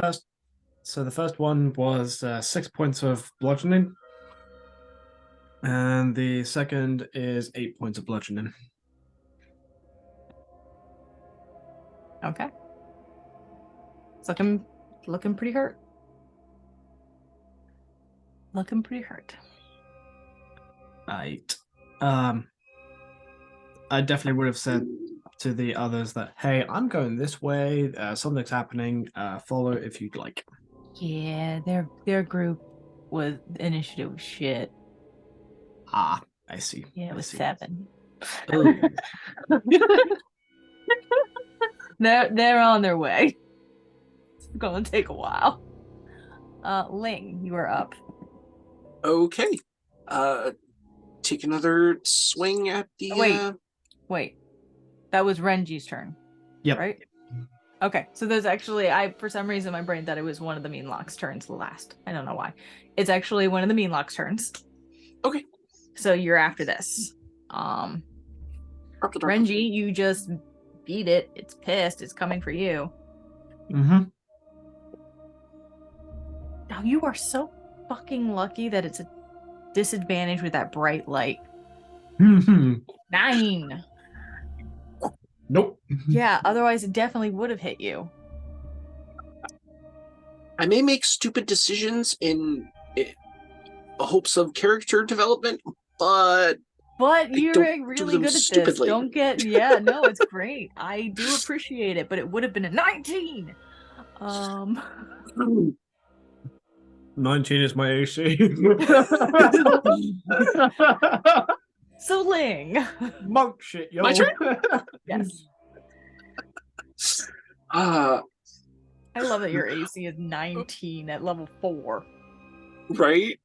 first one was 6 points of bludgeoning, and the second is 8 points of bludgeoning. Okay. It's looking pretty hurt. Looking pretty hurt. Right. I definitely would have said to the others that, hey, I'm going this way. Something's happening. Follow if you'd like. Yeah, their group was initiative was shit. Ah, I see. Yeah, it I was see. 7. Oh. They're on their way. It's gonna take a while. Ling, you are up. Okay. Take another swing at the. Wait. That was Renji's turn. Yep. Right? Okay, so there's actually, for some reason, my brain thought it was one of the Meanlock's turns last. I don't know why. It's actually one of the Meanlock's turns. Okay. So you're after this. Renji, you just beat it. It's pissed. It's coming for you. Mm-hmm. Now you are so fucking lucky that it's a disadvantage with that bright light. Mm-hmm. 9. Nope. Yeah, otherwise it definitely would have hit you. I may make stupid decisions in hopes of character development, but you're really good at stupidly. this. Don't get no, it's great. I do appreciate it, but it would have been a 19. 19 is my AC. So Ling. Monk shit, yo. My turn? Yes. I love that your AC is 19 at level 4. Right?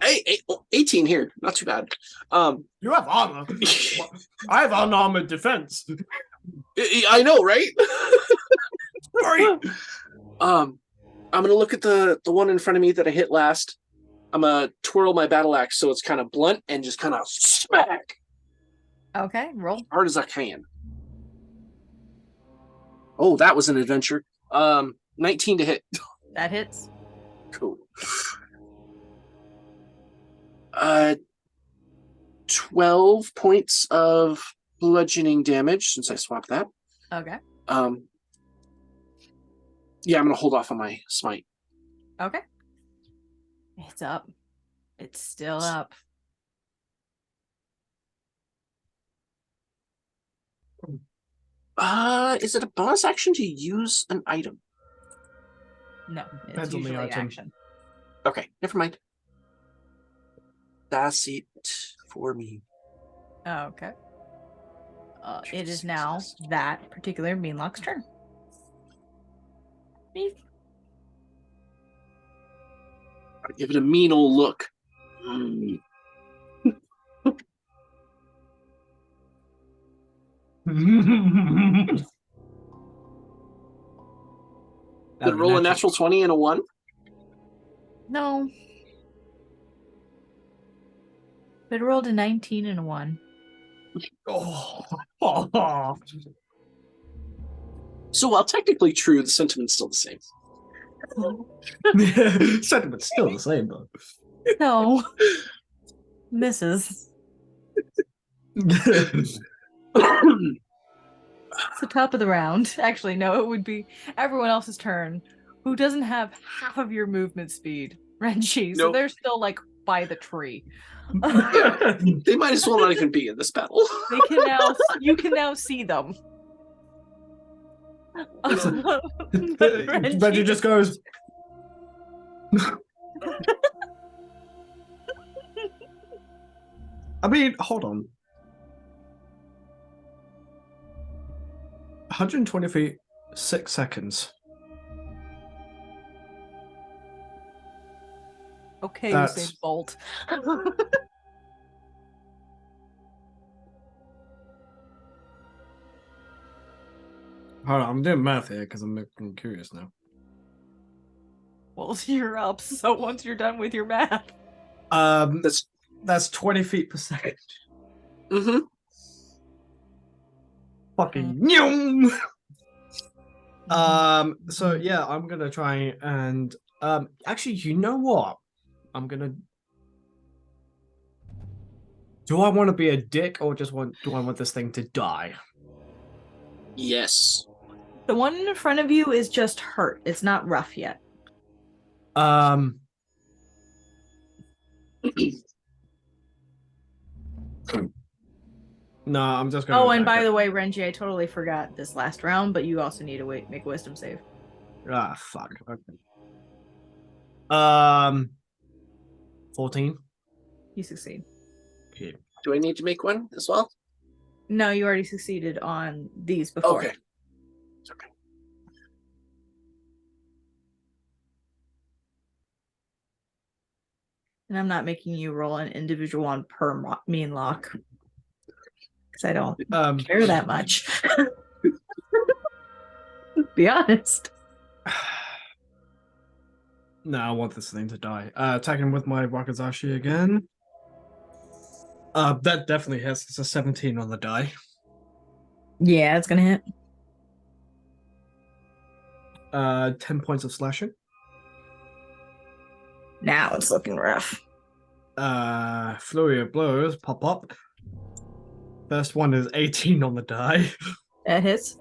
Hey, 18 here. Not too bad. You have armor. I have unarmored defense. I know, right? Sorry. I'm gonna look at the one in front of me that I hit last. I'm gonna twirl my battle axe so it's kind of blunt and just kind of smack. Okay, roll. As hard as I can. Oh, that was an adventure. 19 to hit. That hits. Cool. 12 points of bludgeoning damage since I swapped that. Okay. Yeah, I'm gonna hold off on my smite. Okay. It's up. It's still up. Is it a bonus action to use an item? No, it's Depends on the usually item. action. Okay, never mind. That's it for me. Okay. It is now that particular Meanlock's turn. I give it a mean old look. Did it roll a natural 20 and a 1? No. But it rolled a 19 and a 1. Oh. So while technically true, the sentiment's still the same. Sentiment's still the same, though. No. Misses. It's the top of the round. Actually, no, it would be everyone else's turn who doesn't have half of your movement speed, Renji. So they're still like by the tree. They might as well not even be in this battle. You can now see them. Reggie just goes. I mean, hold on. 120 feet, 6 seconds. Okay, That's- Usain Bolt. Hold on, I'm doing math here because I'm curious now. Well, you're up, so once you're done with your math. That's 20 feet per second. Mm-hmm. Fucking nyum! So yeah, I'm gonna try and actually, you know what? I'm gonna. Do I want to be a dick or do I want this thing to die? Yes. The one in front of you is just hurt. It's not rough yet. No, I'm just gonna. Oh, and by the way, Renji, I totally forgot this last round, but you also need to make a wisdom save. Ah, fuck. Okay. 14. You succeed. Okay. Do I need to make one as well? No, you already succeeded on these before. Okay. It's okay. And I'm not making you roll an individual on per mean lock. Because I don't care that much. Be honest. No, I want this thing to die. Attacking with my Wakizashi again. That definitely hits. It's a 17 on the die. Yeah, it's gonna hit. 10 points of slashing. Now it's looking rough. Flurry of blows pop up. First one is 18 on the die. That hits.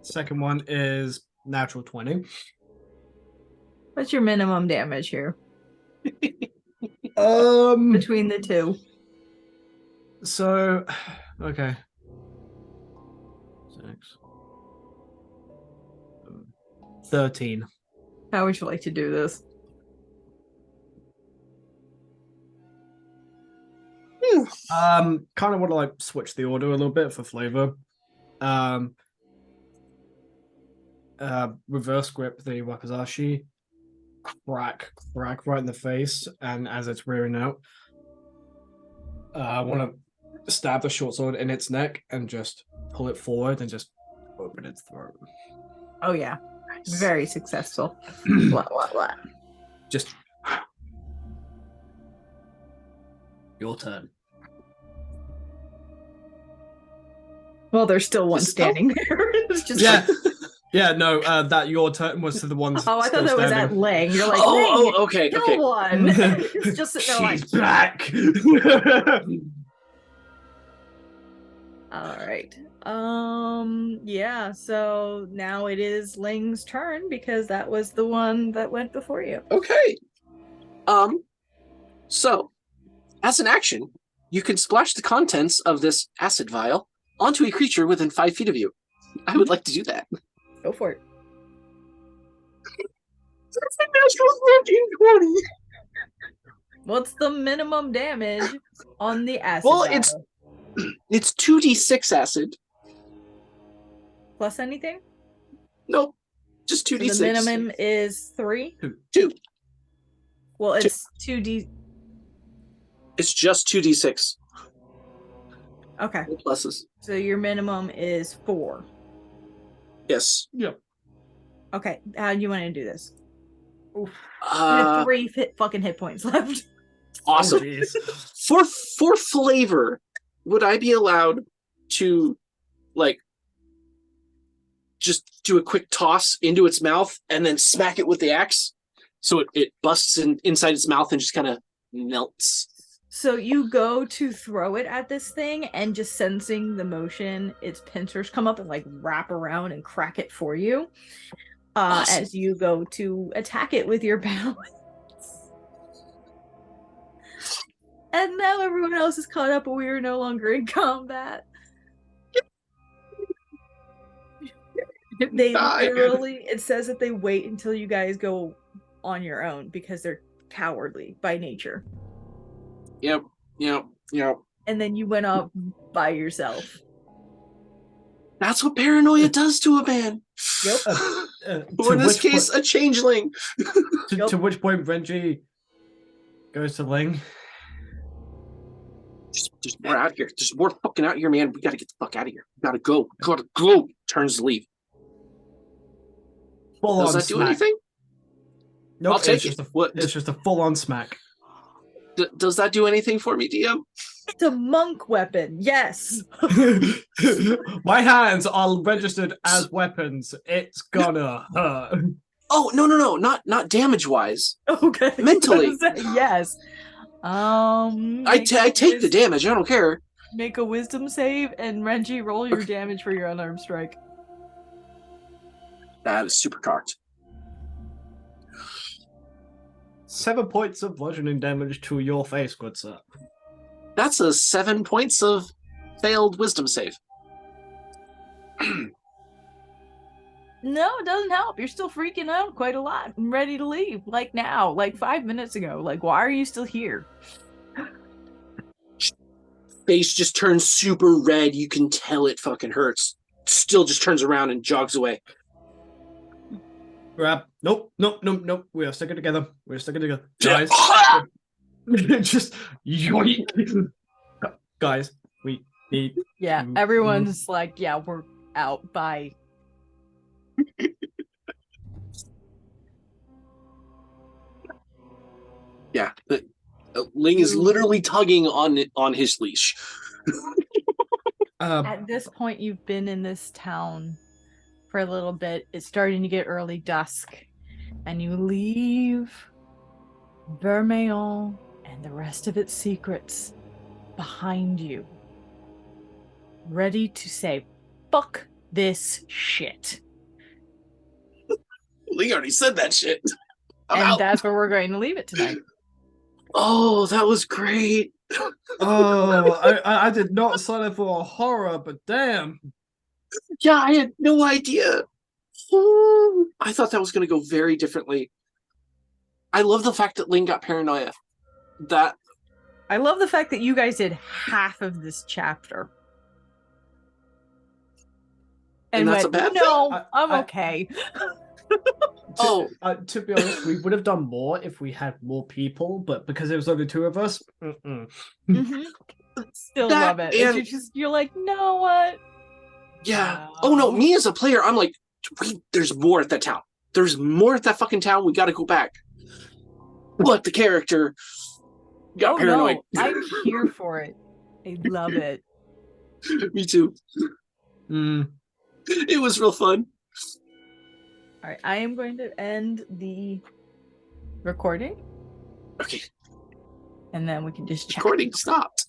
Second one is natural 20. What's your minimum damage here? Between Between the two. So, okay. 6. 13. How would you like to do this? Kind of want to like switch the order a little bit for flavor. Reverse grip the Wakizashi, crack right in the face, and as it's rearing out, I want to stab the short sword in its neck and just pull it forward and just open its throat. Oh yeah, very successful. What? Just your turn. Well, there's still one Just- standing there. It's just Yeah. Yeah, no, that your turn was to the ones. Oh, I thought still that was standing. at Lang. You're like, Oh, Lang, okay, kill okay. one. It's just sitting there like, She's back. all right. Yeah, so now it is Lang's turn because that was the one that went before you. Okay. So, as an action, you can splash the contents of this acid vial onto a creature within 5 feet of you. I would like to do that. Go for it. That's a natural 20. What's the minimum damage on the acid Well, vial? it's 2d6 acid. Plus anything? Nope. Just So 2d6. the minimum is 3? 2. Well, it's 2d. It's just 2d6. Okay. No pluses. So your minimum is 4. Yes. Yep. Okay. How do you want to do this? You have 3 fucking hit points left. Awesome. Oh, jeez. For flavor, would I be allowed to like just do a quick toss into its mouth and then smack it with the axe so it busts inside its mouth and just kind of melts? So you go to throw it at this thing, and just sensing the motion, its pincers come up and like wrap around and crack it for you. Awesome. As you go to attack it with your balance. And now everyone else is caught up, but we are no longer in combat. They Die. literally, it says that they wait until you guys go on your own because they're cowardly by nature. Yep. And then you went up by yourself. That's what paranoia does to a man. Yep. Or in this which case, a changeling. to which point Renji goes to Ling. There's more out here. There's more fucking out here, man. We gotta get the fuck out of here. We gotta go. Gotta go. Turns to leave. Full Does on that do smack. anything? Nope, I'll take it's just it. it's just a full on smack. Does that do anything for me, DM? It's a monk weapon. Yes. My hands are registered as weapons. It's gonna hurt. Oh, no. Not damage wise. Okay. Mentally. Yes. I take the damage. I don't care. Make a wisdom save and Renji, roll your damage for your unarmed strike. That is super cocked. 7 points of bludgeoning damage to your face, good sir. That's a 7 points of failed wisdom save. No, it doesn't help. You're still freaking out quite a lot. I'm ready to leave. Like now, like 5 minutes ago. Like, why are you still here? Face just turns super red. You can tell it fucking hurts. Still just turns around and jogs away. Grab. Nope. We are sticking together. We're sticking together. Guys. Just yoink. Guys, we need. Yeah, everyone's like, yeah, we're out. Bye. Yeah. Ling is literally tugging on his leash. At this point, you've been in this town for a little bit. It's starting to get early dusk, and you leave Vermeil and the rest of its secrets behind you, ready to say, fuck this shit. Ling already said that shit. And that's where we're going to leave it tonight. Oh, that was great. Oh, I did not sign up for a horror, but damn. Yeah, I had no idea. Ooh, I thought that was going to go very differently. I love the fact that Ling got paranoia. I love the fact that you guys did half of this chapter. And that's went, a bad no, thing? I'm okay. To be honest, we would have done more if we had more people, but because there was only 2 of us, Still love it. And you're like, no, what? Yeah. Oh no, me as a player, I'm like, there's more at that town. There's more at that fucking town. We got to go back. But the character got paranoid. No, I'm here for it. I love it. Me too. It was real fun. All right, I am going to end the recording. Okay. And then we can just chat. Recording stopped.